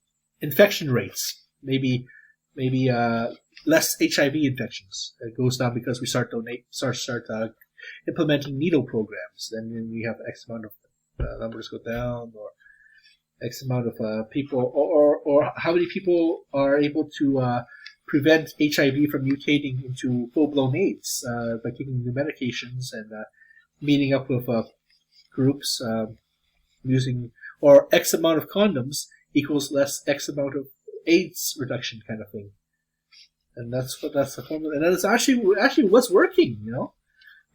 infection rates. Maybe less HIV infections. It goes down because we start implementing needle programs. Then we have X amount of numbers go down, or X amount of people, or how many people are able to prevent HIV from mutating into full-blown AIDS by taking new medications and meeting up with groups using, or X amount of condoms equals less X amount of AIDS reduction kind of thing. And that's the formula. And that's actually what's working. You know,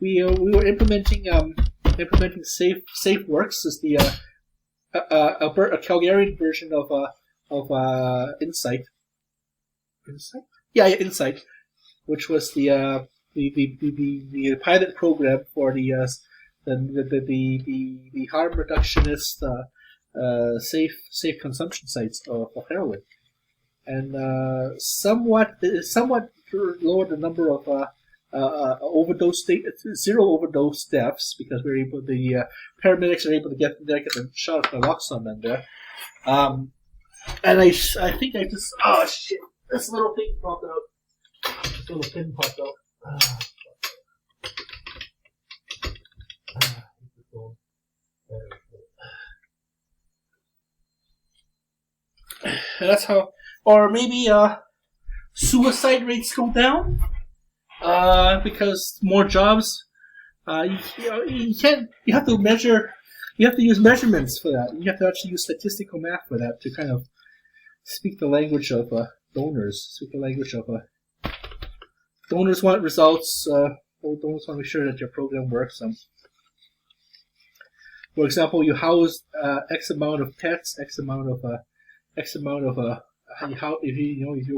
we were implementing SafeWorks as the a Calgarian version of Insight. Insight, which was the pilot program for the harm reductionist safe consumption sites of heroin, and somewhat lowered the number of zero overdose deaths, because the paramedics are able to get a shot of naloxone in there. And I think I just, oh shit, this little thing popped out. This little pin popped out. That's how, or maybe suicide rates go down because more jobs. You have to measure. You have to use measurements for that. You have to actually use statistical math for that to kind of speak the language of donors. Speak the language of donors want results. Donors want to make sure that your program works. For example, you house X amount of pets, X amount of if you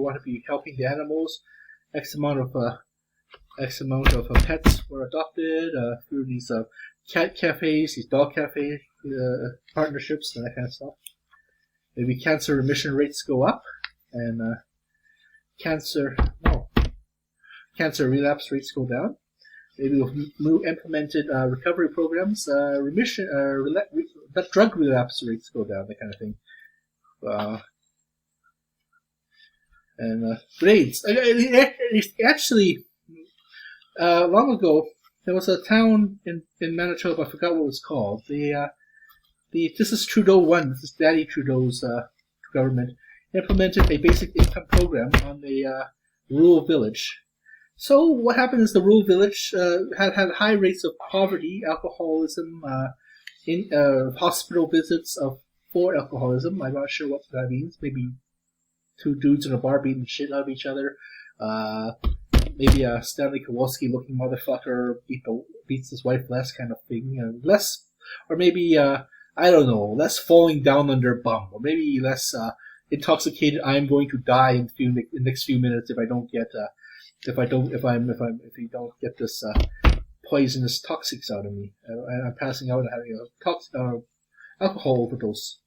want to be helping the animals, X amount of pets were adopted through these cat cafes, these dog cafe partnerships, and that kind of stuff. Maybe cancer remission rates go up, and cancer relapse rates go down. Maybe with implemented recovery programs, drug relapse rates go down, that kind of thing. And grades. Actually, long ago, there was a town in Manitoba. I forgot what it was called. This is Trudeau 1. This is Daddy Trudeau's government. implemented a basic income program on a rural village. So what happened is the rural village had high rates of poverty, alcoholism, hospital visits for alcoholism. I'm not sure what that means. Maybe two dudes in a bar beating the shit out of each other. Maybe a Stanley Kowalski-looking motherfucker beats his wife less kind of thing. Less, or maybe I don't know, less falling down on their bum, or maybe less intoxicated. I'm going to die in the next few minutes if I don't get if you don't get this poisonous toxics out of me. I'm passing out and having a alcohol overdose.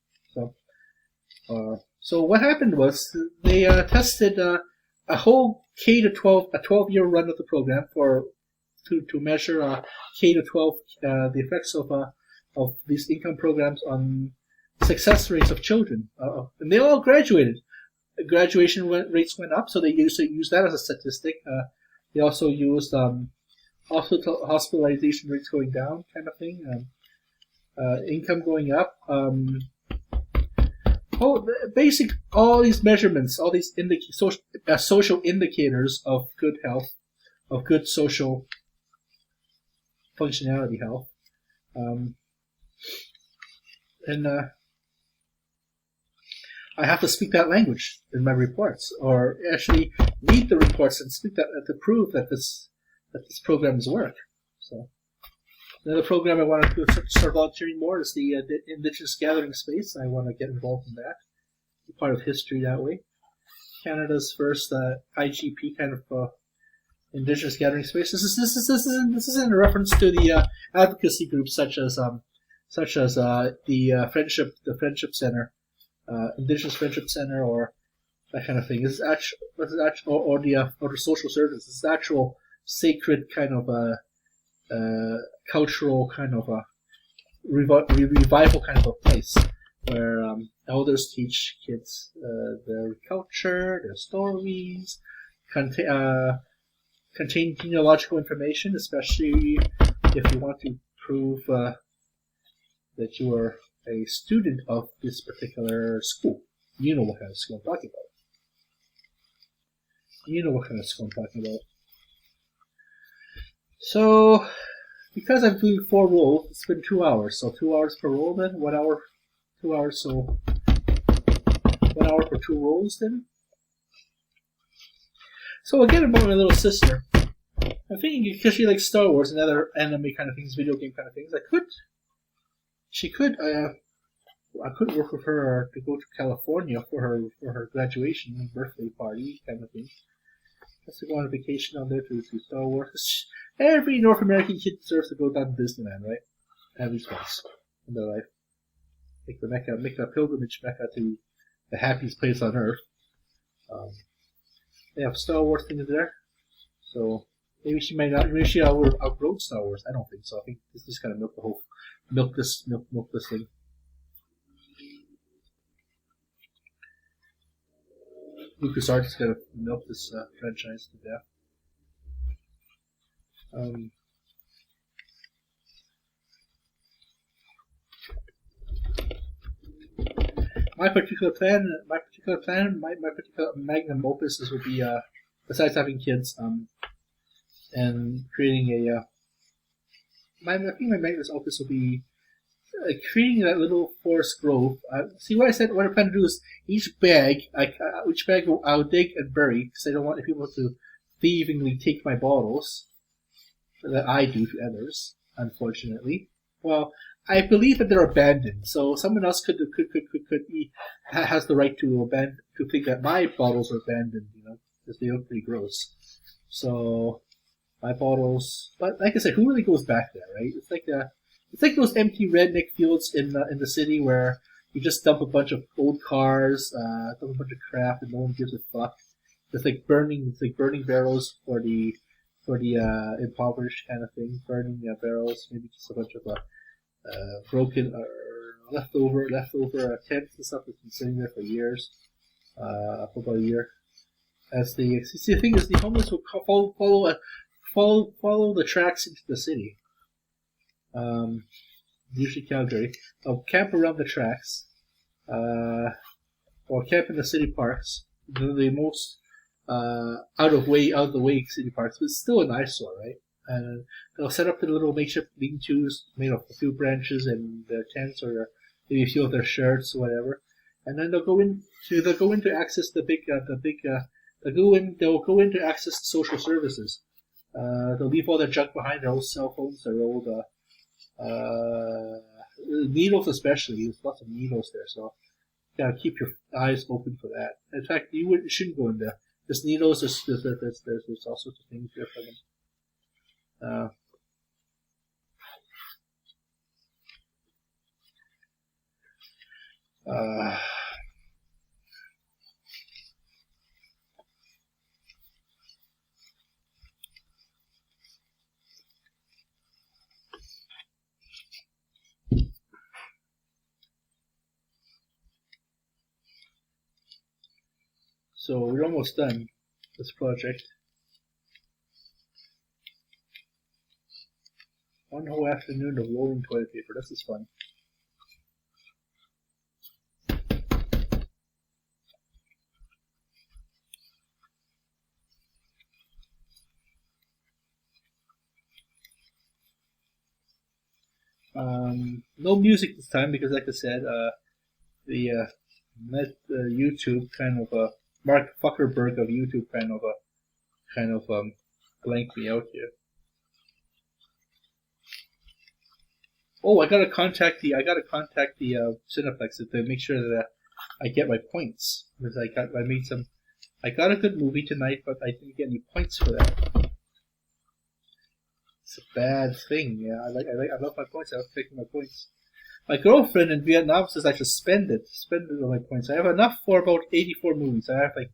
So what happened was they tested a whole K to 12, a 12-year run of the program to measure K to 12 the effects of these income programs on success rates of children, and they all graduated. Graduation rates went up, so they used that as a statistic. They also used hospitalization rates going down, kind of thing. Income going up. All these measurements, all these social indicators of good health, of good social functionality health, and I have to speak that language in my reports, or actually read the reports and speak that to prove that this programs work. So another program I want to start volunteering more is the Indigenous Gathering Space. I want to get involved in that, be part of history that way. Canada's first IGP kind of Indigenous Gathering Space. This is in reference to the advocacy groups such as the Friendship Center. Indigenous Friendship Center, or that kind of thing. This is actual, or the social services. This is actual sacred kind of cultural kind of revival kind of a place where elders teach kids their culture, their stories, contain genealogical information, especially if you want to prove that you are a student of this particular school. You know what kind of school I'm talking about. So, because I'm doing 4 rolls, it's been 2 hours. So 2 hours per roll then? 1 hour, 2 hours, so 1 hour for 2 rolls then? So again about my little sister. I'm thinking because she likes Star Wars and other anime kind of things, video game kind of things, I could work with her to go to California for her graduation and birthday party kind of thing. Just to go on a vacation down there to Star Wars. Every North American kid deserves to go down to Disneyland, right? At least once in their life. Make a pilgrimage Mecca to the happiest place on earth. They have Star Wars things there, so maybe she might not. Maybe she outgrown Star Wars. I don't think so. I think this is kind of milk this thing. LucasArts is going to milk this franchise to death. My particular magnum opus would be, besides having kids, and creating I think my magnum opus would be creating that little forest grove. See what I said? What I plan to do is each bag I'll dig and bury because I don't want people to thievingly take my bottles that I do to others. Unfortunately, well, I believe that they're abandoned, so someone else has the right to think that my bottles are abandoned. Because they look pretty gross. So my bottles, but like I said, who really goes back there, right? It's like those empty redneck fields in the city where you just dump a bunch of old cars, dump a bunch of crap, and no one gives a fuck. It's like burning barrels for the impoverished kind of thing. Burning barrels, maybe just a bunch of broken or leftover tents and stuff that's been sitting there for years, for about a year. The thing is, the homeless will follow the tracks into the city. Usually Calgary. They'll camp around the tracks, or camp in the city parks. The most out of the way city parks, but it's still an eyesore, right? And they'll set up the little makeshift lean-tos made of a few branches and their tents, or maybe a few of their shirts or whatever. And then they'll go in to access they'll go in to access the social services. They'll leave all their junk behind, their old cell phones, their old needles especially. There's lots of needles there, so you gotta keep your eyes open for that. In fact, you shouldn't go in there. There's needles. There's all sorts of things here for them. So we're almost done this project. One whole afternoon of rolling toilet paper. This is fun. No music this time because, like I said, the YouTube kind of Mark Zuckerberg of YouTube kind of blanked me out here. Oh, I gotta contact the Cineplex to make sure that I get my points because I got a good movie tonight, but I didn't get any points for that. It's a bad thing. Yeah, I love my points. I love taking my points. My girlfriend in Vietnam says I should spend it on my points. I have enough for about 84 movies. I have like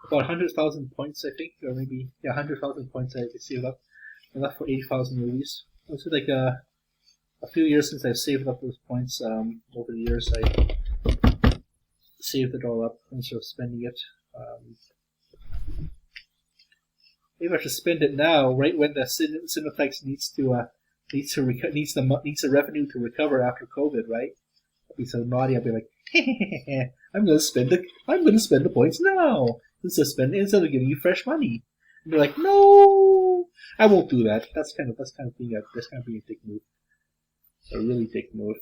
about 100,000 points, I think, or maybe 100,000 points. I saved up enough for 80,000 movies. It's like a few years since I've saved up those points. Over the years, I saved it all up instead of spending it. Maybe I should spend it now, right when the Cineplex needs the revenue to recover after COVID, right? I'll be so naughty. I'll be like, I'm gonna spend the points now instead of giving you fresh money. And they're like, no, I won't do that. That's kind of being a dick move. A really dick move.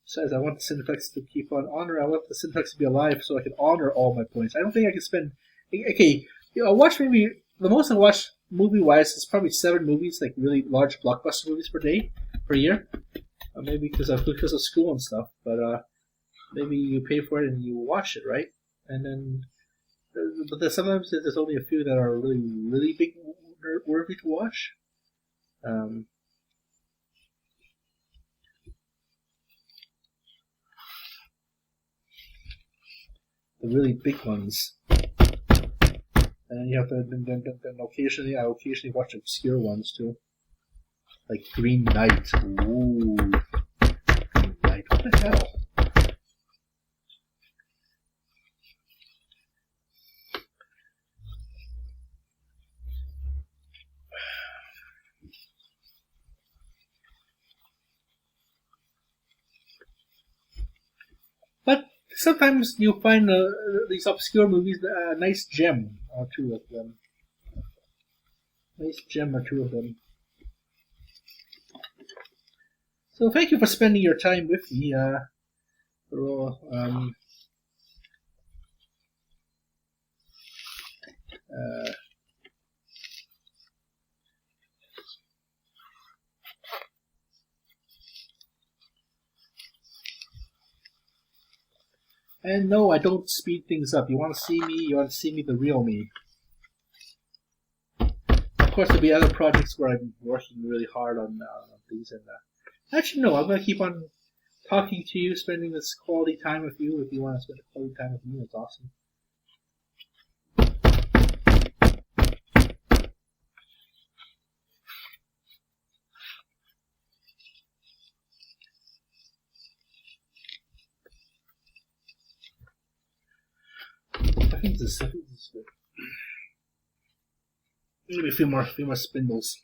Says I want the Cineplex to keep on honor. I want the Cineplex to be alive so I can honor all my points. I don't think I can spend. Okay, I watch maybe the most I watch movie-wise is probably 7 movies, like really large blockbuster movies per year. Maybe because of school and stuff, but maybe you pay for it and you watch it, right? And then, but sometimes there's only a few that are really, really big, worthy to watch. The really big ones. And you have to then occasionally watch obscure ones too, like Green Knight. Ooh, Green Knight. What the hell? But sometimes you find these obscure movies a nice gem or two of them. So thank you for spending your time with me. And no, I don't speed things up. You want to see me the real me. Of course, there'll be other projects where I'm working really hard on these and actually, no, I'm going to keep on talking to you, spending this quality time with you. If you want to spend quality time with me, that's awesome. I think this is good. Maybe a few more spindles,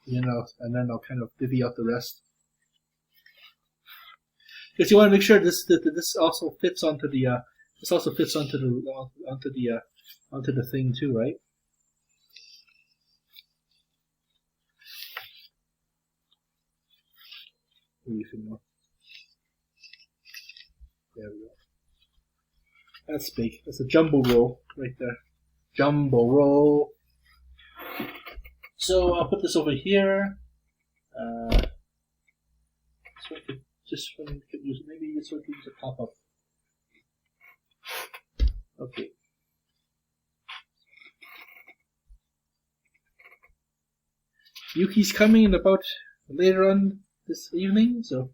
and then I'll kind of divvy out the rest. because you want to make sure this also fits onto the onto the thing too, right? Maybe a few more. There we go. That's big. That's a jumbo roll right there. Jumbo roll. So I'll put this over here. So I could just use maybe this one could use a pop up. Okay. Yuki's coming in about later on this evening, so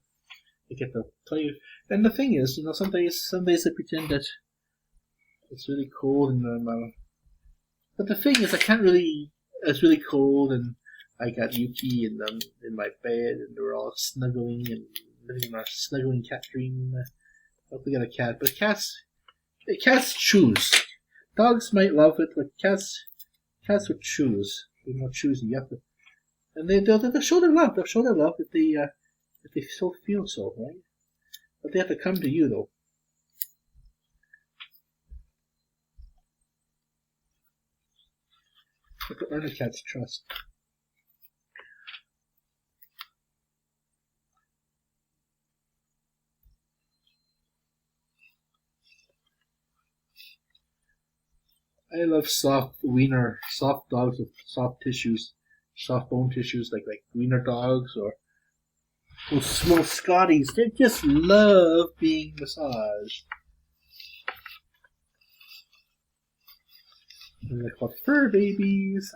I get to play. And the thing is, some days I pretend that it's really cold and but the thing is, I can't really. It's really cold, and I got Yuki and them in my bed, and we're all snuggling and living in our snuggling cat dream. I hope we got a cat, but cats choose. Dogs might love it, but cats would choose. They're not choosy. You have to, and they'll show their love. They'll show their love if they so feel so, right? But they have to come to you though. You have to earn a cat's trust. I love soft dogs with soft tissues, soft bone tissues, like wiener dogs or those little Scotties. They just love being massaged. And they're called fur babies.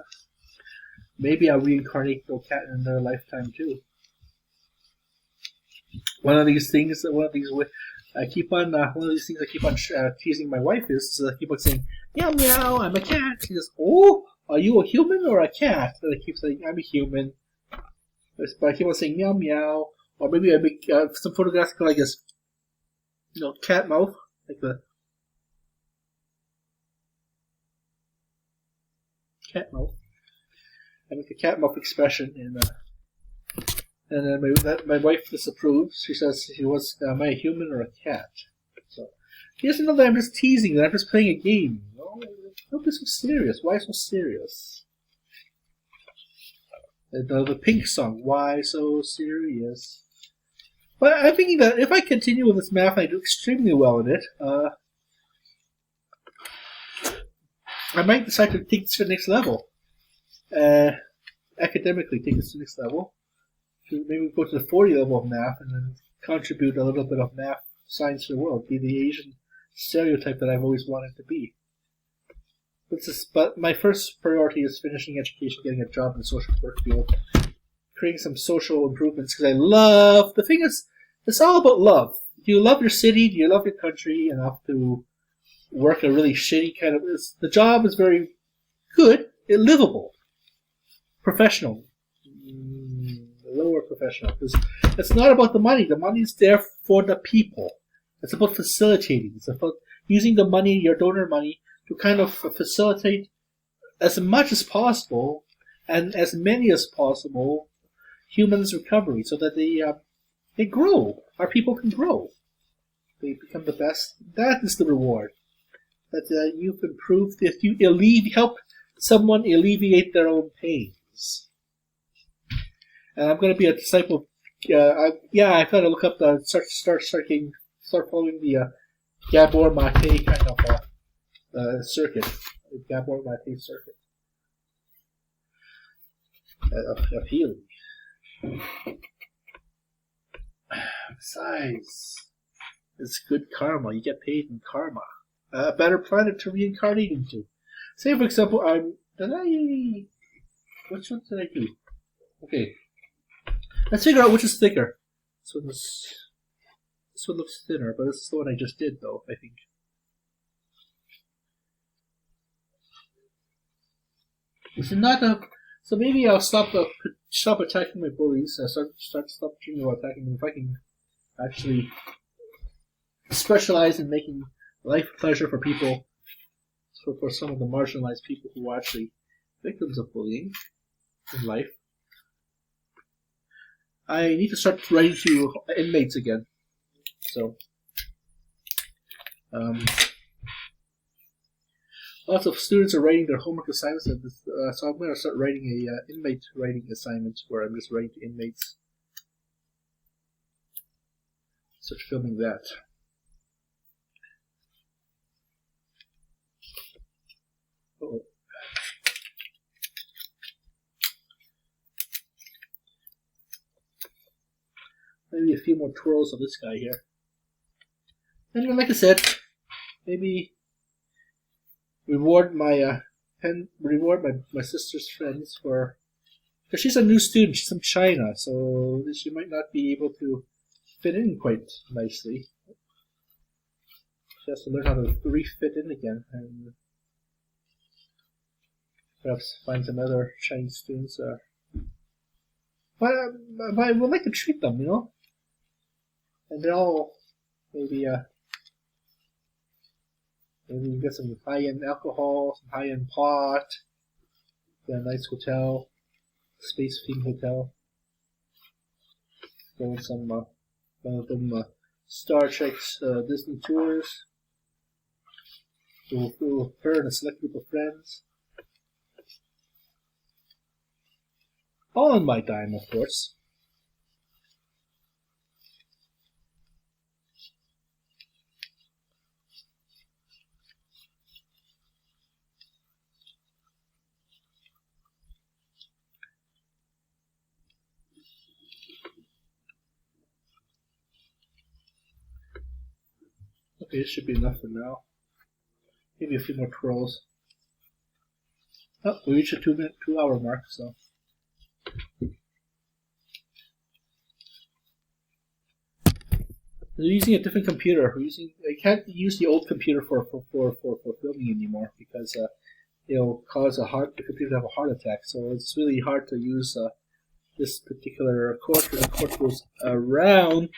Maybe I'll reincarnate a cat in their lifetime too. One of these things I keep on teasing my wife is I keep on saying, meow meow, I'm a cat. She says, oh, are you a human or a cat? And I keep saying, I'm a human. But I keep on saying meow meow, or maybe I make some photographs like this, cat mouth, like the cat mouth. I make a cat mouth expression, and then my wife disapproves. She says, am I a human or a cat? So he doesn't know that I'm just teasing, that I'm just playing a game. Don't be so serious. Why so serious? The Pink song, Why So Serious? But I'm thinking that if I continue with this math, I do extremely well in it. I might decide to take this to the next level. Academically, take this to the next level. Maybe go to the 40 level of math and then contribute a little bit of math science to the world. Be the Asian stereotype that I've always wanted to be. But my first priority is finishing education, getting a job in the social work field, creating some social improvements, because I love. The thing is, it's all about love. Do you love your city? Do you love your country enough to work a really shitty kind of? The job is very good, livable, professional, lower professional. Because it's not about the money. The money is there for the people. It's about facilitating. It's about using the money, your donor money, to kind of facilitate as much as possible and as many as possible humans' recovery, so that they grow. Our people can grow. They become the best. That is the reward. That you've improved. If you help someone alleviate their own pains. And I'm going to be a disciple. I've got to look up start following the Gabor Mate kind of circuit. The Gabor Mate circuit of healing. Besides, it's good karma. You get paid in karma. A better planet to reincarnate into. Say, for example, which one did I do? Okay. Let's figure out which is thicker. This one looks thinner, but this is the one I just did, though, I think. It's not a... So maybe I'll stop attacking my bullies. Stop dreaming about attacking them. If I can actually specialize in making life a pleasure for people, for some of the marginalized people who are actually victims of bullying in life. I need to start writing to inmates again. So lots of students are writing their homework assignments, at this, so I'm going to start writing a inmate writing assignment where I'm just writing to inmates. Start filming that. Uh-oh. Maybe a few more twirls of this guy here. And like I said, maybe reward my my sister's friends for, because she's a new student. She's from China, so she might not be able to fit in quite nicely. She has to learn how to refit in again, and perhaps find some other Chinese students. But I would like to treat them, you know. And they're all maybe maybe get some high-end alcohol, some high-end pot, get a nice hotel, space-themed hotel. Go on some one of them Star Trek's Disney tours. Go with her and a select group of friends. All on my dime, of course. Okay, this should be enough for now. Maybe a few more twirls. Oh, we reached a 2 hour mark, so. We're using a different computer. I can't use the old computer for filming anymore because it'll cause the computer to have a heart attack. So it's really hard to use this particular cord, because the cord goes around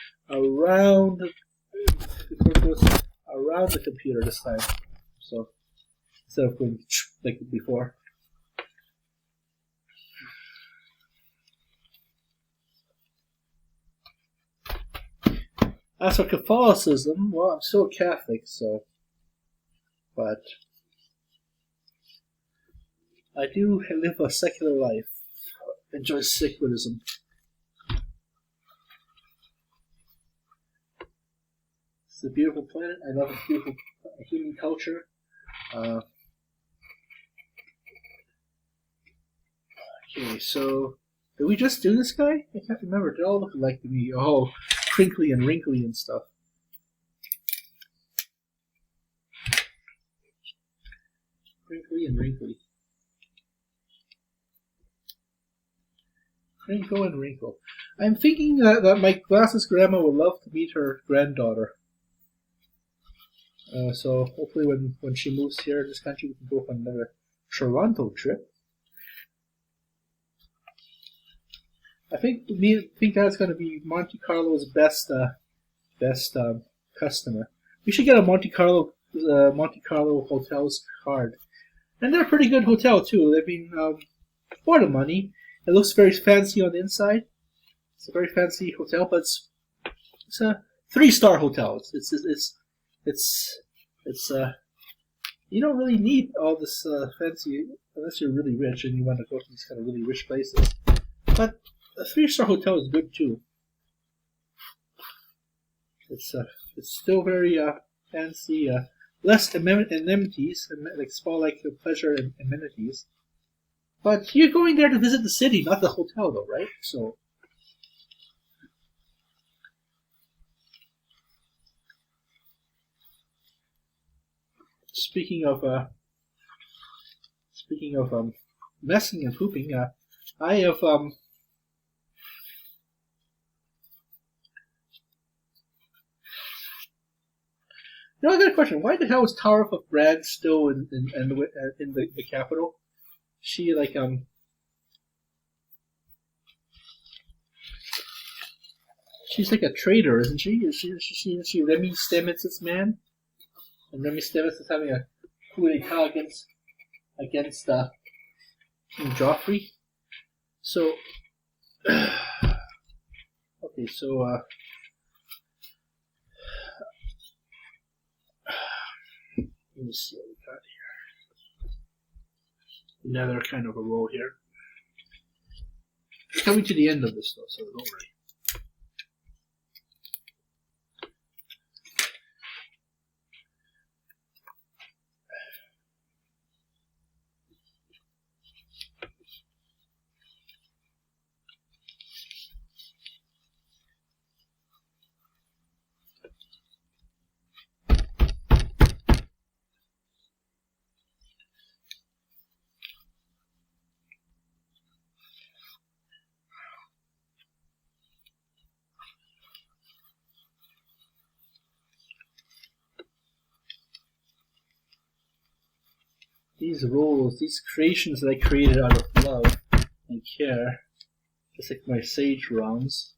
the computer this time. So instead of going like before. As for Catholicism, well, I'm still a Catholic, so, but I do live a secular life. Enjoy secularism. It's a beautiful planet. I love a beautiful human culture. Okay, so did we just do this guy? I can't remember. They all look alike to me. Oh, crinkly and wrinkly and stuff. Crinkly and wrinkly. Crinkle and wrinkle. I'm thinking that my glasses grandma would love to meet her granddaughter. So hopefully when she moves here in this country, we can go on another Toronto trip. I think that's going to be Monte Carlo's best customer. We should get a Monte Carlo hotels card, and they're a pretty good hotel too. I mean, for the money, it looks very fancy on the inside. It's a very fancy hotel, but it's a 3-star hotel. It's you don't really need all this fancy unless you're really rich and you want to go to these kind of really rich places. But a 3-star hotel is good too. It's still very fancy, less amenities, like spa-like pleasure and amenities. But you're going there to visit the city, not the hotel, though, right? So. Speaking of messing and pooping, I have I got a question. Why the hell is Tower of Brad still in the capital? She she's like a traitor, isn't she? Is she Remy Stemmitz's man? And Remy Stemmitz is having a coup d'etat against King Joffrey. So okay, so Let me see what we got here. Another kind of a roll here. It's coming to the end of this though, so don't worry. These rolls, these creations that I created out of love and care, just like my sage rounds,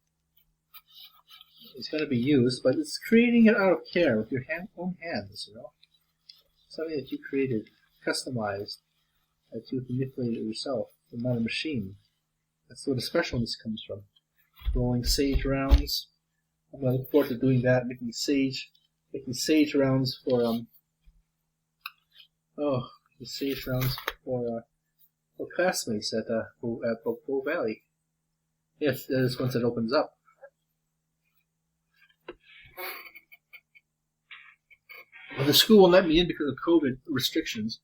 it's going to be used, but it's creating it out of care with your own hands, you know? Something that you created, customized, that you manipulated yourself, and not a machine. That's where the specialness comes from. Rolling sage rounds. I'm going to look forward to doing that, making sage rounds for, sage rounds for classmates at Bow Valley. If there's once it opens up. Well, the school won't let me in because of COVID restrictions.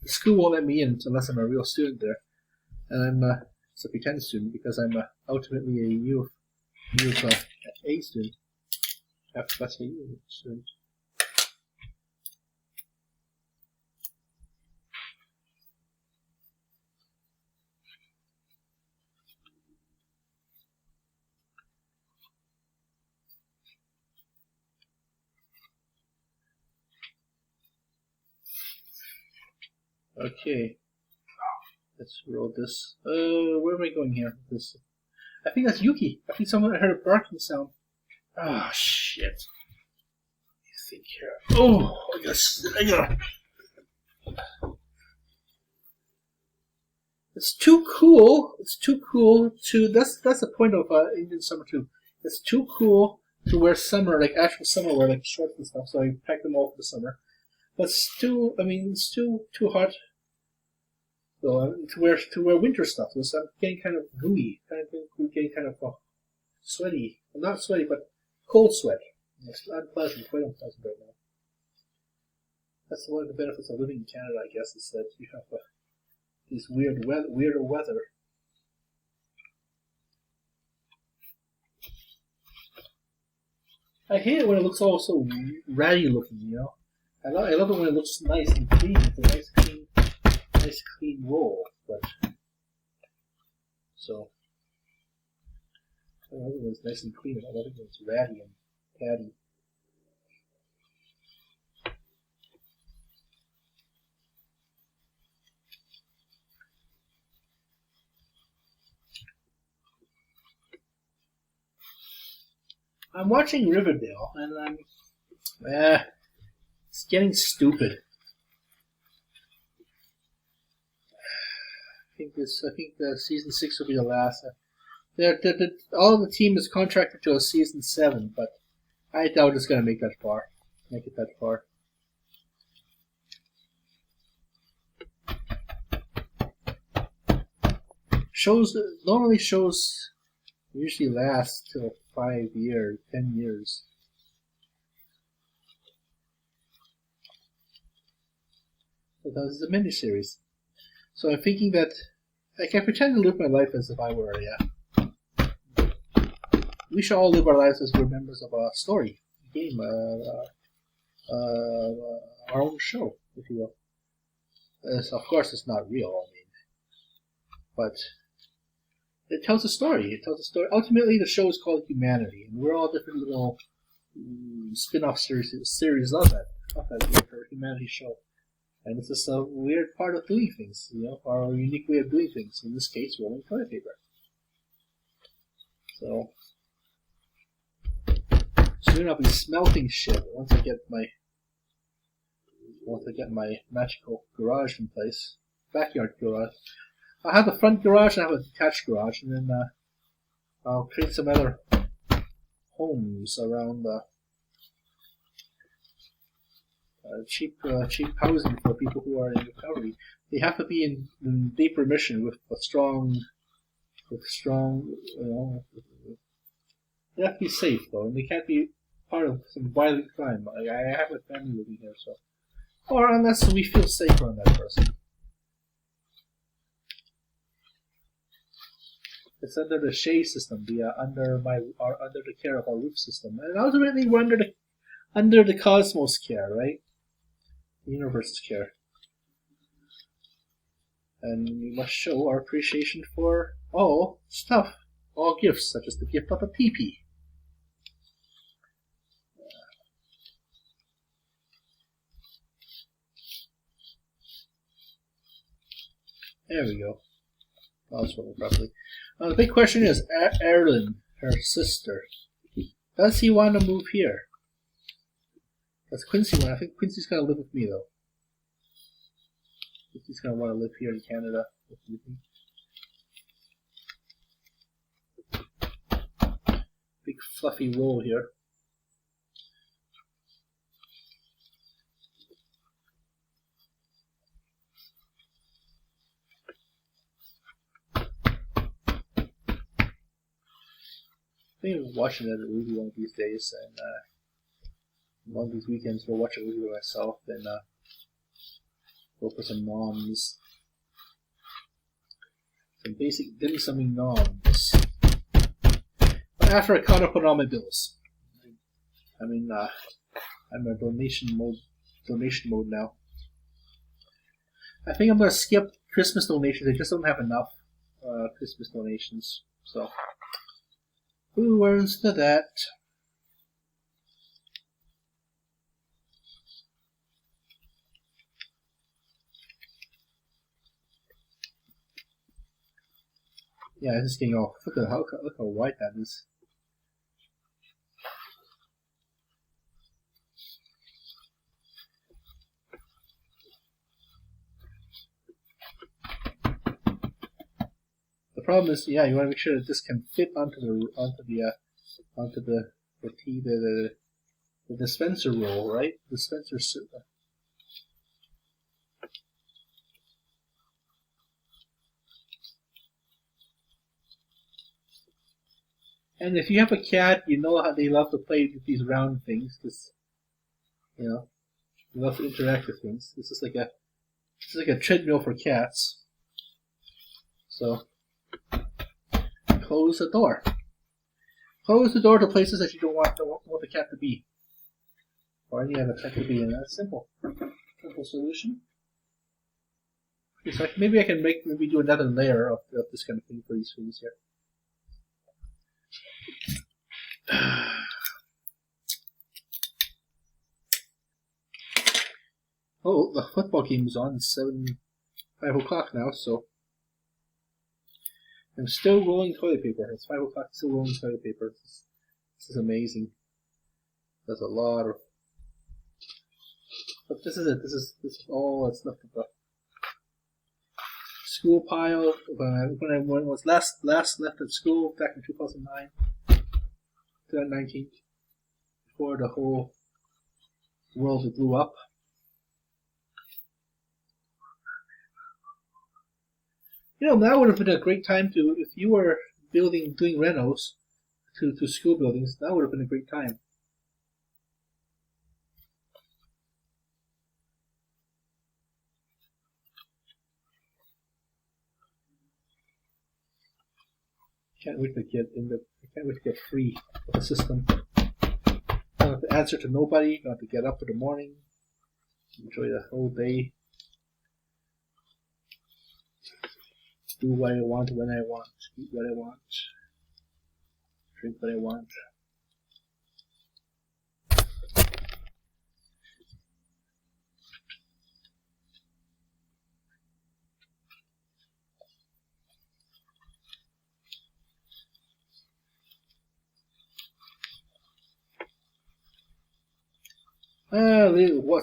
The school won't let me in unless I'm a real student there. And I'm a pretend student because I'm ultimately a U of A student. That's a U student. Okay, let's roll this. Where am I going here? This, I think that's Yuki. I think someone heard a barking sound. Ah, shit. What do you think here? Oh, I gotta. It's too cool. It's too cool to. That's the point of Indian summer too. It's too cool to wear summer, like actual summer wear, like shorts and stuff. So I packed them all for the summer. But still, it's too hot. So to wear winter stuff. So I'm getting kind of gooey, getting kind of sweaty. Well, not sweaty, but cold sweat. It's unpleasant, quite unpleasant right now. That's one of the benefits of living in Canada, I guess, is that you have these weirder weather. I hate it when it looks all so ratty looking, you know. I love it when it looks nice and clean. It's a nice clean roll. But so I love it when it's nice and clean. I love it when it's ratty and patty. I'm watching Riverdale, and it's getting stupid. I think the season 6 will be the last. All the team is contracted to a season 7, but I doubt it's going to make it that far. Normally shows usually last till 5 years, 10 years. So that is a miniseries. So I'm thinking that I can pretend to live my life as if I were, we should all live our lives as we're members of a story, a game, our own show, if you will. So of course it's not real, but it tells a story. Ultimately, the show is called Humanity, and we're all different little spin-off series of that Humanity show. And it's just a weird part of doing things, our unique way of doing things. In this case, rolling toilet paper. So soon I'll be smelting shit once I get my magical garage in place, backyard garage. I'll have a front garage and I have a detached garage, and then I'll create some other homes around cheap housing for people who are in recovery. They have to be in deep remission with strong, they have to be safe though, and they can't be part of some violent crime. I have a family living here, so, or unless we feel safer on that person. It's under the Shea system, under the care of our roof system, and ultimately we're under the cosmos care, right? The universe's care, and we must show our appreciation for all stuff, all gifts, such as the gift of a teepee. There we go. That's working properly. The big question is, Erlen, her sister, does he want to move here? Does Quincy want? I think Quincy's gonna live with me though. Quincy's gonna want to live here in Canada with me. Big fluffy roll here. I think I'm watching it at Ruby one of these days, and one of these weekends we'll watch it with myself, and go for some noms. Some basic dim summing noms. But after I caught up on all my bills. I'm in donation mode now. I think I'm gonna skip Christmas donations. I just don't have enough Christmas donations, so. Who earns the debt? Yeah, it's just getting off. Look how white that is. The problem is, yeah, you want to make sure that this can fit onto the dispenser roll, right? Dispenser. And if you have a cat, you know how they love to play with these round things, because they love to interact with things. This is like a treadmill for cats. So. Close the door. Close the door to places that you don't want the cat to be, or any other pet to be in. That's simple. Simple solution. So maybe I can maybe do another layer of this kind of thing for these things here. Oh, the football game is on. It's 5 o'clock now, so. I'm still rolling toilet paper. It's 5 o'clock, still rolling toilet paper. This is amazing. There's a lot of... But this is it. This is all that's left of the school pile. When I was last left at school back in 2019, before the whole world blew up. That would have been a great time to, if you were doing renos to school buildings, that would have been a great time. Can't wait to get free of the system. I don't have to answer to nobody, don't have to get up in the morning, enjoy the whole day. Do what I want when I want, eat what I want, drink what I want.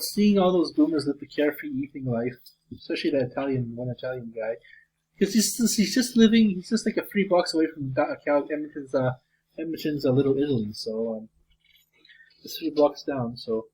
Seeing all those boomers live the carefree evening life, especially the one Italian guy. Because he's just like a $3 away from Edmonton's Little Italy, so just 3 blocks down. So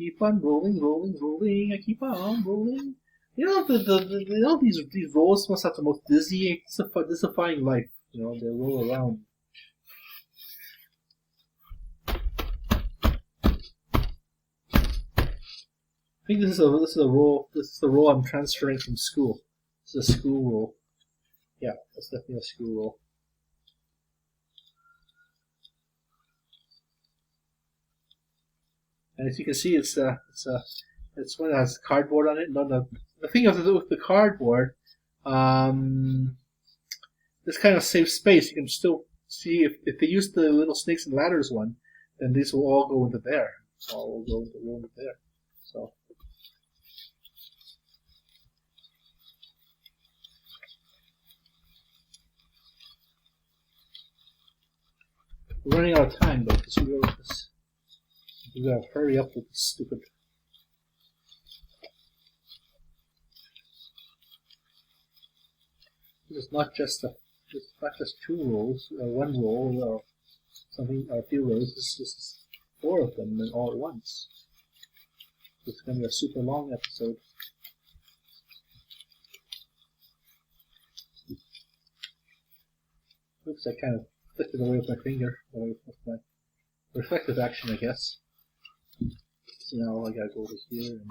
keep on rolling, rolling, rolling. I keep on rolling. You know these rolls must have the most dizzying, disifying life. You know, they roll around. I think this is a roll. This is the roll I'm transferring from school. This is a school roll. Yeah, that's definitely a school roll. And as you can see, it's one that has cardboard on it. No, the thing with the cardboard, this kind of saves space. You can still see if they use the little snakes and ladders one, then these will all go into there. All will go into there. So. We're running out of time though, because we gotta hurry up with this stupid. It's not just two rolls, or one roll, or something, or a few rolls. It's just 4 of them, and all at once. It's gonna be a super long episode. Oops, I kind of flicked it away with my finger, away with my reflective action, I guess. So now I gotta go over here and.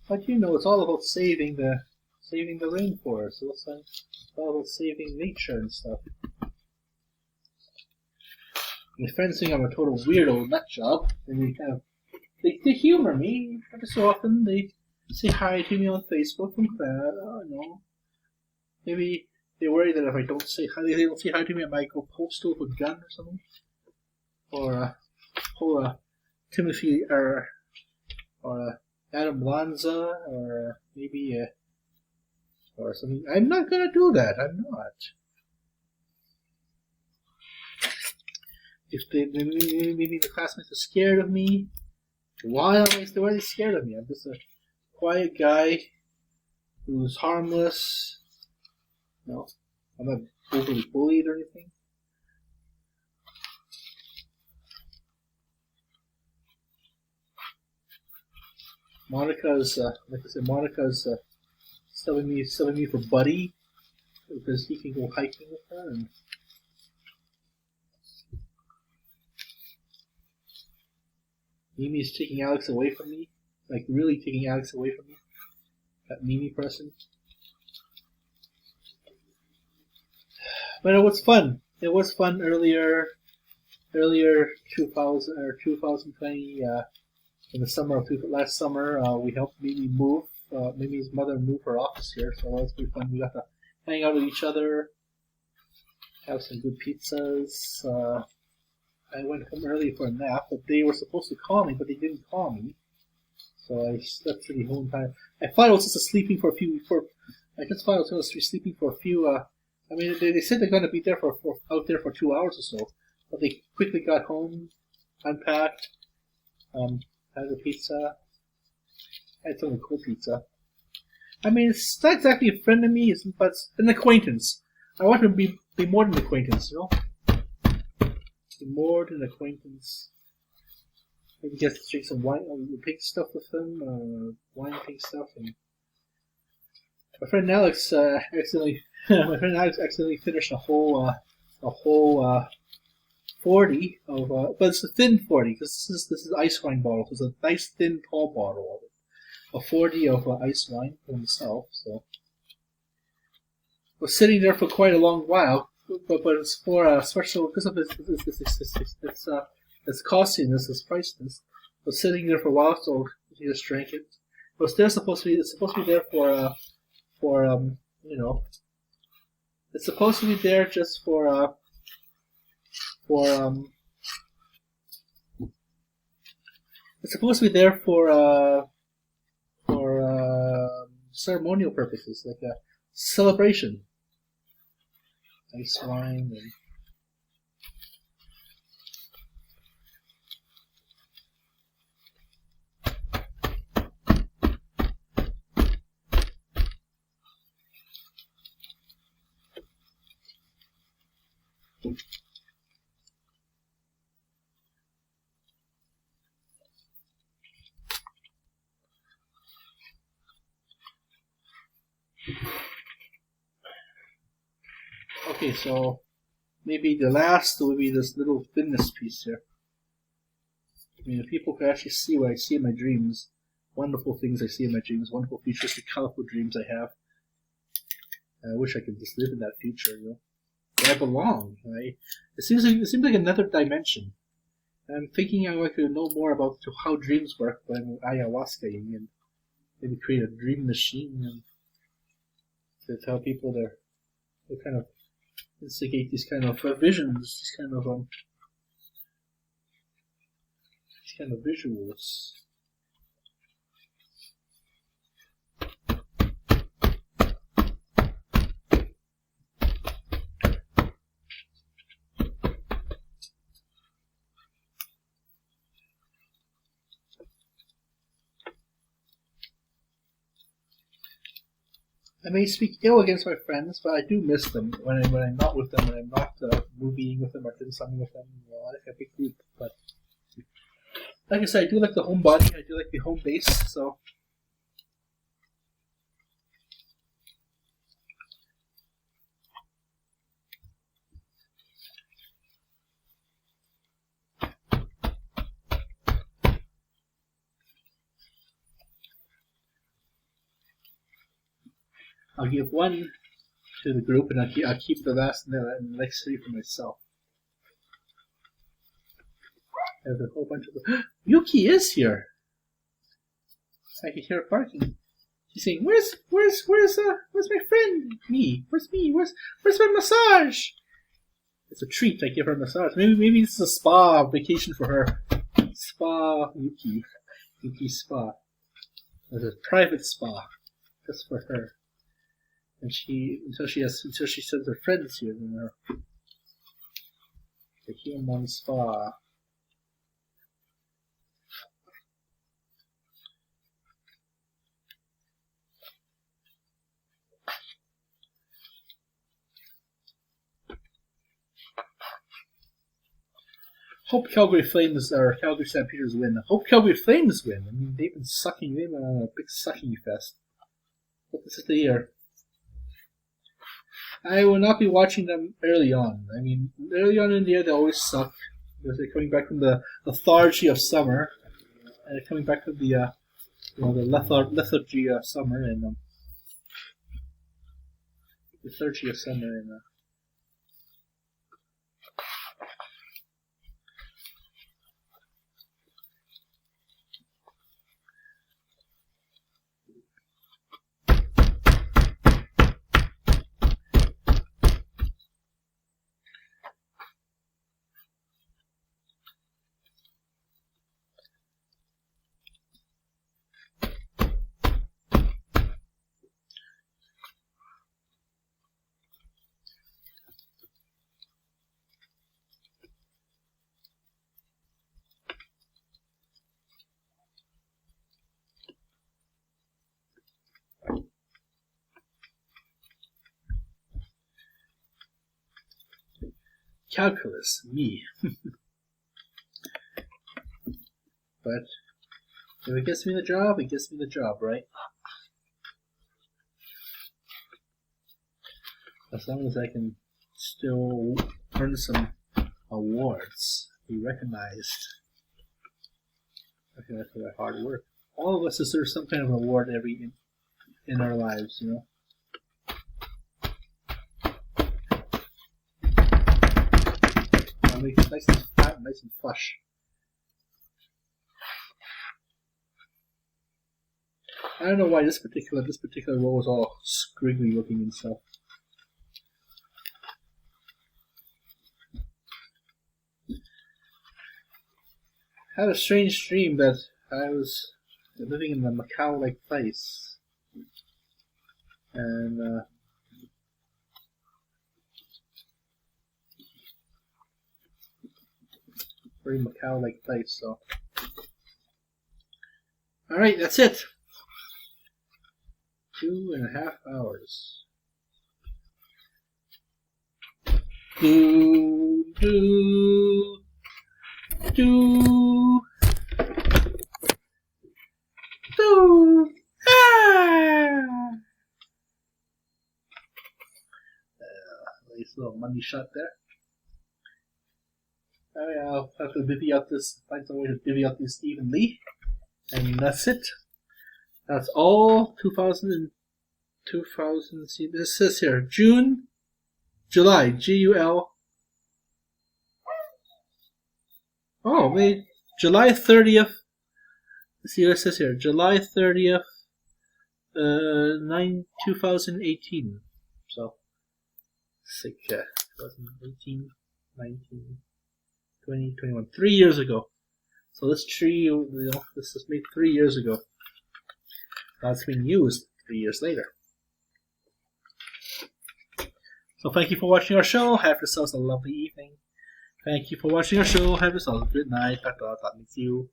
But you know, it's all about saving the rainforest. It's all about saving nature and stuff. My friends think I'm a total weirdo nut job, and they humor me. Every so often they say hi to me on Facebook. I'm glad. Oh no. Maybe they worry that if I don't say hi, they don't say hi to me, I might go postal with a gun or something, or pull Timothy or Adam Lanza, or maybe or something. I'm not gonna do that. I'm not. If maybe the classmates are scared of me, why are they scared of me? I'm just a quiet guy who's harmless. No, I'm not overly bullied or anything. Monica's, like I said, Monica's selling me for Buddy because he can go hiking with her. And Mimi's taking Alex away from me, like really taking Alex away from me. That Mimi person. But it was fun. It was fun earlier 2020. In the summer of last summer, we helped Mimi move. Mimi's mother moved her office here, so that was pretty fun. We got to hang out with each other, have some good pizzas. I went home early for a nap, but they were supposed to call me, but they didn't call me. So I slept through the whole time. I thought I was just sleeping for a few. I just thought I was going to be sleeping for a few. I mean, they said they're going to be there out there for 2 hours or so, but they quickly got home, unpacked, had a pizza. I had some cold pizza. I mean, it's not exactly a friend of me, but it's an acquaintance. I want to be more than an acquaintance, you know. Be more than an acquaintance. Maybe get to drink some wine, pink stuff with him, wine pink stuff. And my friend Alex accidentally finished a whole 40 of, but it's a thin 40 because this is ice wine bottle. So it's a nice thin tall bottle of it. A 40 of ice wine for himself. So was sitting there for quite a long while, but it's for a special because of its costiness, its priceness. Was sitting there for a while, so he just drank it. But it's supposed to be there for you know, it's supposed to be there just for it's supposed to be there for ceremonial purposes, like a celebration. Ice wine and Okay, so maybe the last will be this little thinness piece here. I mean, if people could actually see what I see in my dreams, wonderful things I see in my dreams, wonderful futuristic, colorful dreams I have. I wish I could just live in that future, you know. Where I belong, right? It seems like another dimension. I'm thinking I want to know more about how dreams work when ayahuasca-ing and maybe create a dream machine and to tell people they kind of instigate these kind of visions, these kind of visuals. I may speak ill against my friends, but I do miss them when I'm not with them, when I'm not movieing with them or doing something with them. You know, I like a big group, but like I said, I do like the home body. I do like the home base. So I'll give one to the group, and I'll keep the last and the next three for myself. I have a whole bunch of Yuki is here. I can hear her barking. She's saying, "Where's my friend? Me? Where's me? Where's my massage?" It's a treat. I give her a massage. Maybe this is a spa vacation for her. Spa Yuki spa. There's a private spa just for her. And until she sends her friends here, then the human spa. Hope Calgary Flames or Calgary Stampeders win. Hope Calgary Flames win. I mean, they've been sucking. They've been on a big sucking fest. Hope this is the year. I will not be watching them early on. I mean, early on in the year they always suck because they're coming back from the lethargy of summer, and they're coming back from the lethargy of summer and lethargy of summer and. Calculus, me. But if it gets me the job, it gets me the job, right? As long as I can still earn some awards, be recognized. Okay, for that hard work. All of us deserve some kind of award in our lives, you know. I'll make it nice and fat, nice and flush. I don't know why this particular roll is all squiggly looking and stuff. I had a strange dream that I was living in a Macau-like place, and very Macau-like place. So, all right, that's it. 2.5 hours. Do do do do. Ah! Just a little money shot there. I'll have to divvy out this, find some way to divvy out this evenly. And that's it. That's all 2000. See, this says here July, G-U-L. Oh, wait, July 30th. Let's see what it says here. July 30th, 2018. So, it's like 2018, 19, 20, 21. 3 years ago. So this tree, this was made 3 years ago. Now it's being used 3 years later. So thank you for watching our show. Have yourselves a lovely evening. Thank you for watching our show. Have yourselves a good night. Talk to you.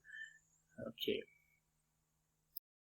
Okay.